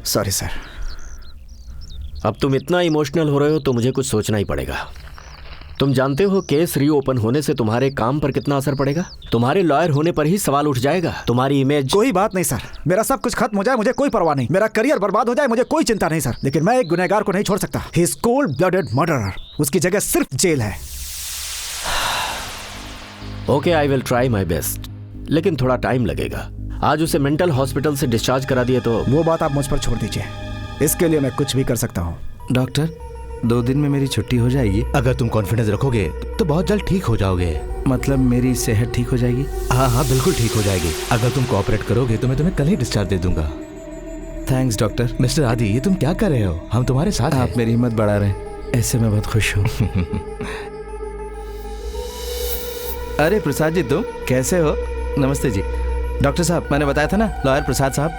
Sorry sir. अब तुम इतना इमोशनल हो रहे हो तो मुझे कुछ सोचना ही पड़ेगा। तुम जानते हो केस रीओपन होने से तुम्हारे काम पर कितना असर पड़ेगा? तुम्हारे लॉयर होने पर ही सवाल उठ जाएगा, तुम्हारी इमेज। कोई बात नहीं सर, मेरा सब कुछ खत्म हो जाए मुझे कोई परवाह नहीं, मेरा करियर बर्बाद हो जाए मुझे कोई चिंता नहीं सर, लेकिन मैं एक गुनहगार को नहीं छोड़ सकता। He is cold blooded murderer. उसकी जगह सिर्फ जेल है। Okay, I will try my best, लेकिन थोड़ा टाइम लगेगा। आज उसे मेंटल हॉस्पिटल से डिस्चार्ज करा दिए तो। वो बात आप मुझ पर छोड़ दीजिए, इसके लिए मैं कुछ भी कर सकता हूँ। डॉक्टर, 2 दिन में मेरी छुट्टी हो जाएगी? अगर तुम कॉन्फिडेंस रखोगे तो बहुत जल्द ठीक हो जाओगे। मतलब मेरी सेहत ठीक हो जाएगी? हाँ हाँ बिल्कुल ठीक हो जाएगी। अगर तुम कोऑपरेट करोगे तो मैं तुम्हें कल ही डिस्चार्ज दे दूंगा। Thanks doctor. मिस्टर आदि, ये तुम क्या कर रहे हो? हम तुम्हारे साथ हैं। आप मेरी हिम्मत बढ़ा रहे हैं, ऐसे मैं बहुत खुश हूँ। अरे प्रसाद जी, तुम कैसे हो? नमस्ते जी। डॉक्टर साहब, मैंने बताया था ना, लॉयर प्रसाद साहब,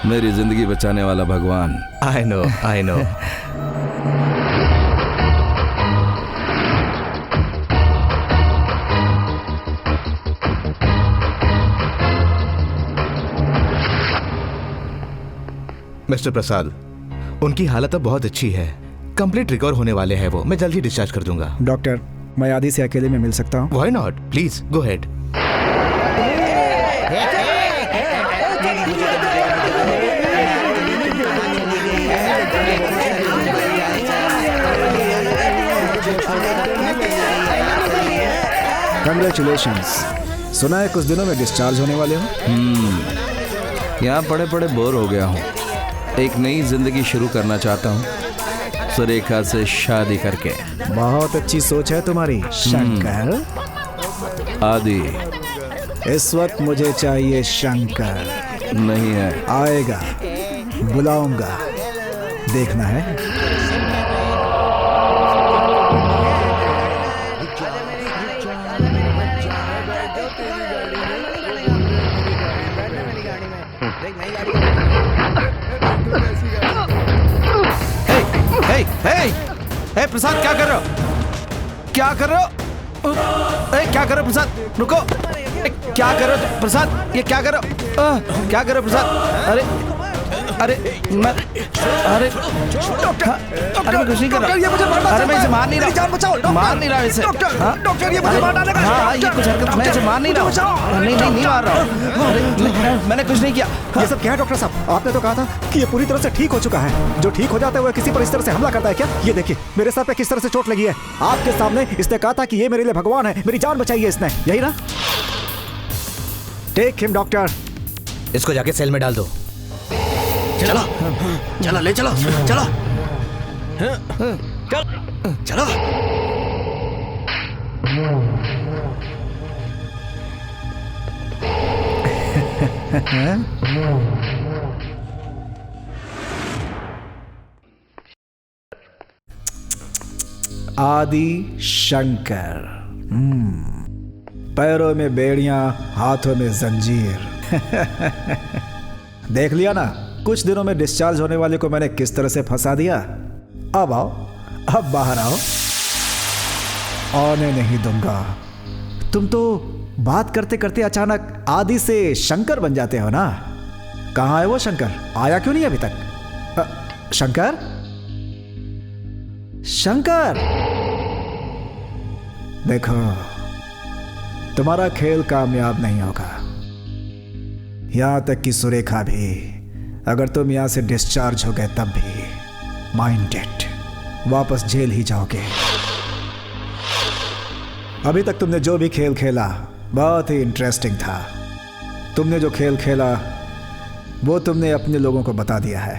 मेरी जिंदगी बचाने वाला भगवान। I know I know. Mister Prasad, उनकी हालत अब बहुत अच्छी है, कंप्लीट रिकवर होने वाले हैं वो। मैं जल्दी डिस्चार्ज कर दूंगा। डॉक्टर, मैं आदि से अकेले में मिल सकता हूँ? Why not, please go head. Congratulations. सुना है कुछ दिनों में डिस्चार्ज होने वाले हो? यहाँ पड़े पड़े बोर हो गया हूँ, एक नई जिंदगी शुरू करना चाहता हूँ, सुरेखा से शादी करके। बहुत अच्छी सोच है तुम्हारी शंकर। आदि, इस वक्त मुझे चाहिए शंकर। नहीं है। आएगा, बुलाऊंगा, देखना है। हे प्रसाद, क्या कर रहे हो? क्या कर रहे हो? क्या कर रहे हो प्रसाद? रुको। क्या कर रहे हो प्रसाद? ये क्या कर रहे हो? क्या कर रहे हो प्रसाद? अरे अरे मैं अरे अरे मैं कुछ नहीं कर रहा। ये मुझे मारना, अरे मैं इसे मार नहीं रहा। जान बचाओ। मार नहीं रहा इसे। डॉक्टर, ये मुझे मार डालेगा। हाँ, ये कुछ हरकत, मैं इसे मार नहीं रहा। नहीं मार रहा हूँ, मैंने कुछ नहीं किया। ये सब क्या है डॉक्टर साहब? आपने तो कहा था कि ये पूरी तरह से ठीक हो चुका है। जो ठीक हो जाता है वो किसी पर इस तरह से हमला करता है क्या? ये देखिए मेरे सर पे किस तरह से चोट लगी है। आपके सामने इसने कहा था कि ये मेरे लिए भगवान है, मेरी जान बचाई है इसने, यही ना? Take him doctor. इसको जाके सेल में डाल दो। चलो चलो, ले चलो, चलो चलो। आदि शंकर। पैरों में बेड़ियां, हाथों में जंजीर। देख लिया ना, कुछ दिनों में डिस्चार्ज होने वाले को मैंने किस तरह से फंसा दिया। अब आओ, अब बाहर आओ। आने नहीं दूंगा। तुम तो बात करते करते अचानक आदि से शंकर बन जाते हो ना। कहाँ है वो शंकर? आया क्यों नहीं अभी तक? शंकर, शंकर, देखो तुम्हारा खेल कामयाब नहीं होगा। यहां तक कि सुरेखा भी, अगर तुम यहां से डिस्चार्ज हो गए तब भी माइंडेड, वापस जेल ही जाओगे। अभी तक तुमने जो भी खेल खेला बहुत ही इंटरेस्टिंग था। तुमने जो खेल खेला वो तुमने अपने लोगों को बता दिया है।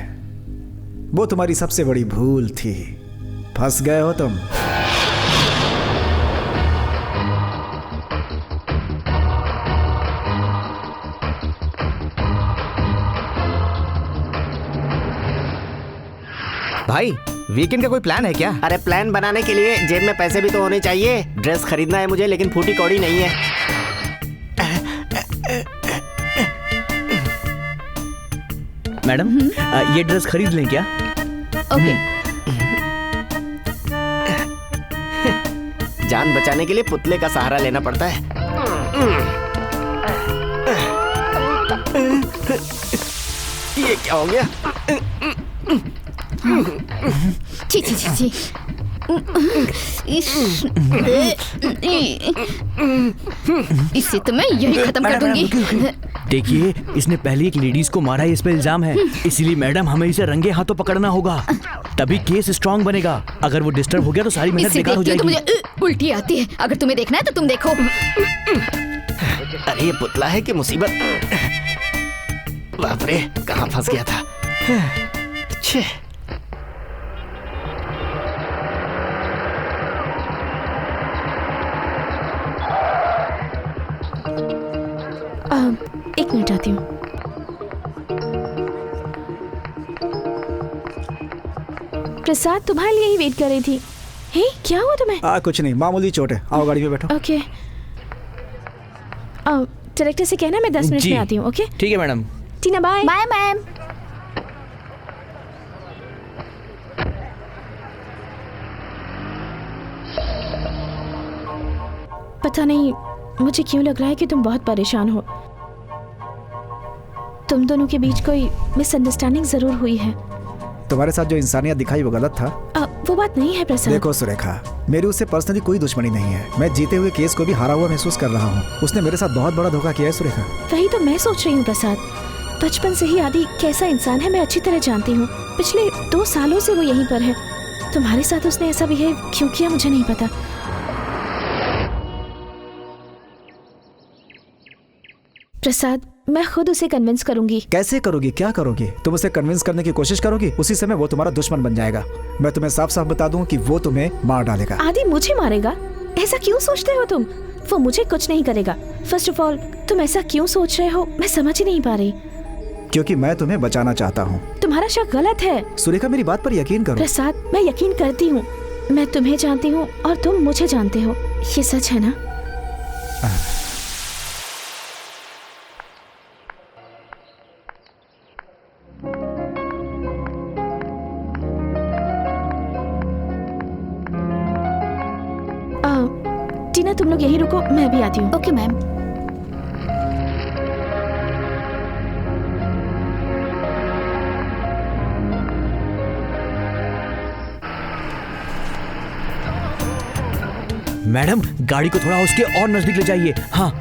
वो तुम्हारी सबसे बड़ी भूल थी। फंस गए हो तुम। भाई वीकेंड का कोई प्लान है क्या? अरे प्लान बनाने के लिए जेब में पैसे भी तो होने चाहिए। ड्रेस खरीदना है मुझे, लेकिन फूटी कौड़ी नहीं है। मैडम, ये ड्रेस खरीद लें क्या? ओके। जान बचाने के लिए पुतले का सहारा लेना पड़ता है। ये क्या हो गया? छी छी छी छी। इसे तो मैं यही खत्म कर दूंगी। देखिए, इसने पहले एक लेडीज को मारा है, इस पे इल्जाम है। इसीलिए मैडम हमें इसे रंगे हाथों पकड़ना होगा, तभी केस स्ट्रांग बनेगा। अगर वो डिस्टर्ब हो गया तो सारी मेहनत बेकार हो जाएगी। तो मुझे उल्टी आती है। अगर तुम्हें देखना है तो तुम देखो। अरे ये पुतला है कि मुसीबत। बाप रे, कहाँ फंस गया था। छे। एक मिनट आती हूँ। प्रसाद तुम्हारे लिए ही वेट कर रही थी। हे, क्या हुआ तुम्हें? कुछ नहीं, मामूली चोट है। आओ गाड़ी में बैठो। ओके। डायरेक्टर से कहना मैं 10 मिनट में आती हूँ। ओके ठीक है madam. Tina bye. Bye ma'am. पता नहीं मुझे क्यों लग रहा है कि तुम बहुत परेशान हो। तुम दोनों के बीच कोई मिसअंडरस्टैंडिंग जरूर हुई है। तुम्हारे साथ जो इंसानियत दिखाई वो गलत था। वो बात नहीं है प्रसाद। देखो सुरेखा, मेरी उससे पर्सनली कोई दुश्मनी नहीं है। मैं जीते हुए केस को भी हारा हुआ महसूस कर रहा हूँ। उसने मेरे साथ बहुत बड़ा धोखा किया है सुरेखा। वही तो मैं सोच रही हूँ प्रसाद। बचपन से ही आदि कैसा इंसान है मैं अच्छी तरह जानती हूँ। पिछले 2 सालों से वो यहीं पर है। तुम्हारे साथ उसने ऐसा बिहेव क्यों किया मुझे नहीं पता। प्रसाद, मैं खुद उसे कन्विंस करूंगी। कैसे करोगी? क्या करोगी? तुम उसे कन्विंस करने की कोशिश करोगी, उसी समय वो तुम्हारा दुश्मन बन जाएगा। मैं तुम्हें साफ साफ बता दूं कि वो तुम्हें मार डालेगा। आदि मुझे मारेगा? ऐसा क्यों सोचते हो तुम? वो मुझे कुछ नहीं करेगा। फर्स्ट ऑफ ऑल तुम ऐसा क्यों सोच रहे हो मैं समझ ही नहीं पा रही। क्योंकि मैं तुम्हें बचाना चाहता हूँ। तुम्हारा शक गलत है। सुरेखा, मेरी बात पर यकीन करो। प्रसाद, मैं यकीन करती हूँ। मैं तुम्हें जानती हूँ और तुम मुझे जानते हो। ये सच है ना? टीना, तुम लोग यहीं रुको, मैं भी आती हूँ। Okay ma'am. मैडम, गाड़ी को थोड़ा उसके और नजदीक ले जाइए। हाँ।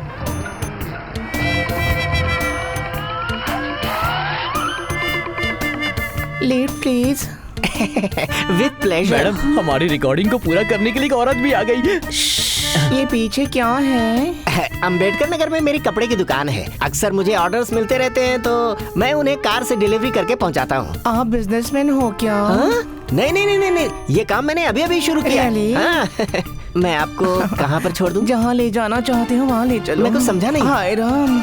Lead please. With pleasure. Madam, हमारी रिकॉर्डिंग को पूरा करने के लिए एक औरत भी आ गई। ये पीछे क्या है? अंबेडकर नगर में मेरी कपड़े की दुकान है। अक्सर मुझे ऑर्डर्स मिलते रहते हैं तो मैं उन्हें कार से डिलीवरी करके पहुंचाता हूँ। आप बिजनेसमैन हो क्या? नहीं नहीं नहीं नहीं, ये काम मैंने अभी अभी शुरू किया। हाँ। मैं आपको कहाँ पर छोड़ दूँ? जहाँ ले जाना चाहते हो वहाँ ले चलो। मैं कुछ समझा नहीं। हाय राम।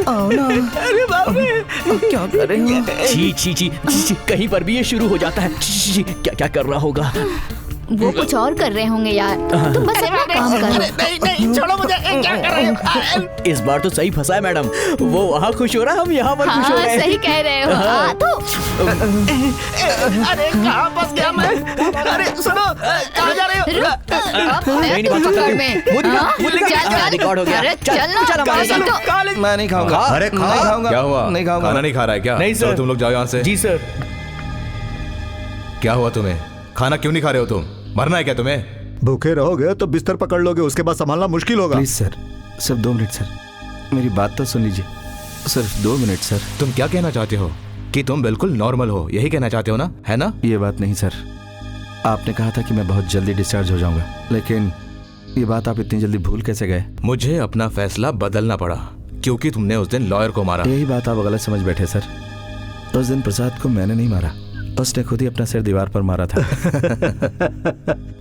आओ ना। अरे बाप रे, क्या कर रहे हो? छी छी छी छी, कहीं पर भी ये शुरू हो जाता है। छी, छी, क्या क्या कर रहा होगा? वो कुछ और कर रहे होंगे यार। तुम बस अपना काम करो। नहीं छोड़ो मुझे, क्या कर रहे हो? इस बार तो सही फंसा है मैडम। वो वहाँ खुश हो रहा है, हम यहाँ पर खुश हो रहे हैं। सही कह रहे हो। तो अरे कहाँ फंस गया मैं? अरे सुनो, कहाँ जा रहे हो? रिकॉर्ड हो गया। मैं नहीं खाऊंगा। अरे खाओ। क्या हुआ? नहीं खाऊंगा। खाना नहीं खा रहा है क्या? नहीं सर। तुम लोग जाओ यहाँ से। जी सर। क्या हुआ तुम्हें? खाना क्यों नहीं खा रहे हो तुम? मरना है क्या तुम्हें? भूखे रहोगे तो बिस्तर पकड़ लोगे, उसके बाद संभालना मुश्किल होगा। प्लीज सर, सिर्फ 2 मिनट सर, मेरी बात तो सुन लीजिए। सिर्फ 2 मिनट सर। तुम क्या कहना चाहते हो? कि तुम बिल्कुल नॉर्मल हो, यही कहना चाहते हो ना, है ना? ये बात नहीं सर, आपने कहा था कि मैं बहुत जल्दी डिस्चार्ज हो जाऊंगा, लेकिन ये बात आप इतनी जल्दी भूल कैसे गए? मुझे अपना फैसला बदलना पड़ा क्योंकि तुमने उस दिन लॉयर को मारा। यही बात आप गलत समझ बैठे सर। उस दिन प्रसाद को मैंने नहीं मारा, उसने खुद ही अपना सिर दीवार पर मारा था।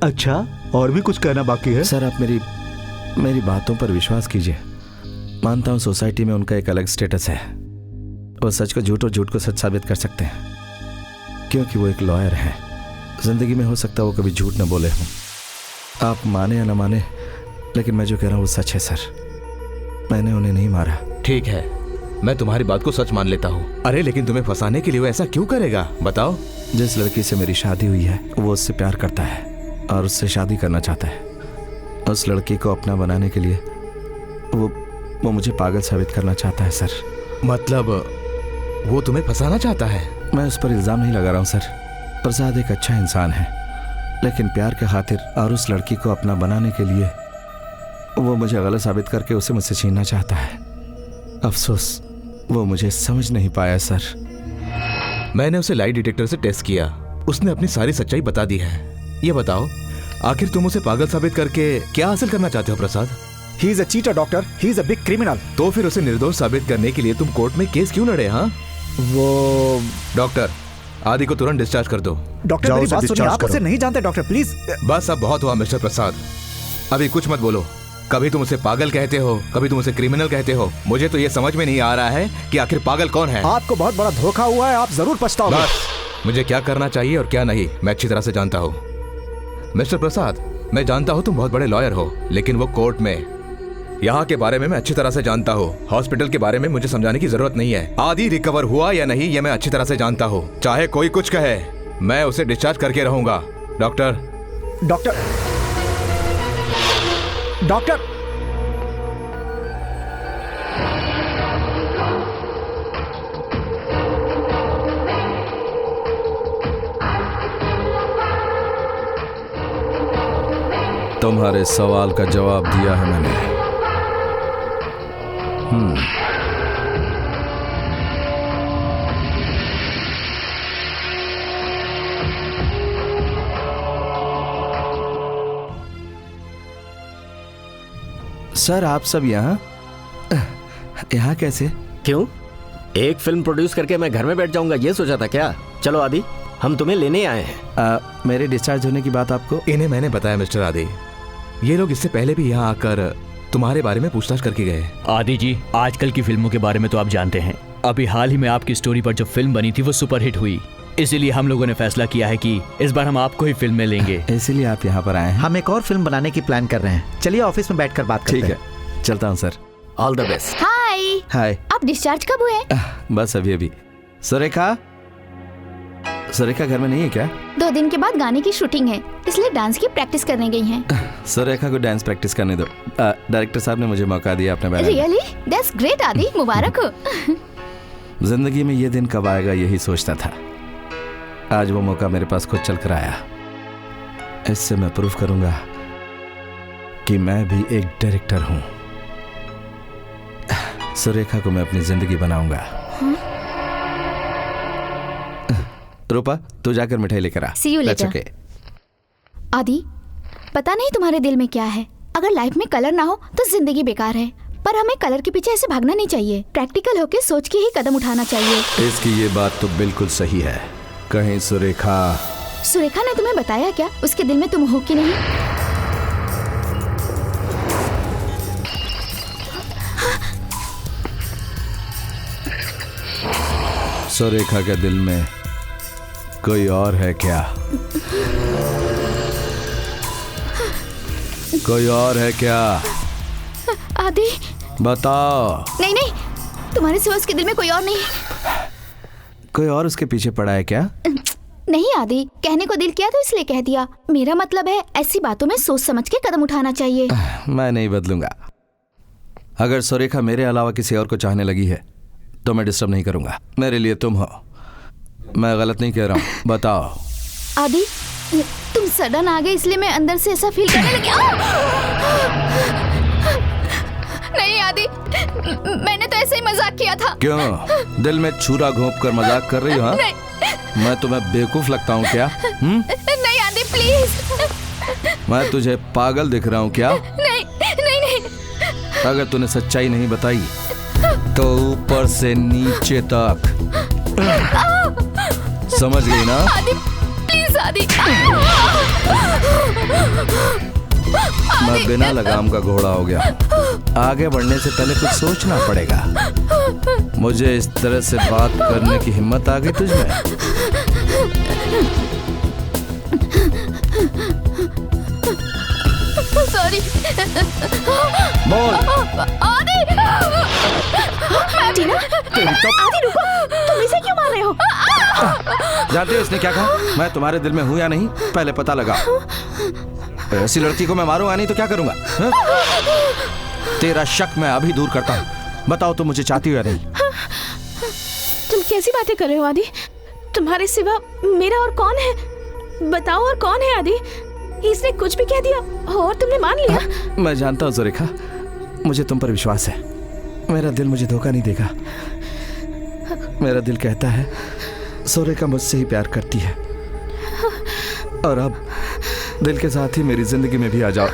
अच्छा, और भी कुछ कहना बाकी है? सर आप मेरी बातों पर विश्वास कीजिए। मानता हूँ सोसाइटी में उनका एक अलग स्टेटस है, वो सच को झूठ और झूठ को सच साबित कर सकते हैं क्योंकि वो एक लॉयर है। जिंदगी में हो सकता है वो कभी झूठ न बोले हों, आप माने या न माने, लेकिन मैं जो कह रहा हूँ वो सच है सर। मैंने उन्हें नहीं मारा। ठीक है, मैं तुम्हारी बात को सच मान लेता हूँ। अरे लेकिन तुम्हें फंसाने के लिए वो ऐसा क्यों करेगा, बताओ? जिस लड़की से मेरी शादी हुई है वो उससे प्यार करता है और उससे शादी करना चाहता है। उस लड़की को अपना बनाने के लिए वो मुझे पागल साबित करना चाहता है सर। मतलब वो तुम्हें फंसाना चाहता है? मैं उस पर इल्जाम नहीं लगा रहा हूँ सर। प्रसाद एक अच्छा इंसान है, लेकिन प्यार के खातिर और उस लड़की को अपना बनाने के लिए वो मुझे गलत साबित करके उसे मुझसे छीनना चाहता है। अफसोस वो मुझे समझ नहीं पाया सर। मैंने उसे लाई डिटेक्टर से टेस्ट किया, उसने अपनी सारी सच्चाई बता दी है। ये बताओ, आखिर तुम उसे पागल साबित करके क्या हासिल करना चाहते हो Prasad? He is a cheater doctor, he is a big criminal. तो फिर उसे निर्दोष साबित करने के लिए तुम कोर्ट में केस क्यों लड़े? हाँ वो डॉक्टर, आदि को तुरंत डिस्चार्ज कर दो। डॉक्टर मेरी बात सुनिए, आप उसे नहीं जानते डॉक्टर, प्लीज। बस अब बहुत हुआ मिस्टर प्रसाद, अभी कुछ मत बोलो। कभी तुम उसे पागल कहते हो, कभी तुम उसे क्रिमिनल कहते हो। मुझे तो ये समझ में नहीं आ रहा है कि आखिर पागल कौन है। आपको बहुत बड़ा धोखा हुआ है, आप जरूर पछताओगे। बस मुझे क्या करना चाहिए और क्या नहीं मैं अच्छी तरह से जानता हूँ। मिस्टर प्रसाद, मैं जानता हूँ तुम बहुत बड़े लॉयर हो, लेकिन वो कोर्ट में, यहाँ के बारे में मैं अच्छी तरह से जानता हूँ। हॉस्पिटल के बारे में मुझे समझाने की जरूरत नहीं है। आदि रिकवर हुआ या नहीं ये मैं अच्छी तरह से जानता हूँ। चाहे कोई कुछ कहे, मैं उसे डिस्चार्ज करके रहूंगा। डॉक्टर डॉक्टर डॉक्टर तुम्हारे सवाल का जवाब दिया है मैंने। सर आप सब यहाँ कैसे? क्यों? एक फिल्म प्रोड्यूस करके मैं घर में बैठ जाऊंगा ये सोचा था क्या? चलो आदि, हम तुम्हें लेने आए हैं। मेरे डिस्चार्ज होने की बात आपको? इन्हें मैंने बताया मिस्टर आदि, ये लोग इससे पहले भी यहाँ आकर तुम्हारे बारे में पूछताछ करके गए। आदि जी, आजकल की फिल्मों के बारे में तो आप जानते हैं। अभी हाल ही में आपकी स्टोरी पर जो फिल्म बनी थी वो सुपरहिट हुई, इसीलिए हम लोगों ने फैसला किया है कि इस बार हम आपको ही फिल्म में लेंगे। इसीलिए आप यहाँ पर आए हैं? हम एक और फिल्म बनाने की प्लान कर रहे हैं। चलिए ऑफिस में बैठकर बात करते हैं। ठीक है, चलता हूँ sir. All the best. Hi. Hi. आप डिस्चार्ज कब हुए? बस अभी। सुरेखा घर में नहीं है क्या? 2 दिन के बाद गाने की शूटिंग है, इसलिए डांस की प्रैक्टिस करने गई हैं। सुरेखा को डांस प्रैक्टिस करने दो। डायरेक्टर साहब ने मुझे मौका दिया अपने बैनर। रियली? दैट्स ग्रेट आदि, मुबारक हो। जिंदगी में ये दिन कब आएगा यही सोचता था। आज वो मौका मेरे पास खुद चल कर आया। इससे मैं प्रूफ करूंगा कि मैं भी एक डायरेक्टर हूं। सुरेखा को मैं अपनी जिंदगी बनाऊंगा। रूपा, तू जाकर मिठाई लेकर आ। See you later. Okay. आदि, पता नहीं तुम्हारे दिल में क्या है। अगर लाइफ में कलर ना हो तो जिंदगी बेकार है, पर हमें कलर के पीछे ऐसे भागना नहीं चाहिए। प्रैक्टिकल होके सोच के ही कदम उठाना चाहिए। इसकी ये बात तो बिल्कुल सही है। कहीं सुरेखा ने तुम्हें बताया क्या उसके दिल में तुम हो कि नहीं? सुरेखा के दिल में कोई और है क्या? कोई और है क्या? आदि। बताओ। नहीं नहीं, तुम्हारे सिवा उसके दिल में कोई और नहीं। कोई और उसके पीछे पड़ा है क्या? नहीं आदि, कहने को दिल किया तो इसलिए कह दिया। मेरा मतलब है ऐसी बातों में सोच समझ के कदम उठाना चाहिए। मैं नहीं बदलूंगा। अगर सुरेखा मेरे अलावा किसी और को चाहने लगी है तो मैं डिस्टर्ब नहीं करूंगा। मेरे लिए तुम हो, मैं गलत नहीं कह रहा हूँ। बताओ। आदि, तुम सडन आ गए इसलिए मैं अंदर से ऐसा फील करने लगी। नहीं आदि, मैंने तो ऐसे ही मजाक किया था। क्यों? दिल में छुरा घोंप कर मजाक कर रही हो? हाँ? मैं तुम्हें बेवकूफ लगता हूँ क्या? नहीं आदि प्लीज। मैं तुझे पागल दिख रहा हूँ क्या? नहीं नहीं नहीं। अगर तूने सच्चाई नहीं बताई तो ऊपर से नीचे तक समझ गई ना? आदि प्लीज आदि। मैं बिना लगाम का घोड़ा हो गया। आगे बढ़ने से पहले कुछ सोचना पड़ेगा। मुझे इस तरह से बात करने की हिम्मत आ गई तुझमें? सॉरी। बोल। आदि। टीना, आदि रुको, तुम इसे क्यों मार रहे हो? जानते हो इसने क्या कहा? मैं तुम्हारे दिल में हूं या नहीं, पहले पता लगा। ऐसी लड़की को मैं मारूंगा नहीं तो क्या करूंगा? तेरा शक मैं अभी दूर करता हूं। बताओ तुम मुझे चाहती हो या नहीं? तुम कैसी बातें कर रहे हो आदि? तुम्हारे सिवा मेरा और कौन है? बताओ, और कौन है आदि? इसने कुछ भी कह दिया और तुमने मान लिया? मैं जानता हूँ सुरेखा, मुझे तुम पर विश्वास है। मेरा दिल मुझे धोखा नहीं देगा। मेरा दिल कहता है सुरेखा मुझसे ही प्यार करती है, और अब दिल के साथ ही मेरी जिंदगी में भी आ जाओ।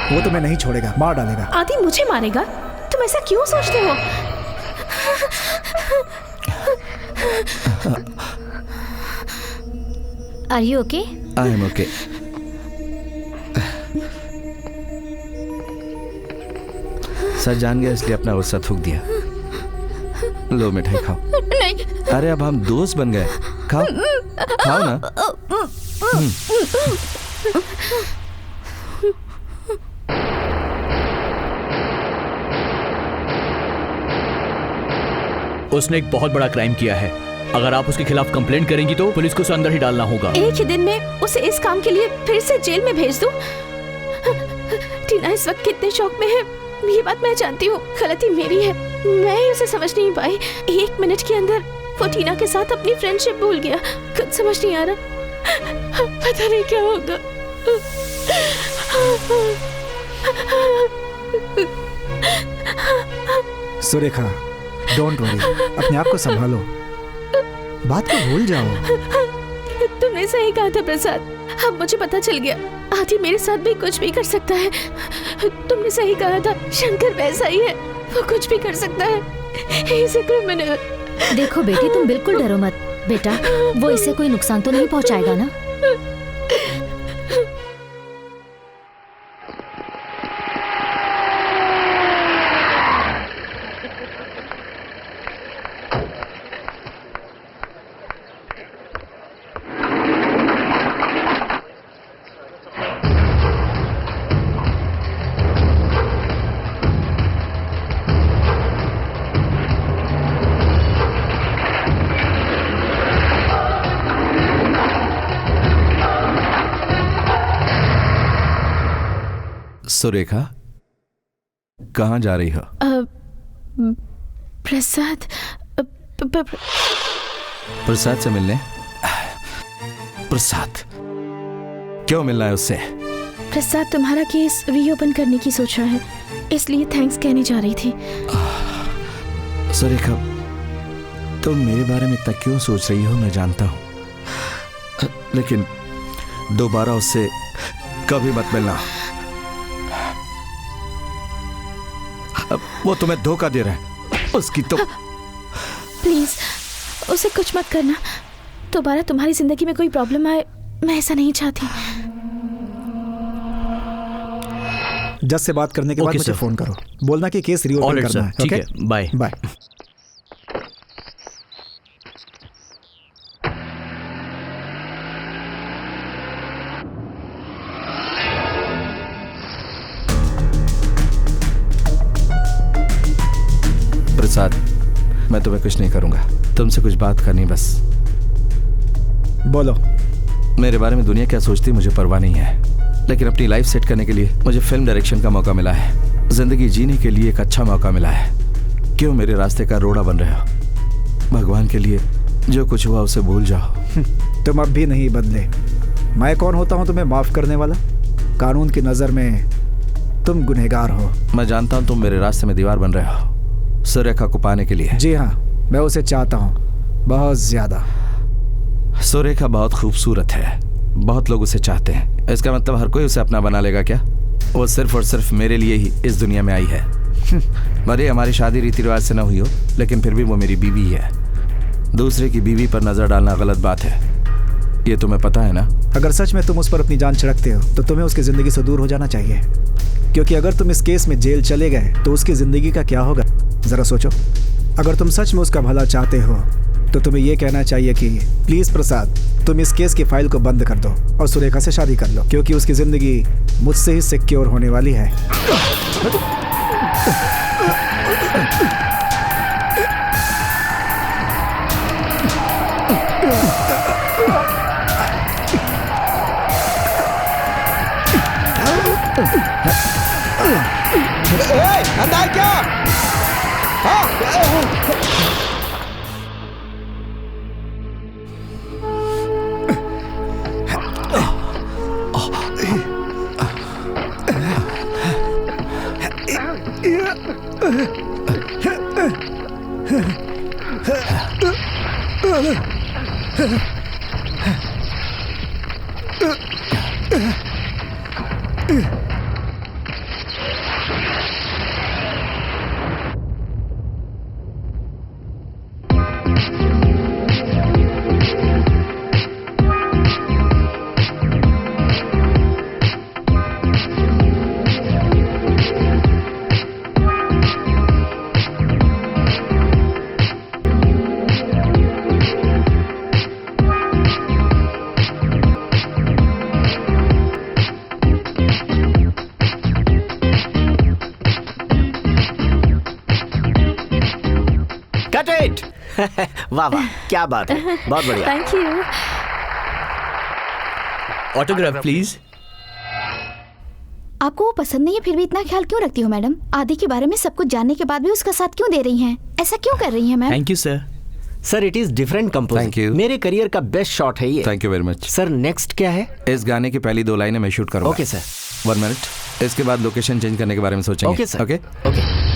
वो तुम्हें नहीं छोड़ेगा, मार डालेगा। आदि मुझे मारेगा? तुम ऐसा क्यों सोचते हो? Are you okay? I am okay. सच जान गया इसलिए अपना गुस्सा थूक दिया। लो मिठाई खाओ। नहीं। अरे अब हम दोस्त बन गए, खाओ खाओ ना। उसने एक बहुत बड़ा क्राइम किया है। अगर आप उसके खिलाफ कंप्लेंट करेंगी तो पुलिस को उसे अंदर ही डालना होगा। एक ही दिन में उसे इस काम के लिए फिर से जेल में भेज दूं? टीना इस वक्त कितने शौक में है ये बात मैं जानती हूँ। गलती मेरी है, मैं ही उसे समझ नहीं पाई। 1 मिनट के अंदर वो टीना के साथ अपनी फ्रेंडशिप भूल गया। कुछ समझ नहीं आ रहा, पता नहीं क्या होगा। सुरेखा, डोंट वरी, अपने आप को संभालो, बात को भूल जाओ। तुमने सही कहा था प्रसाद, अब मुझे पता चल गया आदि मेरे साथ भी कुछ भी कर सकता है। तुमने सही कहा था, शंकर वैसा ही है, वो कुछ भी कर सकता है। इसे क्रिमिनल। देखो बेटी, तुम बिल्कुल डरो मत। बेटा, वो इसे कोई नुकसान तो नहीं पहुंचाएगा ना? सुरेखा, कहाँ जा रही हो? प्रसाद, प्रसाद से मिलने? प्रसाद क्यों मिलना है उससे? प्रसाद तुम्हारा केस रीओपन करने की सोच रहा है, इसलिए थैंक्स कहने जा रही थी। सुरेखा, तुम मेरे बारे में इतना क्यों सोच रही हो मैं जानता हूं, लेकिन दोबारा उससे कभी मत मिलना। वो तुम्हें धोखा दे रहा है, उसकी तो। प्लीज उसे कुछ मत करना। दोबारा तुम्हारी जिंदगी में कोई प्रॉब्लम आए, मैं ऐसा नहीं चाहती। जज से बात करने के बाद मुझे फोन करो, बोलना कि केस रीओपन करना है। ठीक है, बाय बाय। प्रसाद, मैं तुम्हें कुछ नहीं करूंगा, तुमसे कुछ बात करनी बस। बोलो। मेरे बारे में दुनिया क्या सोचती मुझे परवाह नहीं है, लेकिन अपनी लाइफ सेट करने के लिए मुझे फिल्म डायरेक्शन का मौका मिला है। जिंदगी जीने के लिए एक अच्छा मौका मिला है। क्यों मेरे रास्ते का रोड़ा बन रहे हो? भगवान के लिए जो कुछ हुआ उसे भूल जाओ। तुम अब भी नहीं बदले। मैं कौन होता हूँ तुम्हें माफ करने वाला? कानून की नजर में तुम गुनहगार हो। मैं जानता हूँ तुम मेरे रास्ते में दीवार बन रहे हो सुरेखा को पाने के लिए। जी हाँ, मैं उसे चाहता हूँ बहुत ज्यादा। सुरेखा बहुत खूबसूरत है, बहुत लोग उसे चाहते हैं। इसका मतलब हर कोई उसे अपना बना लेगा क्या? वो सिर्फ और सिर्फ मेरे लिए ही इस दुनिया में आई है। भले हमारी शादी रीति रिवाज से ना हुई हो, लेकिन फिर भी वो मेरी बीवी है। दूसरे की बीवी पर नजर डालना गलत बात है, ये तुम्हें पता है ना? अगर सच में तुम उस पर अपनी जान छिड़कते हो तो तुम्हें उसकी जिंदगी से दूर हो जाना चाहिए, क्योंकि अगर तुम इस केस में जेल चले गए तो उसकी जिंदगी का क्या होगा? जरा सोचो। अगर तुम सच में उसका भला चाहते हो तो तुम्हें यह कहना चाहिए कि प्लीज प्रसाद, तुम इस केस की फाइल को बंद कर दो और सुरेखा से शादी कर लो, क्योंकि उसकी जिंदगी मुझसे ही सिक्योर होने वाली है। अंदर क्या? वाह वाह, क्या बात है, बहुत बढ़िया। Thank you. Autograph please. आपको वो पसंद नहीं है, फिर भी इतना ख्याल क्यों रखती हो मैडम? आदि के बारे में सब कुछ जानने के बाद भी उसका साथ क्यों दे रही हैं? ऐसा क्यों कर रही हैं ma'am? Thank you sir. Sir it is different composing. Thank you. मेरे करियर का बेस्ट शॉट है ये। Thank you very much. Sir next क्या है? इस गाने की पहली 2 लाइनें मैं शूट करूंगा। Okay sir. 1 मिनट। इसके बाद लोकेशन चेंज करने के बारे में सोचेंगे। Okay sir. Okay okay.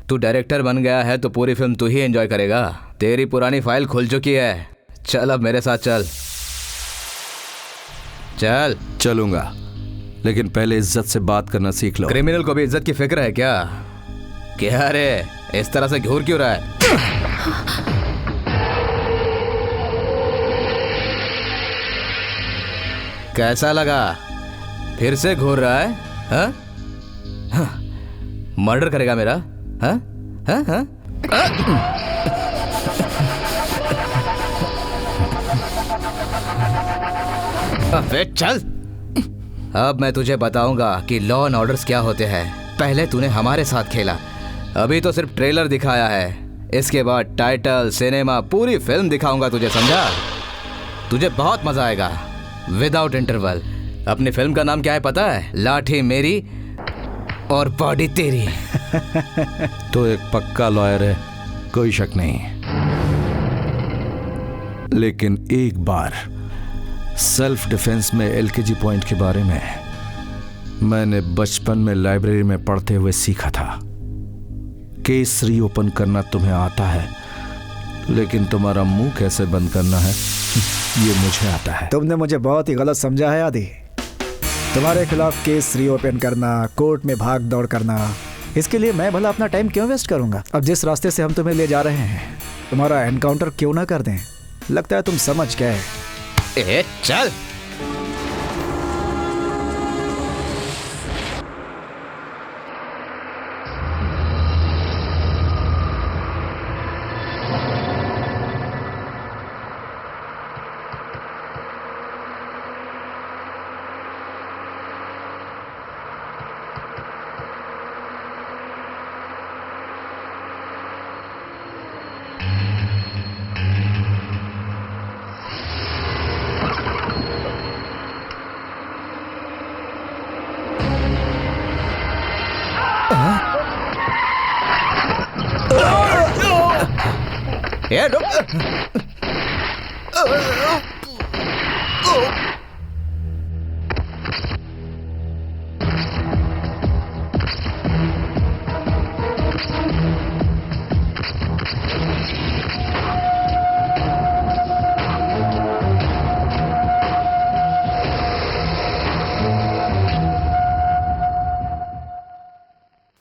तू डायरेक्टर बन गया है तो पूरी फिल्म तू ही एंजॉय करेगा। तेरी पुरानी फाइल खुल चुकी है, चल अब मेरे साथ चल। चल। चलूंगा, लेकिन पहले इज्जत से बात करना सीख लो। क्रिमिनल को भी इज्जत की फिक्र है क्या? क्या रे, इस तरह से घूर क्यों रहा है? कैसा लगा? फिर से घूर रहा है? हाँ? मर्डर करेगा मेरा? हाँ? हाँ? हाँ? अबे चल। अब मैं तुझे बताऊंगा कि लॉ एंड ऑर्डर्स क्या होते हैं। पहले तूने हमारे साथ खेला, अभी तो सिर्फ ट्रेलर दिखाया है। इसके बाद टाइटल, सिनेमा, पूरी फिल्म दिखाऊंगा तुझे, समझा? तुझे बहुत मजा आएगा विदाउट इंटरवल। अपनी फिल्म का नाम क्या है पता है? लाठी मेरी और बॉडी तेरी। तो एक पक्का लॉयर है, कोई शक नहीं। लेकिन एक बार सेल्फ डिफेंस में एलकेजी पॉइंट के बारे में मैंने बचपन में लाइब्रेरी में पढ़ते हुए सीखा था। केस रीओपन करना तुम्हें आता है, लेकिन तुम्हारा मुंह कैसे बंद करना है ये मुझे आता है। तुमने मुझे बहुत ही गलत समझा है आदि। तुम्हारे खिलाफ केस रीओपन करना, कोर्ट में भाग दौड़ करना, इसके लिए मैं भला अपना टाइम क्यों वेस्ट करूंगा? अब जिस रास्ते से हम तुम्हें ले जा रहे हैं, तुम्हारा एनकाउंटर क्यों ना कर दें? लगता है तुम समझ गए। ए चल। ए रुक।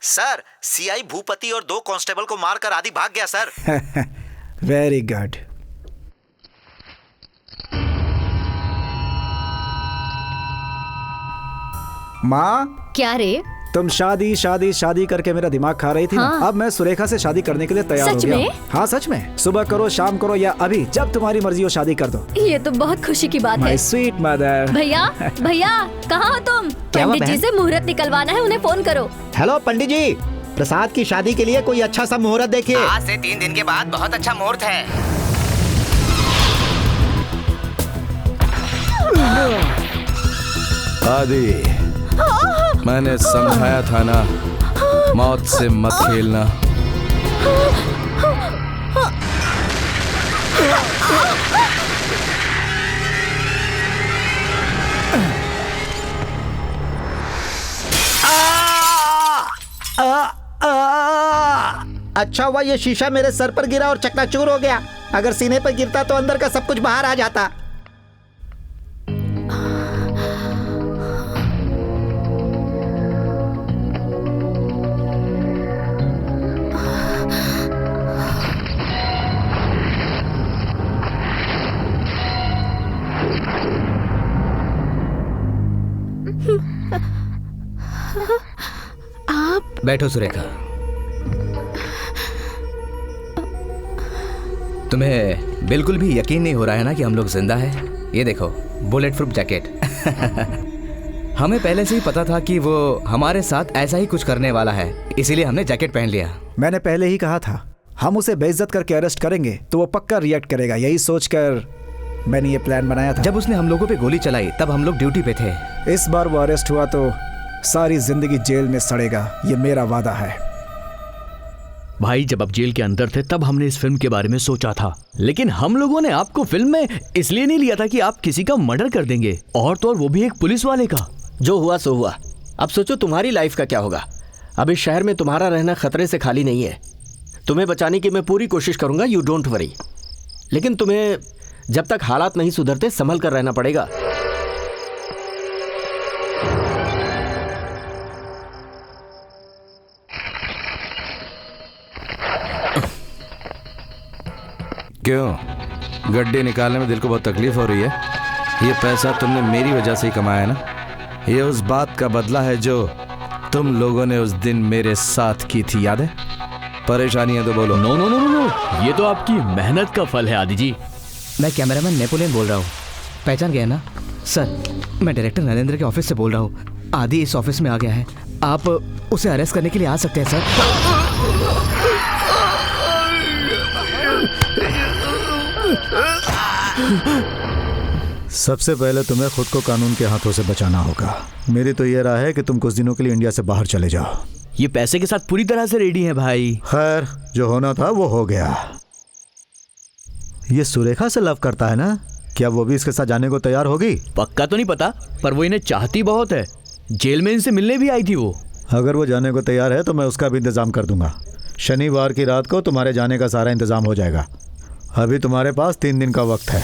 सर, सीआई भूपति और 2 कांस्टेबल को मारकर आदि भाग गया सर। Very good. माँ, क्या रे? तुम शादी शादी शादी करके मेरा दिमाग खा रही थी हाँ। ना? अब मैं सुरेखा से शादी करने के लिए तैयार हो सच गया में? हूँ। हाँ सच में। सुबह करो, शाम करो या अभी, जब तुम्हारी मर्जी हो शादी कर दो। ये तो बहुत खुशी की बात है। My sweet mother. भैया भैया कहाँ हो तुम? क्या हुआ पंडित जी बहन? से मुहूर्त निकलवाना है, उन्हें फोन करो। हेलो पंडित जी, प्रसाद की शादी के लिए कोई अच्छा सा मुहूर्त देखिए। आज से 3 दिन के बाद बहुत अच्छा मुहूर्त है। आदि, मैंने समझाया था ना, मौत से मत खेलना। अच्छा हुआ ये शीशा मेरे सर पर गिरा और चकनाचूर हो गया। अगर सीने पर गिरता तो अंदर का सब कुछ बाहर आ जाता। आप बैठो सुरेखा। तुम्हें बिल्कुल भी यकीन नहीं हो रहा है ना कि हम लोग जिंदा हैं? ये देखो, बुलेट प्रूफ जैकेट। हमें पहले से ही पता था कि वो हमारे साथ ऐसा ही कुछ करने वाला है, इसीलिए हमने जैकेट पहन लिया। मैंने पहले ही कहा था, हम उसे बेइज्जत करके अरेस्ट करेंगे तो वो पक्का रिएक्ट करेगा। यही सोचकर मैंने ये प्लान बनाया था। जब उसने हम लोगों पे गोली चलाई तब हम लोग ड्यूटी पे थे। इस बार वो अरेस्ट हुआ तो सारी जिंदगी जेल में सड़ेगा, ये मेरा वादा है। भाई, जब आप जेल के अंदर थे तब हमने इस फिल्म के बारे में सोचा था, लेकिन हम लोगों ने आपको फिल्म में इसलिए नहीं लिया था कि आप किसी का मर्डर कर देंगे, और तो और वो भी एक पुलिस वाले का। जो हुआ सो हुआ। अब सोचो तुम्हारी लाइफ का क्या होगा। अब इस शहर में तुम्हारा रहना खतरे से खाली नहीं है। तुम्हें बचाने की मैं पूरी कोशिश करूंगा, यू डोंट वरी। लेकिन तुम्हें जब तक हालात नहीं सुधरते संभल कर रहना पड़ेगा। क्यों, गड्ढे निकालने में दिल को बहुत तकलीफ हो रही है? ये पैसा तुमने मेरी वजह से ही कमाया है ना? ये उस बात का बदला है जो तुम लोगों ने उस दिन मेरे साथ की थी, याद है? परेशानी है तो बोलो। No no no no no, ये तो आपकी मेहनत का फल है आदि जी। मैं कैमरामैन नेपोलियन बोल रहा हूँ, पहचान गया ना? सर, मैं डायरेक्टर नरेंद्र के ऑफिस से बोल रहा हूँ। आदि इस ऑफिस में आ गया है, आप उसे अरेस्ट करने के लिए आ सकते हैं सर। सबसे पहले तुम्हें खुद को कानून के हाथों से बचाना होगा। मेरी तो ये राय है कि तुम कुछ दिनों के लिए इंडिया से बाहर चले जाओ। ये पैसे के साथ पूरी तरह से रेडी है भाई। खैर, जो होना था वो हो गया। ये सुरेखा से लव करता है ना? क्या वो भी इसके साथ जाने को तैयार होगी? पक्का तो नहीं पता, पर वो इन्हें चाहती बहुत है। जेल में इनसे मिलने भी आई थी वो। अगर वो जाने को तैयार है तो मैं उसका भी इंतजाम कर दूंगा। शनिवार की रात को तुम्हारे जाने का सारा इंतजाम हो जाएगा। अभी तुम्हारे पास 3 दिन का वक्त है।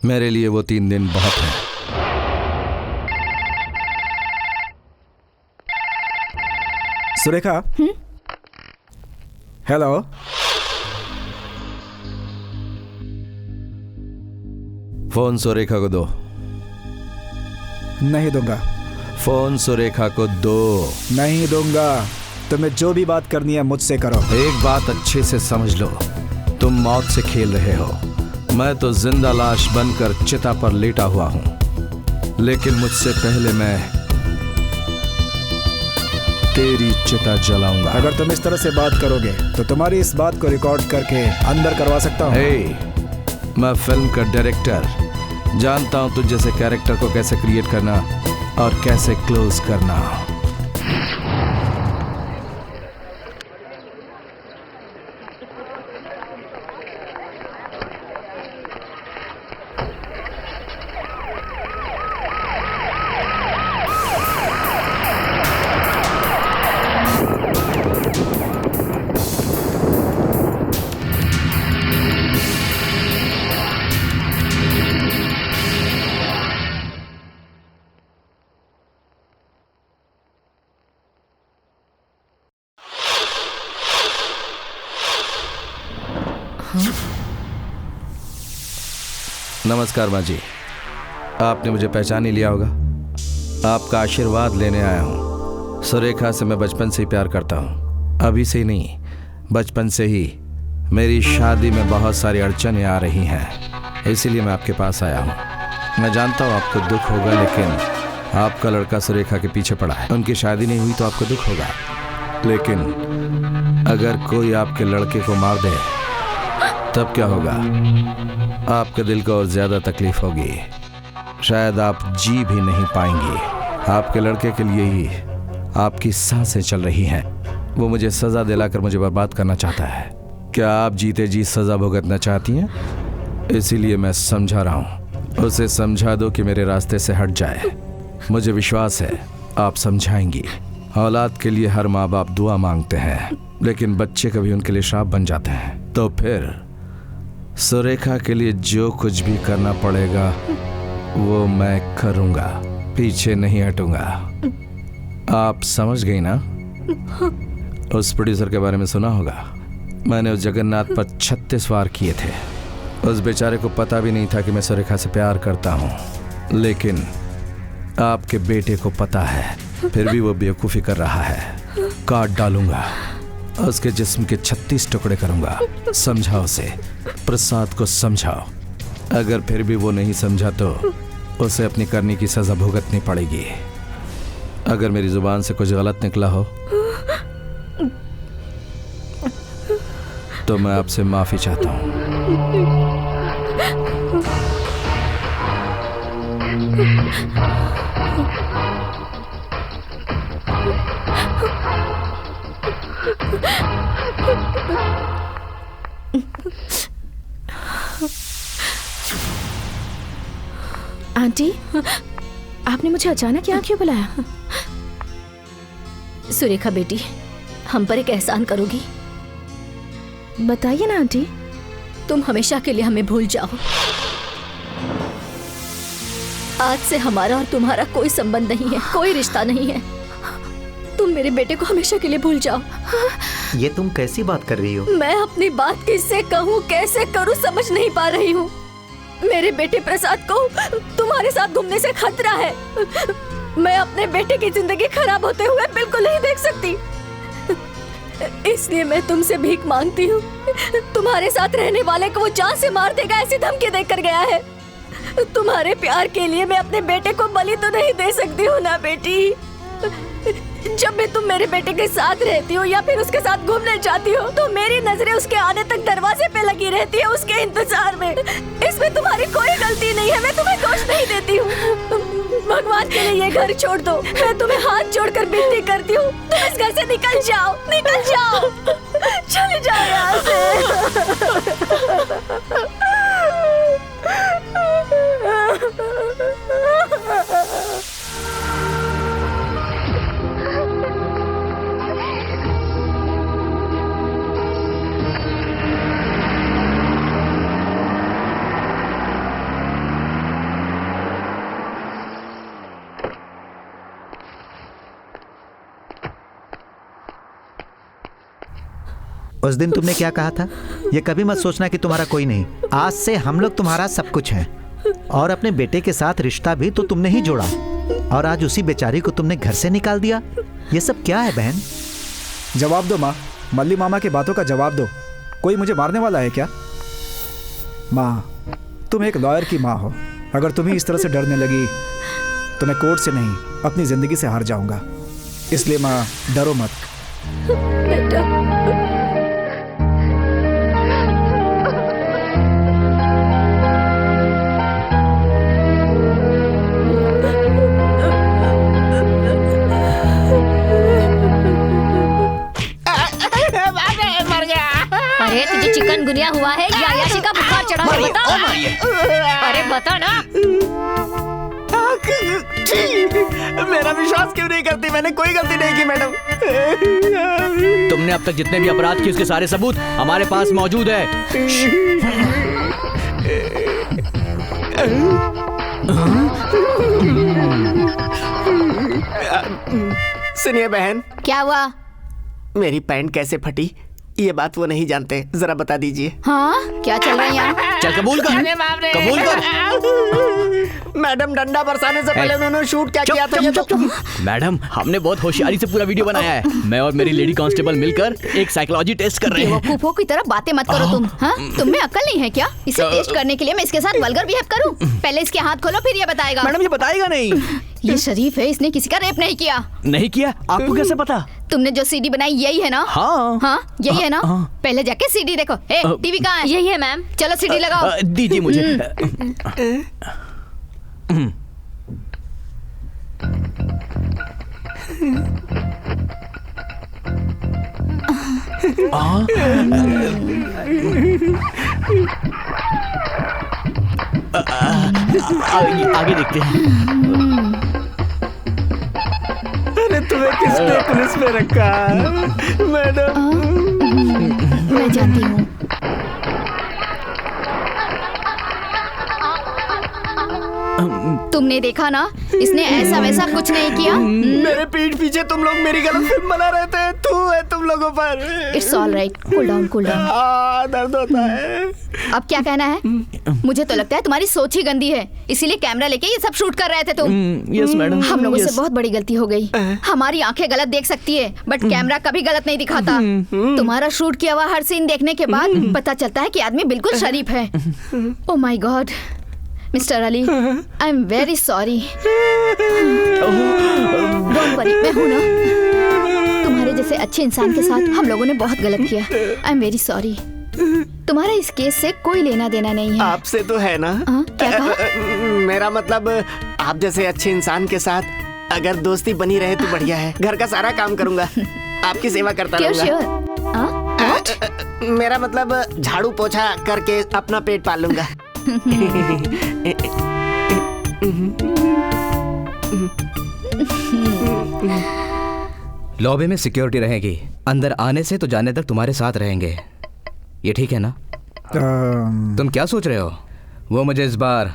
मेरे लिए वो 3 दिन बहुत है। सुरेखा, हेलो। फोन सुरेखा को दो। नहीं दूंगा। फोन सुरेखा को दो। नहीं दूंगा। तुम्हें जो भी बात करनी है मुझसे करो। एक बात अच्छे से समझ लो, तुम मौत से खेल रहे हो। मैं तो जिंदा लाश बनकर चिता पर लेटा हुआ हूं, लेकिन मुझसे पहले मैं तेरी चिता जलाऊंगा। अगर तुम इस तरह से बात करोगे तो तुम्हारी इस बात को रिकॉर्ड करके अंदर करवा सकता हूँ। मैं फिल्म का डायरेक्टर, जानता हूं तुझ जैसे कैरेक्टर को कैसे क्रिएट करना और कैसे क्लोज करना। नमस्कार माँ जी, आपने मुझे पहचान ही लिया होगा। आपका आशीर्वाद लेने आया हूँ। सुरेखा से मैं बचपन से ही प्यार करता हूँ, अभी से ही नहीं, बचपन से ही। मेरी शादी में बहुत सारी अड़चनें आ रही हैं, इसीलिए मैं आपके पास आया हूँ। मैं जानता हूँ आपको दुख होगा, लेकिन आपका लड़का सुरेखा के पीछे पड़ा है। उनकी शादी नहीं हुई तो आपको दुख होगा, लेकिन अगर कोई आपके लड़के को मार दे तब क्या होगा? आपके दिल को और ज्यादा तकलीफ होगी, शायद आप जी भी नहीं पाएंगी। आपके लड़के के लिए ही आपकी सांसें चल रही हैं। वो मुझे सजा दिलाकर मुझे बर्बाद करना चाहता है। क्या आप जीते जी सजा भुगतना चाहती हैं? इसीलिए मैं समझा रहा हूँ। उसे समझा दो कि मेरे रास्ते से हट जाए। मुझे विश्वास है आप समझाएंगी। औलाद के लिए हर माँ बाप दुआ मांगते हैं, लेकिन बच्चे कभी उनके लिए श्राप बन जाते हैं। तो फिर सुरेखा के लिए जो कुछ भी करना पड़ेगा वो मैं करूँगा, पीछे नहीं हटूंगा। आप समझ गई ना? उस प्रोड्यूसर के बारे में सुना होगा, मैंने उस जगन्नाथ पर 36 वार किए थे। उस बेचारे को पता भी नहीं था कि मैं सुरेखा से प्यार करता हूँ, लेकिन आपके बेटे को पता है, फिर भी वो बेवकूफ़ी कर रहा है। काट डालूंगा, उसके जिस्म के 36 टुकड़े करूंगा। समझाओ उसे, प्रसाद को समझाओ। अगर फिर भी वो नहीं समझा तो उसे अपनी करने की सजा भुगतनी पड़ेगी। अगर मेरी जुबान से कुछ गलत निकला हो तो मैं आपसे माफी चाहता हूँ। आंटी, आपने मुझे अचानक यहाँ क्यों बुलाया? सुरेखा बेटी, हम पर एक एहसान करोगी? बताइए ना आंटी। तुम हमेशा के लिए हमें भूल जाओ। आज से हमारा और तुम्हारा कोई संबंध नहीं है, कोई रिश्ता नहीं है। तुम मेरे बेटे को हमेशा के लिए भूल जाओ। ये तुम कैसी बात कर रही हो? मैं अपनी बात किससे कहूँ, कैसे करूँ, समझ नहीं पा रही हूँ। मेरे बेटे प्रसाद को तुम्हारे साथ घूमने से खतरा है। मैं अपने बेटे की जिंदगी खराब होते हुए बिल्कुल नहीं देख सकती। इसलिए मैं तुमसे भीख मांगती हूँ। तुम्हारे साथ रहने वाले को वो जान से मार देगा ऐसी धमकी देकर गया है। तुम्हारे प्यार के लिए मैं अपने बेटे को बलि तो नहीं दे सकती हूँ ना बेटी। जब भी तुम मेरे बेटे के साथ रहती हो या फिर उसके साथ घूमने जाती हो तो मेरी नजरें उसके आने तक दरवाजे पे लगी रहती है, उसके इंतजार में। इसमें तुम्हारी कोई गलती नहीं है, मैं तुम्हें दोष नहीं देती हूँ। भगवान के लिए ये घर छोड़ दो, मैं तुम्हें हाथ जोड़कर विनती करती हूँ। तुम इस घर से निकल जाओ, निकल जाओ, चले जाओ यहाँ से। उस दिन तुमने क्या कहा था? ये कभी मत सोचना कि तुम्हारा कोई नहीं। आज से हम लोग तुम्हारा सब कुछ हैं, और अपने बेटे के साथ रिश्ता भी तो तुमने ही जोड़ा, और आज उसी बेचारी को तुमने घर से निकाल दिया। ये सब क्या है बहन? जवाब दो माँ, मल्ली मामा की बातों का जवाब दो। कोई मुझे मारने वाला है क्या? माँ, तुम एक लॉयर की माँ हो। अगर तुम ही इस तरह से डरने लगी तो मैं कोर्ट से नहीं अपनी जिंदगी से हार जाऊंगा। इसलिए माँ, डरो मत। बेटा, अरे तुझे चिकनगुनिया हुआ है या याशी का बुखार चढ़ा है? बता। अरे बता ना। मेरा विश्वास क्यों नहीं करती? मैंने कोई गलती नहीं की मैडम। तुमने अब तक जितने भी अपराध किए उसके सारे सबूत हमारे पास मौजूद है। सुनिए बहन। क्या हुआ? मेरी पैंट कैसे फटी ये बात वो नहीं जानते, जरा बता दीजिए। हाँ क्या चल रहा है यहाँ? चल कबूल कर, कबूल कर। मैडम डंडा बरसाने से पहले उन्होंने शूट क्या किया था? ये तो मैडम हमने बहुत होशियारी से पूरा वीडियो बनाया है। मैं और मेरी लेडी कांस्टेबल मिलकर एक साइकोलॉजी टेस्ट कर रहे हैं। बेवकूफों की तरह बातें मत करो तुम। हाँ तुम में अक्ल नहीं है क्या? इसे टेस्ट करने के लिए मैं इसके साथ वल्गर बिहेव करूं? पहले इसके हाथ खोलो फिर ये बताएगा। मैडम ये बताएगा नहीं। ये शरीफ है, इसने किसी का रेप नहीं किया। नहीं किया? आपको कैसे पता? तुमने जो सीडी बनाई यही है ना? हाँ हाँ यही है ना? पहले जाके सीडी देखो। ए टीवी कहाँ है? यही है मैम। चलो सीडी लगाओ। दीजिए मुझे। आगे देखते हैं। अरे तुम्हें किसने पुलिस में रखा मैडम? मैं जानती हूँ। तुमने देखा ना, इसने ऐसा वैसा कुछ नहीं किया। मेरे पीठ पीछे तुम लोग मेरी गलत फिल्म बना रहे थे। तू है तुम लोगों पर। It's all right, cool down cool down. दर्द होता है। अब क्या कहना है? मुझे तो लगता है तुम्हारी सोच ही गंदी है, इसीलिए कैमरा लेके ये सब शूट कर रहे थे तुम। Yes madam. हम लोगों से बहुत बड़ी गलती हो गई। हमारी आंखें गलत देख सकती है बट कैमरा कभी गलत नहीं दिखाता। तुम्हारा शूट किया हुआ हर सीन देखने के बाद पता चलता है कि आदमी बिल्कुल शरीफ है। Oh my God mister Ali, I am very sorry. Don't worry, मैं हूं ना। तुम्हारे जैसे अच्छे इंसान के साथ हम लोगों ने बहुत गलत किया। I am very sorry. तुम्हारा इस केस से कोई लेना देना नहीं है। आपसे तो है ना? क्या कहा? मेरा मतलब आप जैसे अच्छे इंसान के साथ अगर दोस्ती बनी रहे तो बढ़िया है। घर का सारा काम करूंगा, आपकी सेवा करता रहूंगा। मेरा मतलब झाड़ू पोछा करके अपना पेट पाल लूंगा। लॉबी में सिक्योरिटी रहेगी, अंदर आने से तो जाने तक तुम्हारे साथ रहेंगे। ये ठीक है ना? तुम क्या सोच रहे हो? वो मुझे इस बार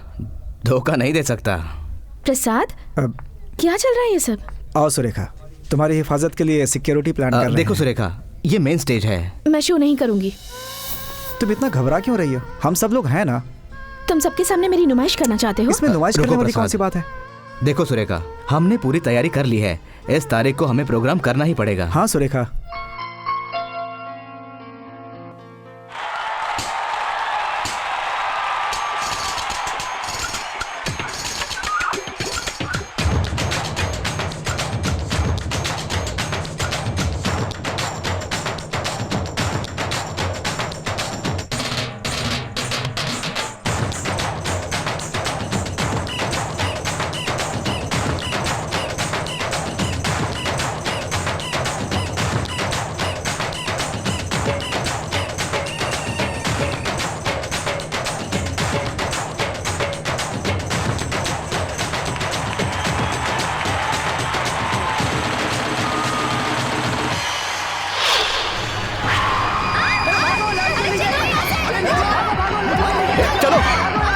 धोखा नहीं दे सकता। प्रसाद क्या चल रहा है ये सब? आओ सुरेखा, तुम्हारी हिफाजत के लिए सिक्योरिटी प्लान कर रहे हैं। देखो सुरेखा, ये मेन स्टेज है। मैं शो नहीं करूंगी। तुम इतना घबरा क्यों रही हो? हम सब लोग हैं ना। तुम सबके सामने मेरी नुमाइश करना चाहते हो? इसमें नुमाइश करने वाली कौन सी बात है? देखो सुरेखा, हमने पूरी तैयारी कर ली है। इस तारीख को हमें प्रोग्राम करना ही पड़ेगा। हाँ सुरेखा।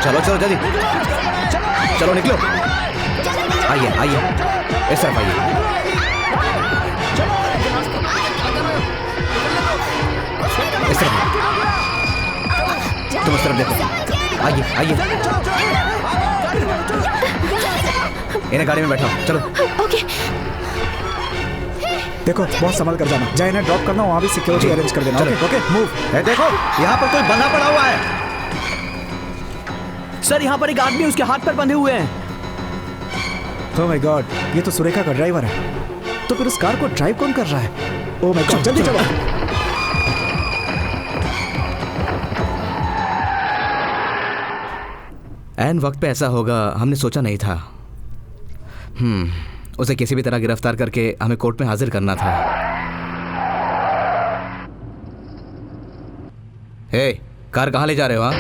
चलो चलो जल्दी चलो, निकलो। आइए आइए, इस तरफ आइए। इस तरफ, तुम इस तरफ देखो। आइए आइए, इन्हें गाड़ी में बैठाओ, चलो। ओके। देखो बहुत संभल कर जाना। जाए इन्हें ड्रॉप करना, वहाँ भी सिक्योरिटी अरेंज कर देना। Okay move. देखो यहाँ पर कोई बंधा पड़ा हुआ है। सर यहाँ पर एक आदमी उसके हाथ पर बंधे हुए हैं। ओह माय गॉड, ये तो सुरेखा का ड्राइवर है। तो फिर उस कार को ड्राइव कौन कर रहा है? ओह माय गॉड, जल्दी चलो। ऐन वक्त पे ऐसा होगा हमने सोचा नहीं था। उसे किसी भी तरह गिरफ्तार करके हमें कोर्ट में हाजिर करना था। हे, कार कहाँ ले जा रहे हो? हाँ,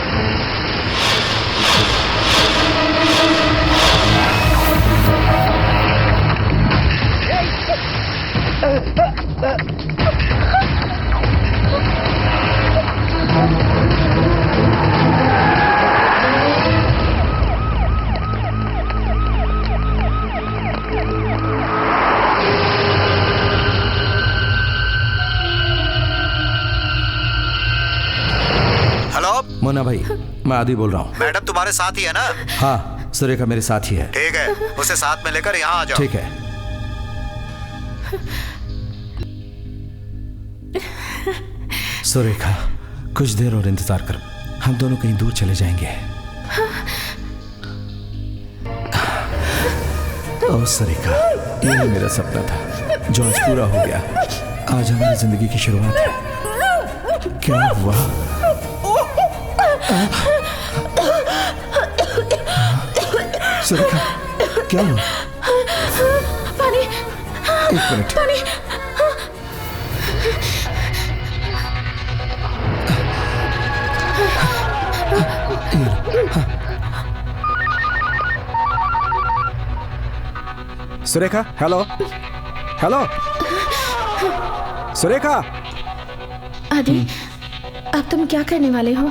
मोना भाई, मैं आदि बोल रहा हूँ। मैडम तुम्हारे साथ ही है ना? हाँ, सुरेखा मेरे साथ ही है। ठीक है, उसे साथ में लेकर यहाँ आ जाओ। ठीक है। सुरेखा, कुछ देर और इंतजार कर, हम दोनों कहीं दूर चले जाएंगे। ओ सुरेखा, यही मेरा सपना था जो आज पूरा हो गया। आज हमारी जिंदगी की शुरुआत है। क्या हुआ? सुरेखा, क्या हुआ? पानी। एक मिनट। पानी। Surekha, hello hello Surekha. आदि, अब तुम क्या करने वाले हो?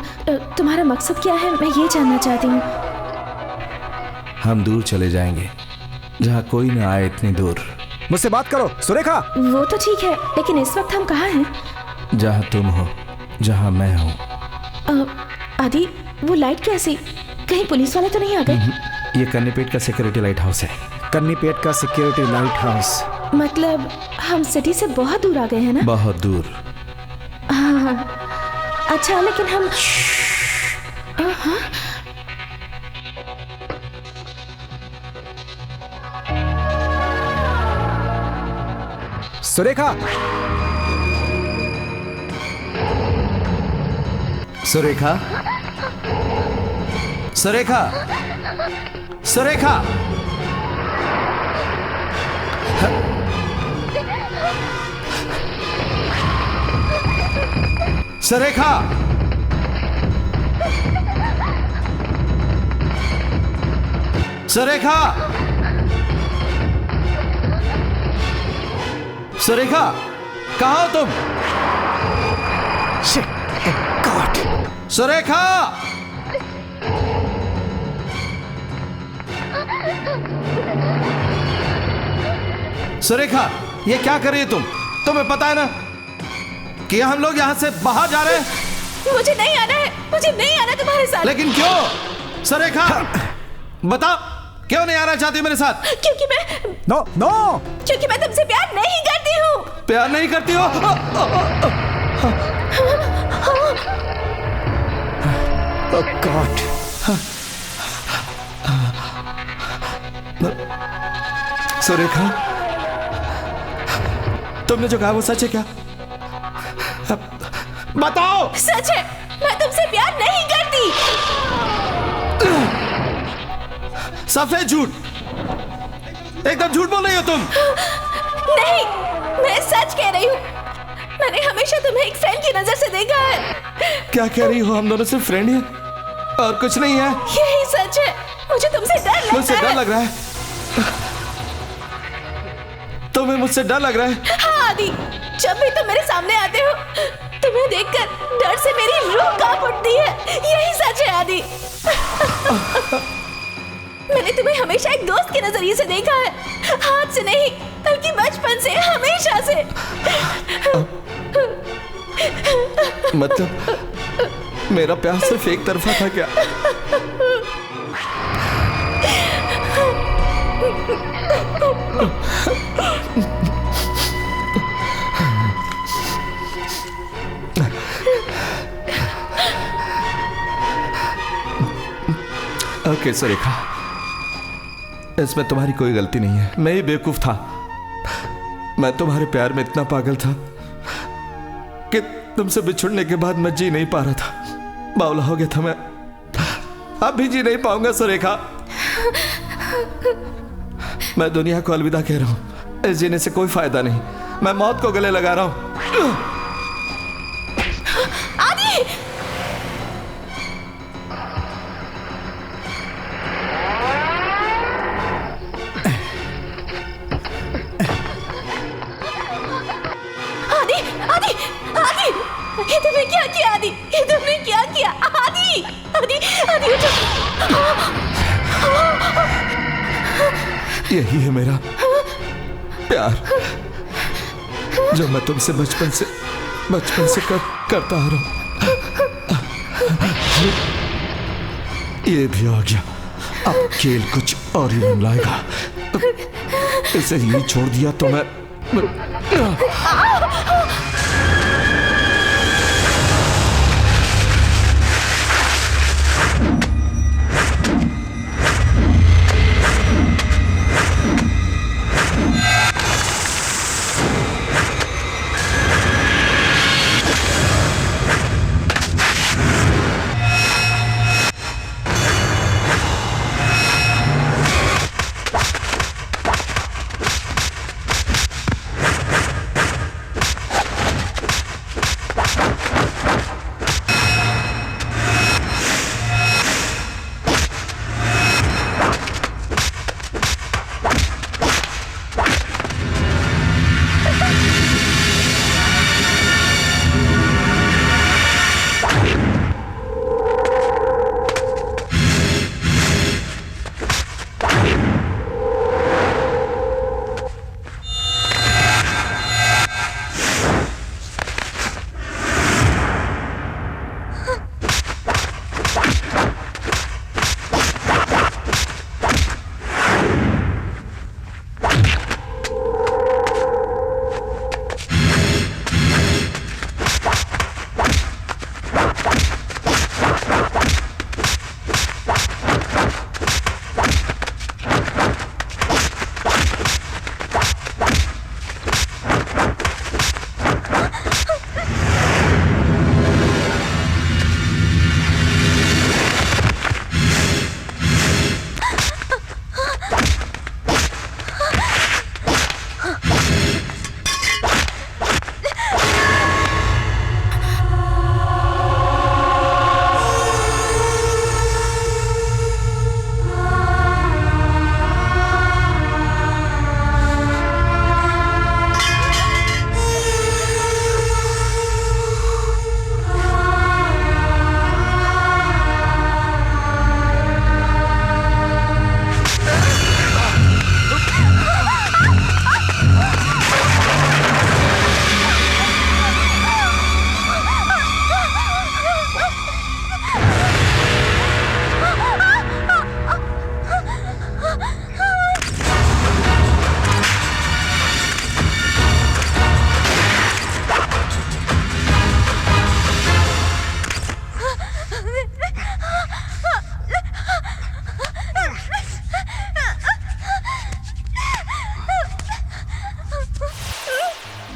तुम्हारा मकसद क्या है, मैं ये जानना चाहती हूँ। हम दूर चले जाएंगे, जहाँ कोई ना आए इतनी दूर। मुझसे बात करो सुरेखा। वो तो ठीक है, लेकिन इस वक्त हम कहाँ हैं? जहाँ तुम हो, जहाँ मैं हूँ। आदि, वो लाइट कैसी? कहीं पुलिस वाले तो नहीं आ गए? ये कन्नीपेट का सिक्योरिटी लाइट हाउस है। कन्नीपेट का सिक्योरिटी लाइट हाउस? मतलब हम सिटी से बहुत दूर आ गए हैं ना? बहुत दूर। हाँ, अच्छा, लेकिन हम सुरेखा। सुरेखा, सुरेखा, सुरेखा। सुरेखा, सुरेखा, सुरेखा, कहाँ हो तुम? सुरेखा, सुरेखा, ये क्या कर रही है तुम? तुम्हें पता है ना कि हम लोग यहाँ से बाहर जा रहे हैं। मुझे नहीं आना है, मुझे नहीं आना तुम्हारे साथ। लेकिन क्यों? सुरेखा, बताओ, क्यों नहीं आना चाहती मेरे साथ? क्योंकि मैं नो क्योंकि मैं तुमसे प्यार नहीं करती हूँ। प्यार नहीं करती हो? Oh God. सुरेखा, तुमने जो कहा वो सच है क्या? बताओ। सच है, मैं तुमसे प्यार नहीं करती। सफेद झूठ, एकदम झूठ बोल रही हो तुम। नहीं, मैं सच कह रही हूँ। मैंने हमेशा तुम्हें एक फ्रेंड की नजर से देखा है। क्या कह रही हो? हम दोनों सिर्फ फ्रेंड हैं और कुछ नहीं है। यही सच है। मुझे तुमसे डर लगता है। मुझसे डर लग रहा है? तुम्हें मुझसे डर लग रहा है? हाँ आदि, जब भी तुम मेरे सामने आते हो, तुम्हें देखकर डर से मेरी रूह कांप उठती है। यही सच है आदि। मैंने तुम्हें हमेशा एक दोस्त के नजरिए से देखा है, हाथ से नहीं बल्कि बचपन से, हमेशा से। मतलब मेरा प्यार सिर्फ एक तरफा था क्या? ओके सुरेखा, इसमें तुम्हारी कोई गलती नहीं है। मैं ही बेवकूफ था। मैं तुम्हारे प्यार में इतना पागल था कि तुमसे बिछुड़ने के बाद मैं जी नहीं पा रहा था। बावला हो गया था मैं। अब भी जी नहीं पाऊंगा सुरेखा। मैं दुनिया को अलविदा कह रहा हूं। इस जीने से कोई फायदा नहीं। मैं मौत को गले लगा रहा हूं। आदि! आदि! आदि! आदि! ये तुमने क्या किया आदि? ये तुमने क्या किया आदि? आदि! आदि उठो! यही है मेरा प्यार जो मैं तुमसे बचपन से करता आ रहा हूं। ये भी आ गया। अब खेल कुछ और ही रंग लाएगा। इसे यहीं छोड़ दिया तो मैं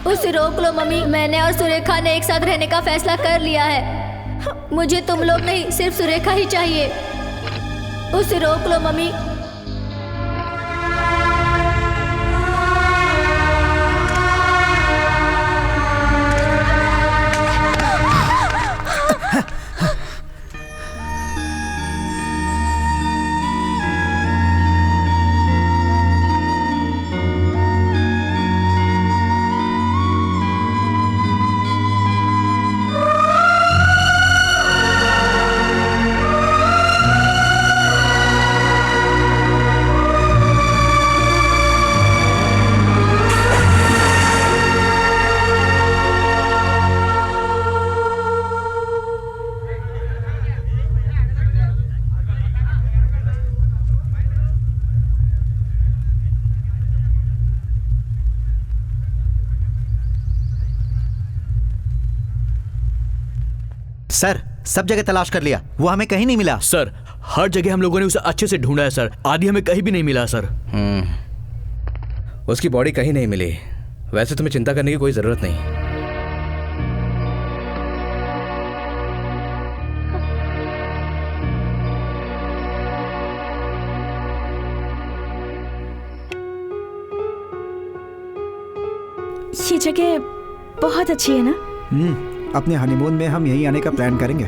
उसे रोक लो मम्मी। मैंने और सुरेखा ने एक साथ रहने का फैसला कर लिया है। मुझे तुम लोग नहीं, सिर्फ सुरेखा ही चाहिए। उसे रोक लो मम्मी। सर, सब जगह तलाश कर लिया, वो हमें कहीं नहीं मिला। सर, हर जगह हम लोगों ने उसे अच्छे से ढूंढा है सर। आदि हमें कहीं भी नहीं मिला सर। उसकी बॉडी कहीं नहीं मिली। वैसे तुम्हें चिंता करने की कोई जरूरत नहीं। ये जगह बहुत अच्छी है ना? अपने हनीमून में हम यहीं आने का प्लान करेंगे।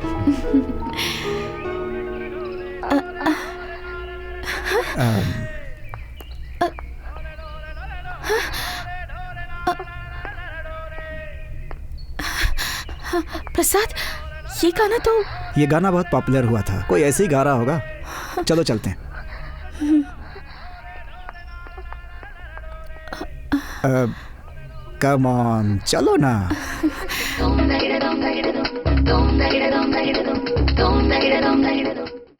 प्रसाद, ये गाना तो... ये गाना बहुत पॉपुलर हुआ था, कोई ऐसे ही गा रहा होगा। चलो चलते हैं। कम ऑन, चलो ना। dum da da dum da da dum da da dum da da dum.